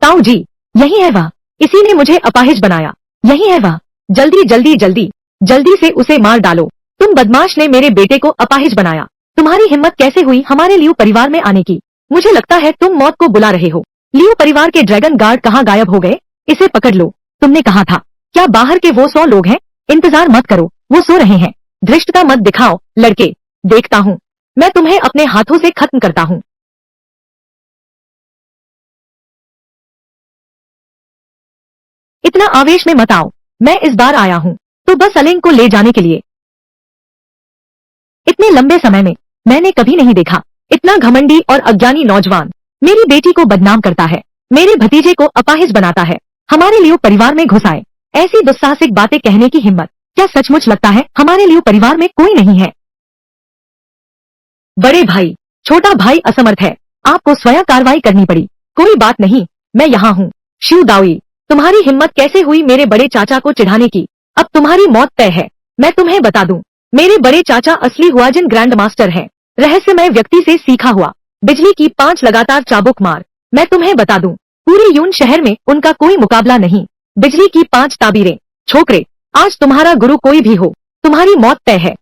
ताऊ जी, यही है वह। इसी ने मुझे अपाहिज बनाया। यही है वह। जल्दी जल्दी जल्दी जल्दी से उसे मार डालो। तुम बदमाश ने मेरे बेटे को अपाहिज बनाया। तुम्हारी हिम्मत कैसे हुई हमारे लियो परिवार में आने की? मुझे लगता है तुम मौत को बुला रहे हो। लियो परिवार के ड्रैगन गार्ड कहाँ गायब हो गए? इसे पकड़ लो। तुमने कहा था। क्या बाहर के वो 100 लोग हैं? इंतजार मत करो, वो सो रहे हैं। धृष्टता मत दिखाओ लड़के। देखता हूँ मैं तुम्हें अपने हाथों से खत्म करता हूँ। इतना आवेश में मत आओ। मैं इस बार आया हूँ तो बस अलेंग को ले जाने के लिए। इतने लंबे समय में मैंने कभी नहीं देखा इतना घमंडी और अज्ञानी नौजवान। मेरी बेटी को बदनाम करता है, मेरे भतीजे को अपाहिज बनाता है, हमारे लियो परिवार में घुस आए। ऐसी दुस्साहसिक बातें कहने की हिम्मत। क्या सचमुच लगता है हमारे लियो परिवार में कोई नहीं है? बड़े भाई, छोटा भाई असमर्थ है। आपको स्वयं कार्रवाई करनी पड़ी। कोई बात नहीं, मैं यहाँ हूँ। शिव दाओई, तुम्हारी हिम्मत कैसे हुई मेरे बड़े चाचा को चिढ़ाने की? अब तुम्हारी मौत तय है। मैं तुम्हें बता दूं, मेरे बड़े चाचा असली हुआजिन ग्रैंड मास्टर हैं। रहस्यमय व्यक्ति से सीखा हुआ। बिजली की 5 लगातार चाबुक मार। मैं तुम्हें बता दूं, पूरे यून शहर में उनका कोई मुकाबला नहीं। बिजली की 5 ताबीरें। छोकरे, आज तुम्हारा गुरु कोई भी हो, तुम्हारी मौत तय है।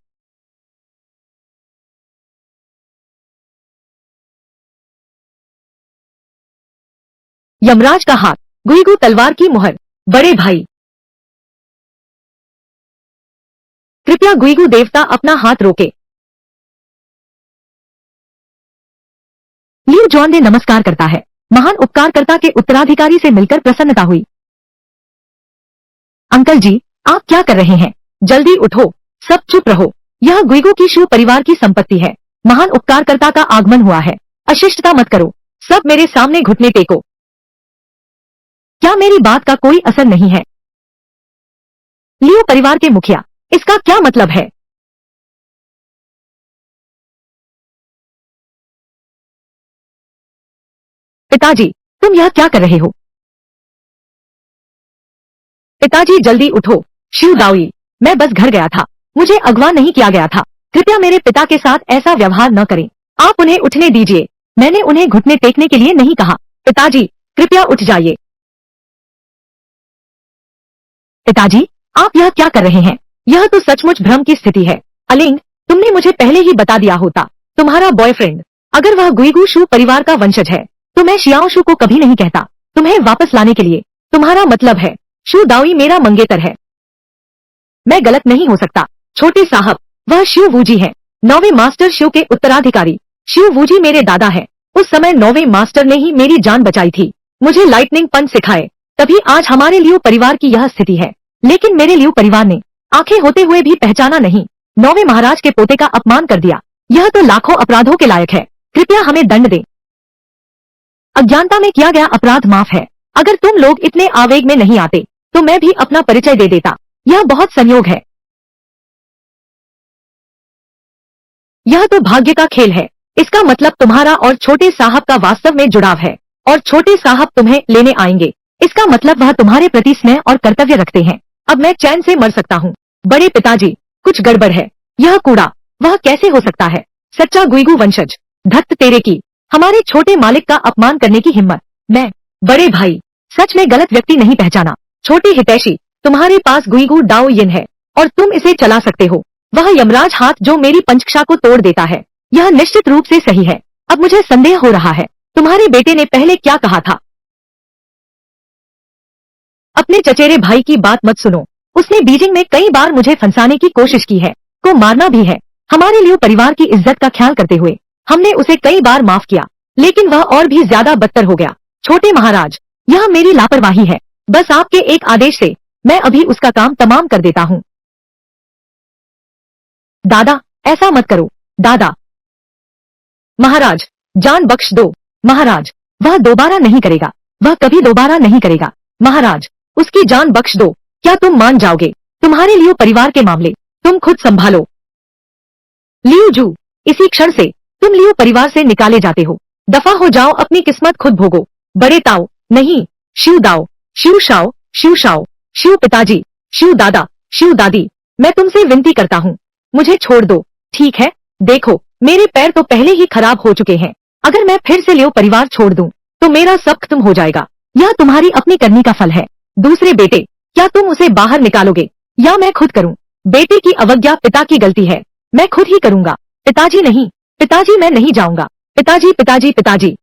यमराज का हाथ, गुईगू तलवार की मुहर। बड़े भाई, कृपया गुईगू देवता अपना हाथ रोके। लियो जॉन ने नमस्कार करता है। महान उपकारकर्ता के उत्तराधिकारी से मिलकर प्रसन्नता हुई। अंकल जी, आप क्या कर रहे हैं? जल्दी उठो। सब चुप रहो। यह गुईगू की शू परिवार की संपत्ति है। महान उपकारकर्ता का आगमन हुआ है। अशिष्टता मत करो। सब मेरे सामने घुटने टेको। क्या मेरी बात का कोई असर नहीं है? लियो परिवार के मुखिया, इसका क्या मतलब है? पिताजी, तुम यह क्या कर रहे हो? पिताजी जल्दी उठो। शिव दाओई, मैं बस घर गया था। मुझे अगवा नहीं किया गया था। कृपया मेरे पिता के साथ ऐसा व्यवहार न करें। आप उन्हें उठने दीजिए। मैंने उन्हें घुटने टेकने के लिए नहीं कहा। पिताजी, कृपया उठ जाइए। पिताजी, आप यह क्या कर रहे हैं? यह तो सचमुच भ्रम की स्थिति है। अलिंग, तुमने मुझे पहले ही बता दिया होता। तुम्हारा बॉयफ्रेंड, अगर वह गुईगू शू परिवार का वंशज है, तो मैं शियाओ शू को कभी नहीं कहता तुम्हें वापस लाने के लिए। तुम्हारा मतलब है शू दाओई मेरा मंगेतर है? मैं गलत नहीं हो सकता छोटे साहब, वह शिव वूजी है, 9वें मास्टर शिव के उत्तराधिकारी। शिव वूजी मेरे दादा है। उस समय 9वें मास्टर ने ही मेरी जान बचाई थी, मुझे लाइटनिंग पंच सिखाए, तभी आज हमारे लियो परिवार की यह स्थिति है। लेकिन मेरे लियो परिवार ने आंखें होते हुए भी पहचाना नहीं, 9वें महाराज के पोते का अपमान कर दिया। यह तो लाखों अपराधों के लायक है, कृपया हमें दंड दे। अज्ञानता में किया गया अपराध माफ है। अगर तुम लोग इतने आवेग में नहीं आते तो मैं भी अपना परिचय दे देता। यह बहुत संयोग है, यह तो भाग्य का खेल है। इसका मतलब तुम्हारा और छोटे साहब का वास्तव में जुड़ाव है और छोटे साहब तुम्हें लेने आएंगे। इसका मतलब वह तुम्हारे प्रति स्नेह और कर्तव्य रखते हैं। अब मैं चैन से मर सकता हूँ। बड़े पिताजी, कुछ गड़बड़ है। यह कूड़ा वह कैसे हो सकता है? सच्चा गुइगू वंशज, धत्त तेरे की, हमारे छोटे मालिक का अपमान करने की हिम्मत। मैं, बड़े भाई, सच में गलत व्यक्ति नहीं पहचाना। छोटे हितैषी, तुम्हारे पास गुइगू डाओ यिन है और तुम इसे चला सकते हो। वह यमराज हाथ जो मेरी पंचक्षा को तोड़ देता है, यह निश्चित रूप से सही है। अब मुझे संदेह हो रहा है, तुम्हारे बेटे ने पहले क्या कहा था? अपने चचेरे भाई की बात मत सुनो, उसने बीजिंग में कई बार मुझे फंसाने की कोशिश की है, को मारना भी है। हमारे लिए परिवार की इज्जत का ख्याल करते हुए हमने उसे कई बार माफ किया, लेकिन वह और भी ज्यादा बदतर हो गया। छोटे महाराज, यह मेरी लापरवाही है, बस आपके एक आदेश से मैं अभी उसका काम तमाम कर देता हूँ। दादा, ऐसा मत करो। दादा, महाराज, जान बख्श दो। महाराज, वह दोबारा नहीं करेगा, वह कभी दोबारा नहीं करेगा। महाराज, उसकी जान बख्श दो। क्या तुम मान जाओगे? तुम्हारे लियो परिवार के मामले तुम खुद संभालो। लियो जू, इसी क्षण से तुम लियो परिवार से निकाले जाते हो। दफा हो जाओ, अपनी किस्मत खुद भोगो। बड़े ताओ, नहीं, शिव दाओ, शिव शाओ, शिव शाओ, शिव पिताजी, शिव दादा, शिव दादी, मैं तुमसे विनती करता हूँ, मुझे छोड़ दो। ठीक है, देखो मेरे पैर तो पहले ही खराब हो चुके हैं, अगर मैं फिर से लियो परिवार छोड़ दूं तो मेरा सब खत्म हो जाएगा। यह तुम्हारी अपनी करनी का फल है। दूसरे बेटे, क्या तुम उसे बाहर निकालोगे या मैं खुद करूं? बेटे की अवज्ञा पिता की गलती है, मैं खुद ही करूंगा। पिताजी नहीं, पिताजी मैं नहीं जाऊंगा। पिताजी, पिताजी, पिताजी,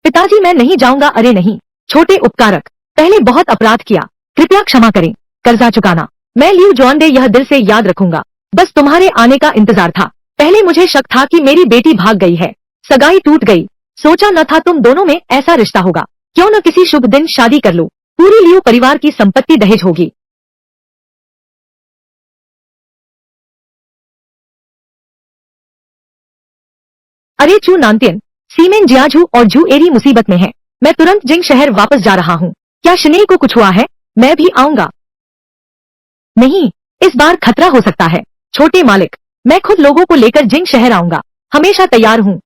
पिताजी मैं नहीं जाऊंगा। अरे नहीं, छोटे उपकारक, पहले बहुत अपराध किया, कृपया क्षमा करें। कर्जा चुकाना, मैं लियो जॉन यह दिल से याद रखूंगा। बस तुम्हारे आने का इंतजार था। पहले मुझे शक था कि मेरी बेटी भाग गई है, सगाई टूट गई, सोचा न था तुम दोनों में ऐसा रिश्ता होगा। क्यों न किसी शुभ दिन शादी कर लो, पूरी लियो परिवार की संपत्ति दहेज होगी। अरे चू नानतियन, सीमेन जियाजू और जू एरी मुसीबत में है। मैं तुरंत जिंग शहर वापस जा रहा हूँ। क्या शने को कुछ हुआ है? मैं भी आऊंगा। नहीं, इस बार खतरा हो सकता है। छोटे मालिक, मैं खुद लोगों को लेकर जिंग शहर आऊंगा, हमेशा तैयार हूँ।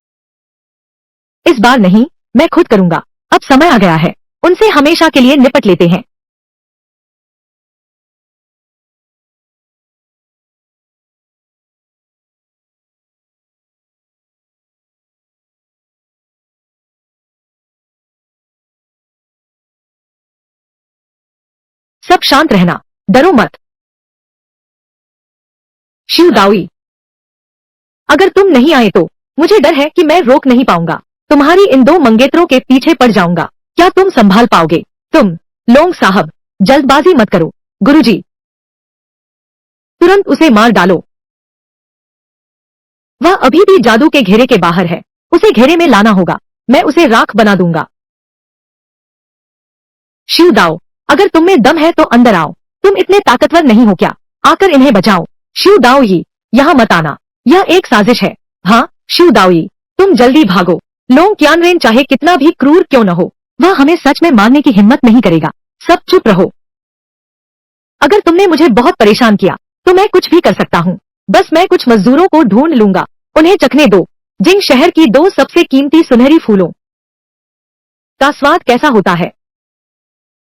इस बार नहीं, मैं खुद करूंगा। अब समय आ गया है, उनसे हमेशा के लिए निपट लेते हैं। सब शांत रहना, डरो मत। शिव दाओई, अगर तुम नहीं आए तो मुझे डर है कि मैं रोक नहीं पाऊंगा। तुम्हारी इन दो मंगेतरों के पीछे पड़ जाऊंगा। क्या तुम संभाल पाओगे? तुम, लोंग साहब, जल्दबाजी मत करो। गुरुजी, तुरंत उसे मार डालो। वह अभी भी जादू के घेरे के बाहर है, उसे घेरे में लाना होगा। मैं उसे राख बना दूंगा। शिव दाओ, अगर तुम में दम है तो अंदर आओ। तुम इतने ताकतवर नहीं हो क्या? आकर इन्हें बचाओ। शिव दाओ ही, यहाँ मत आना, यह एक साजिश है। हाँ, शिव दाओई, तुम जल्दी भागो। लोंग क्यानरेन चाहे कितना भी क्रूर क्यों न हो, वह हमें सच में मारने की हिम्मत नहीं करेगा। सब चुप रहो। अगर तुमने मुझे बहुत परेशान किया तो मैं कुछ भी कर सकता हूँ। बस मैं कुछ मजदूरों को ढूंढ लूंगा, उन्हें चखने दो जिंग शहर की दो सबसे कीमती सुनहरी फूलों का स्वाद कैसा होता है।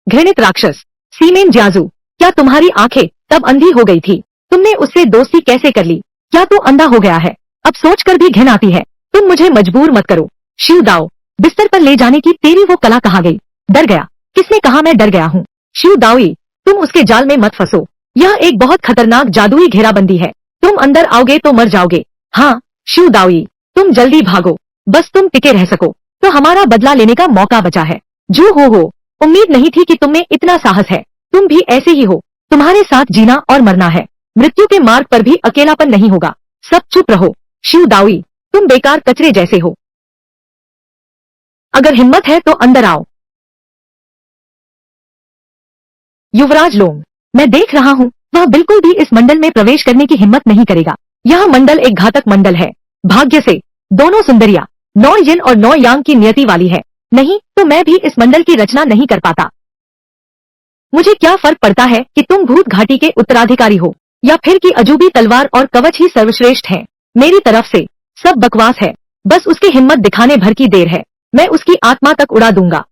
घृणित राक्षस, सीमेन जियाजू, क्या तुम्हारी आंखें तब अंधी हो गई थी? तुमने उससे दोस्ती कैसे कर ली? क्या तो अंधा हो गया है? अब सोचकर भी घिन आती है। तुम मुझे मजबूर मत करो। शिव दाओ, बिस्तर पर ले जाने की तेरी वो कला कहाँ गई? डर गया? किसने कहा मैं डर गया हूँ? शिव दाओई, तुम उसके जाल में मत फंसो। यह एक बहुत खतरनाक जादुई घेराबंदी है। तुम अंदर आओगे तो मर जाओगे। हाँ, शिव दाओई, तुम जल्दी भागो, बस तुम टिके रह सको। तो हमारा बदला लेने का मौका बचा है। जो हो, उम्मीद नहीं थी कि तुम में इतना साहस है। तुम भी ऐसे ही हो। तुम्हारे साथ जीना और मरना है। मृत्यु के मार्ग पर भी अकेलापन नहीं होगा। सब चुप रहो। शिव दाओई, तुम बेकार कचरे जैसे हो। अगर हिम्मत है तो अंदर आओ। युवराज लोंग, मैं देख रहा हूँ वह बिल्कुल भी इस मंडल में प्रवेश करने की हिम्मत नहीं करेगा। यह मंडल एक घातक मंडल है। भाग्य से दोनों सुंदरियां 9 यिन और 9 यांग की नियति वाली है। नहीं तो मैं भी इस मंडल की रचना नहीं कर पाता। मुझे क्या फर्क पड़ता है कि तुम भूत घाटी के उत्तराधिकारी हो या फिर कि अजूबी तलवार और कवच ही सर्वश्रेष्ठ हैं। मेरी तरफ से सब बकवास है। बस उसकी हिम्मत दिखाने भर की देर है। मैं उसकी आत्मा तक उड़ा दूंगा।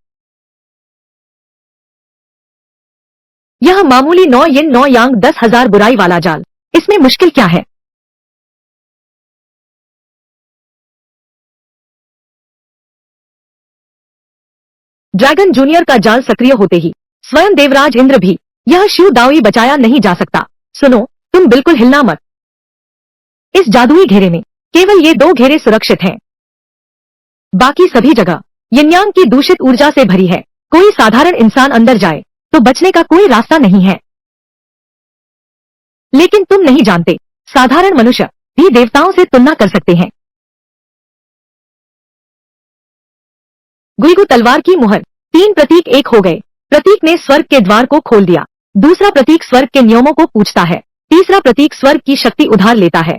यह मामूली 9 यिन 9 यांग 10,000 बुराई वाला जाल, इसमें मुश्किल क्या है। ड्रैगन जूनियर का जाल सक्रिय होते ही स्वयं देवराज इंद्र भी यह शिव दाओई बचाया नहीं जा सकता। सुनो, तुम बिल्कुल हिलना मत। इस जादुई घेरे में केवल ये 2 घेरे सुरक्षित हैं। बाकी सभी जगह यिनयांग की दूषित ऊर्जा से भरी है। कोई साधारण इंसान अंदर जाए तो बचने का कोई रास्ता नहीं है। लेकिन तुम नहीं जानते, साधारण मनुष्य भी देवताओं से तुलना कर सकते हैं। गुइगु तलवार की मुहर 3 प्रतीक एक हो गए। प्रतीक ने स्वर्ग के द्वार को खोल दिया। दूसरा प्रतीक स्वर्ग के नियमों को पूछता है। तीसरा प्रतीक स्वर्ग की शक्ति उधार लेता है।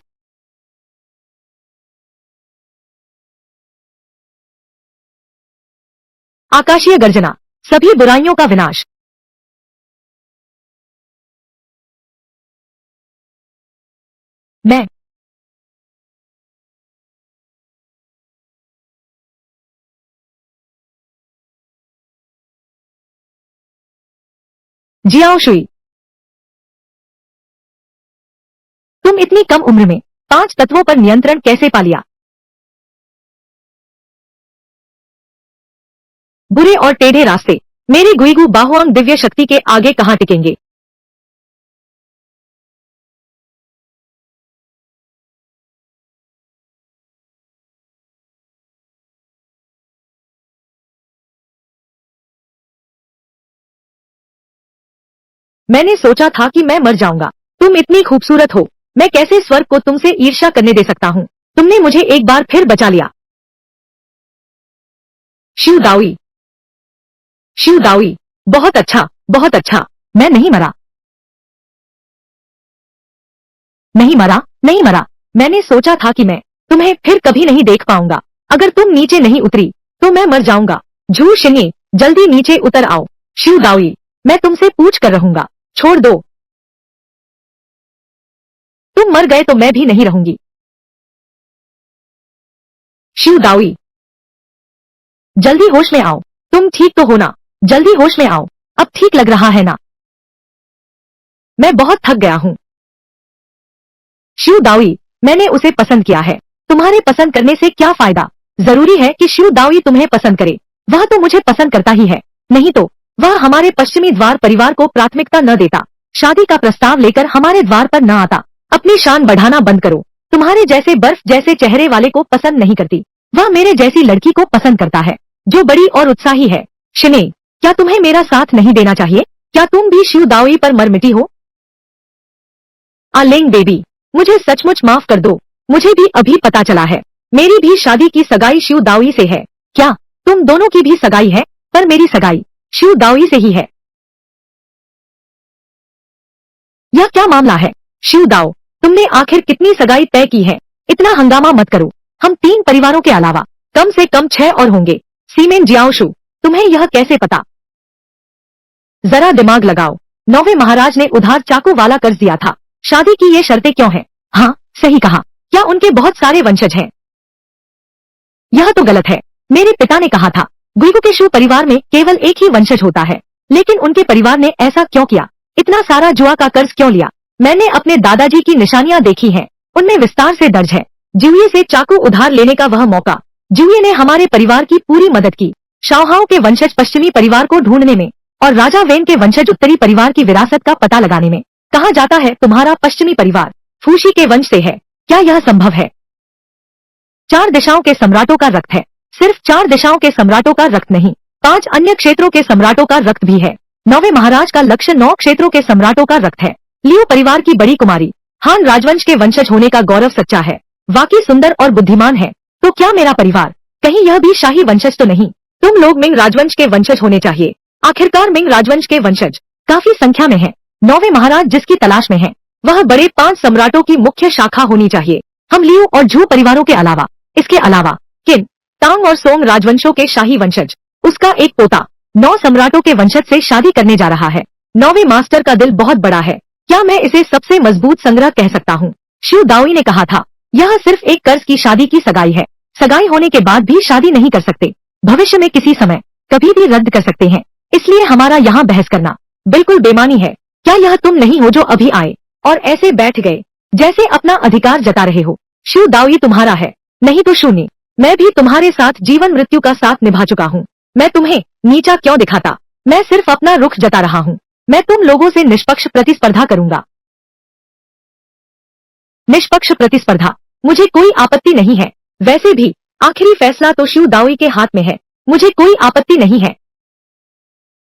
आकाशीय गर्जना, सभी बुराइयों का विनाश। मैं जियाओ शुई, तुम इतनी कम उम्र में 5 तत्वों पर नियंत्रण कैसे पा लिया। बुरे और टेढ़े रास्ते मेरे गुइगु बाहुआंग दिव्य शक्ति के आगे कहां टिकेंगे। मैंने सोचा था कि मैं मर जाऊंगा। तुम इतनी खूबसूरत हो, मैं कैसे स्वर्ग को तुमसे ईर्ष्या करने दे सकता हूँ। तुमने मुझे एक बार फिर बचा लिया। शिव दाओई, शिव दाओई, बहुत अच्छा, बहुत अच्छा। मैं नहीं मरा, नहीं मरा, नहीं मरा। मैंने सोचा था कि मैं तुम्हें फिर कभी नहीं देख पाऊंगा। अगर तुम नीचे नहीं उतरी तो मैं मर जाऊंगा। झू शिंगे, जल्दी नीचे उतर आओ। शिव दाओई, मैं तुमसे पूछ कर रहूंगा। छोड़ दो। तुम मर गए तो मैं भी नहीं रहूंगी। शिव दाओई, जल्दी होश में आओ। तुम ठीक तो हो ना? जल्दी होश में आओ। अब ठीक लग रहा है ना? मैं बहुत थक गया हूँ। शिव दाओई, मैंने उसे पसंद किया है। तुम्हारे पसंद करने से क्या फायदा? जरूरी है कि शिव दाओई तुम्हें पसंद करे। वह तो मुझे पसंद करता ही है, नहीं तो वह हमारे पश्चिमी द्वार परिवार को प्राथमिकता न देता, शादी का प्रस्ताव लेकर हमारे द्वार पर न आता। अपनी शान बढ़ाना बंद करो। तुम्हारे जैसे बर्फ जैसे चेहरे वाले को पसंद नहीं करती। वह मेरे जैसी लड़की को पसंद करता है, जो बड़ी और उत्साही है। शिने, क्या तुम्हें मेरा साथ नहीं देना चाहिए? क्या तुम भी शिव दाओई पर मर मिटी हो? आलेंग बेबी, मुझे सचमुच माफ कर दो। मुझे भी अभी पता चला है, मेरी भी शादी की सगाई शिव दाओई से है। क्या तुम दोनों की भी सगाई है? पर मेरी सगाई शिव दाओई से ही है। यह क्या मामला है? शिव दाओ, तुमने आखिर कितनी सगाई तय की है? इतना हंगामा मत करो। हम 3 परिवारों के अलावा कम से कम 6 और होंगे। सीमेन जियाओशु, तुम्हें यह कैसे पता? जरा दिमाग लगाओ। 9वें महाराज ने उधार चाकू वाला कर्ज दिया था। शादी की ये शर्तें क्यों हैं? हाँ, सही कहा। क्या उनके बहुत सारे वंशज हैं? यह तो गलत है। मेरे पिता ने कहा था गुइगु के शू परिवार में केवल एक ही वंशज होता है। लेकिन उनके परिवार ने ऐसा क्यों किया? इतना सारा जुआ का कर्ज क्यों लिया? मैंने अपने दादाजी की निशानियां देखी हैं, उनमें विस्तार से दर्ज है। जिउये से चाकू उधार लेने का वह मौका। जिउये ने हमारे परिवार की पूरी मदद की। शाओहाओ के वंशज पश्चिमी परिवार को ढूंढने में और राजा वेन के वंशज उत्तरी परिवार की विरासत का पता लगाने में। कहा जाता है तुम्हारा पश्चिमी परिवार फूशी के वंश से है। क्या यह संभव है? 4 दिशाओं के सम्राटों का रक्त है। सिर्फ 4 दिशाओं के सम्राटों का रक्त नहीं, 5 अन्य क्षेत्रों के सम्राटों का रक्त भी है। 9वें महाराज का लक्ष्य 9 क्षेत्रों के सम्राटों का रक्त है। लियो परिवार की बड़ी कुमारी हान राजवंश के वंशज होने का गौरव सच्चा है। वाकई सुंदर और बुद्धिमान है। तो क्या मेरा परिवार कहीं यह भी शाही वंशज तो नहीं? तुम लोग मिंग राजवंश के वंशज होने चाहिए। आखिरकार मिंग राजवंश के वंशज काफी संख्या में हैं। 9वें महाराज जिसकी तलाश में हैं, वह बड़े 5 सम्राटों की मुख्य शाखा होनी चाहिए। हम लियो और झू परिवारों के अलावा, इसके अलावा किन, तांग और सोंग राजवंशों के शाही वंशज, उसका एक पोता 9 सम्राटों के वंशज से शादी करने जा रहा है। 9वें मास्टर का दिल बहुत बड़ा है। क्या मैं इसे सबसे मजबूत संग्रह कह सकता हूँ? शिव दाओई ने कहा था, यह सिर्फ एक कर्ज की शादी की सगाई है। सगाई होने के बाद भी शादी नहीं कर सकते। भविष्य में किसी समय कभी भी रद्द कर सकते हैं। इसलिए हमारा यहाँ बहस करना बिल्कुल बेमानी है। क्या यह तुम नहीं हो जो अभी आए और ऐसे बैठ गए जैसे अपना अधिकार जता रहे हो? शिव दाओई तुम्हारा है, नहीं तो शून्य। मैं भी तुम्हारे साथ जीवन मृत्यु का साथ निभा चुका हूँ। मैं तुम्हें नीचा क्यों दिखाता? मैं सिर्फ अपना रुख जता रहा हूँ। मैं तुम लोगों से निष्पक्ष प्रतिस्पर्धा करूंगा। निष्पक्ष प्रतिस्पर्धा, मुझे कोई आपत्ति नहीं है। वैसे भी आखिरी फैसला तो शिव दाओई के हाथ में है। मुझे कोई आपत्ति नहीं है,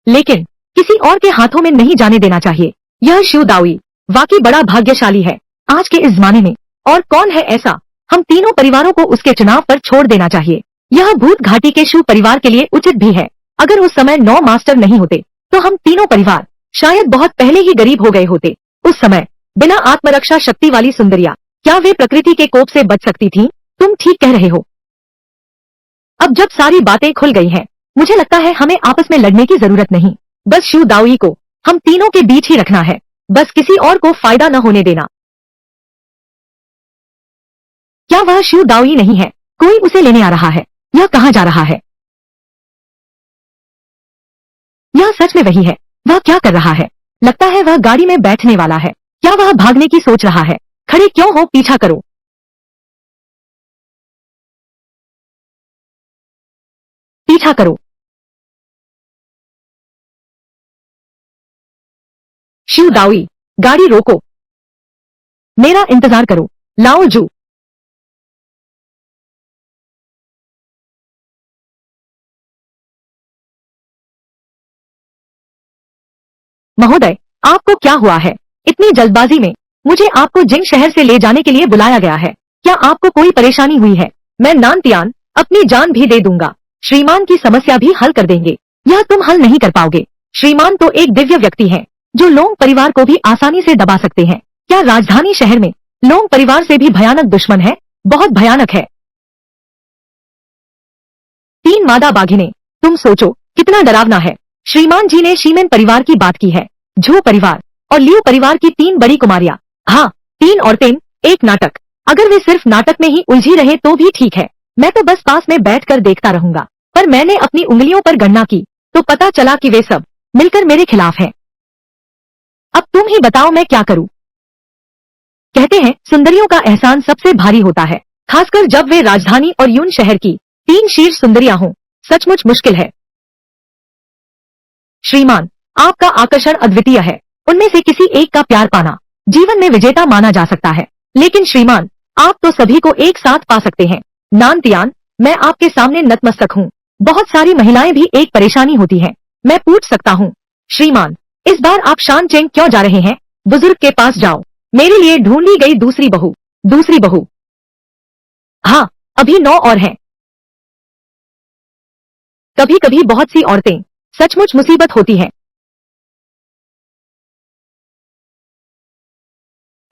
लेकिन किसी और के हाथों में नहीं जाने देना चाहिए। यह शिव दाओई वाकई बड़ा भाग्यशाली है आज के इस जमाने में। और कौन है ऐसा? हम तीनों परिवारों को उसके चुनाव पर छोड़ देना चाहिए। यह भूत घाटी के शिव परिवार के लिए उचित भी है। अगर उस समय 9 मास्टर नहीं होते तो हम तीनों परिवार शायद बहुत पहले ही गरीब हो गए होते। उस समय बिना आत्मरक्षा शक्ति वाली सुंदरिया, क्या वे प्रकृति के कोप से बच सकती थीं? तुम ठीक कह रहे हो। अब जब सारी बातें खुल गई हैं, मुझे लगता है हमें आपस में लड़ने की जरूरत नहीं। बस शिव दाओई को हम तीनों के बीच ही रखना है। बस किसी और को फायदा न होने देना। क्या वह शिव दाओई नहीं है? कोई उसे लेने आ रहा है। यह कहाँ जा रहा है? यह सच में वही है। वह क्या कर रहा है? लगता है वह गाड़ी में बैठने वाला है। क्या वह भागने की सोच रहा है? खड़े क्यों हो? पीछा करो। पीछा करो। शिव दाओई, गाड़ी रोको। मेरा इंतजार करो। लाओ जू। महोदय, आपको क्या हुआ है? इतनी जल्दबाजी में मुझे आपको जिंग शहर से ले जाने के लिए बुलाया गया है। क्या आपको कोई परेशानी हुई है? मैं नानतियान अपनी जान भी दे दूंगा। श्रीमान की समस्या भी हल कर देंगे। यह तुम हल नहीं कर पाओगे। श्रीमान तो एक दिव्य व्यक्ति हैं, जो लोंग परिवार को भी आसानी से दबा सकते हैं। क्या राजधानी शहर में लोंग परिवार से भी भयानक दुश्मन है? बहुत भयानक है। 3 मादा बाघिनें, तुम सोचो कितना डरावना है। श्रीमान जी ने शीमेन परिवार की बात की है। झू परिवार और लियो परिवार की 3 बड़ी कुमारियां। हाँ, 3 औरतें, एक नाटक। अगर वे सिर्फ नाटक में ही उलझी रहे तो भी ठीक है। मैं तो बस पास में बैठकर देखता रहूंगा। पर मैंने अपनी उंगलियों पर गणना की तो पता चला कि वे सब मिलकर मेरे खिलाफ हैं। अब तुम ही बताओ मैं क्या करूं? कहते हैं सुंदरियों का एहसान सबसे भारी होता है, खासकर जब वे राजधानी और यून शहर की 3 शीर्ष सुंदरियां हों। सचमुच मुश्किल है। श्रीमान, आपका आकर्षण अद्वितीय है। उनमें से किसी एक का प्यार पाना जीवन में विजेता माना जा सकता है। लेकिन श्रीमान, आप तो सभी को एक साथ पा सकते हैं। नानतियान, मैं आपके सामने नतमस्तक हूँ। बहुत सारी महिलाएं भी एक परेशानी होती है। मैं पूछ सकता हूँ? श्रीमान, इस बार आप शान चेंग क्यों जा रहे हैं? बुजुर्ग के पास जाओ। मेरे लिए ढूंढी गई दूसरी बहू। दूसरी बहू? हाँ, अभी 9 और हैं। कभी कभी बहुत सी औरतें सचमुच मुसीबत होती हैं।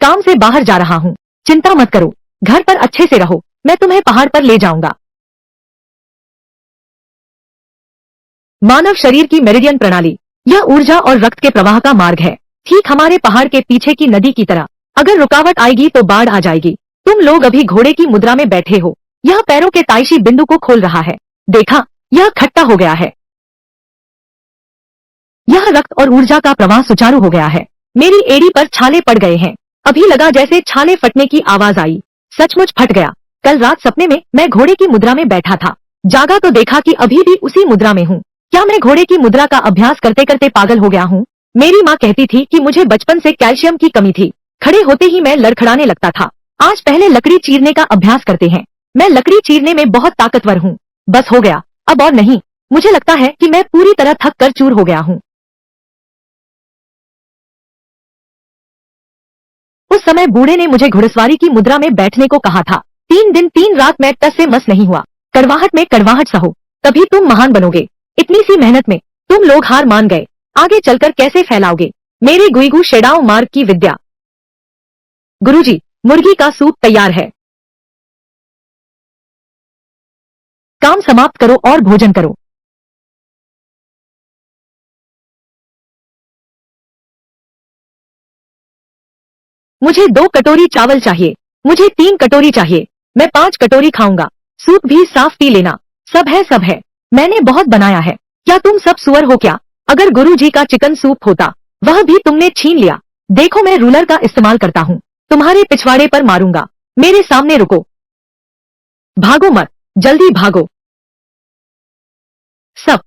काम से बाहर जा रहा हूँ। चिंता मत करो, घर पर अच्छे से रहो। मैं तुम्हें पहाड़ पर ले जाऊंगा। मानव शरीर की मेरिडियन प्रणाली, यह ऊर्जा और रक्त के प्रवाह का मार्ग है, ठीक हमारे पहाड़ के पीछे की नदी की तरह। अगर रुकावट आएगी तो बाढ़ आ जाएगी। तुम लोग अभी घोड़े की मुद्रा में बैठे हो। यह पैरों के ताइशी बिंदु को खोल रहा है। देखा, यह खट्टा हो गया है। यह रक्त और ऊर्जा का प्रवाह सुचारू हो गया है। मेरी एड़ी पर छाले पड़ गए हैं। अभी लगा जैसे छाले फटने की आवाज आई। सचमुच फट गया। कल रात सपने में मैं घोड़े की मुद्रा में बैठा था। जागा तो देखा कि अभी भी उसी मुद्रा में हूँ। क्या मैं घोड़े की मुद्रा का अभ्यास करते करते पागल हो गया हूँ? मेरी माँ कहती थी कि मुझे बचपन से कैल्शियम की कमी थी। खड़े होते ही मैं लड़खड़ाने लगता था। आज पहले लकड़ी चीरने का अभ्यास करते हैं। मैं लकड़ी चीरने में बहुत ताकतवर हूँ। बस हो गया, अब और नहीं। मुझे लगता है कि मैं पूरी तरह थक कर चूर हो गया हूँ। उस समय बूढ़े ने मुझे घुड़सवारी की मुद्रा में बैठने को कहा था। 3 दिन 3 रात मैं टस से मस नहीं हुआ। कड़वाहट में कड़वाहट सहो, तभी तुम महान बनोगे। इतनी सी मेहनत में तुम लोग हार मान गए, आगे चलकर कैसे फैलाओगे मेरे गुईगू शेडाओ मार्ग की विद्या। गुरुजी, मुर्गी का सूप तैयार है। काम समाप्त करो और भोजन करो। मुझे 2 कटोरी चावल चाहिए। मुझे 3 कटोरी चाहिए। मैं 5 कटोरी खाऊंगा। सूप भी साफ पी लेना। सब है सब है। मैंने बहुत बनाया है। क्या तुम सब सुअर हो क्या? अगर गुरुजी का चिकन सूप होता, वह भी तुमने छीन लिया। देखो मैं रूलर का इस्तेमाल करता हूँ, तुम्हारे पिछवाड़े पर मारूंगा। मेरे सामने रुको। भागो मत, जल्दी भागो। सब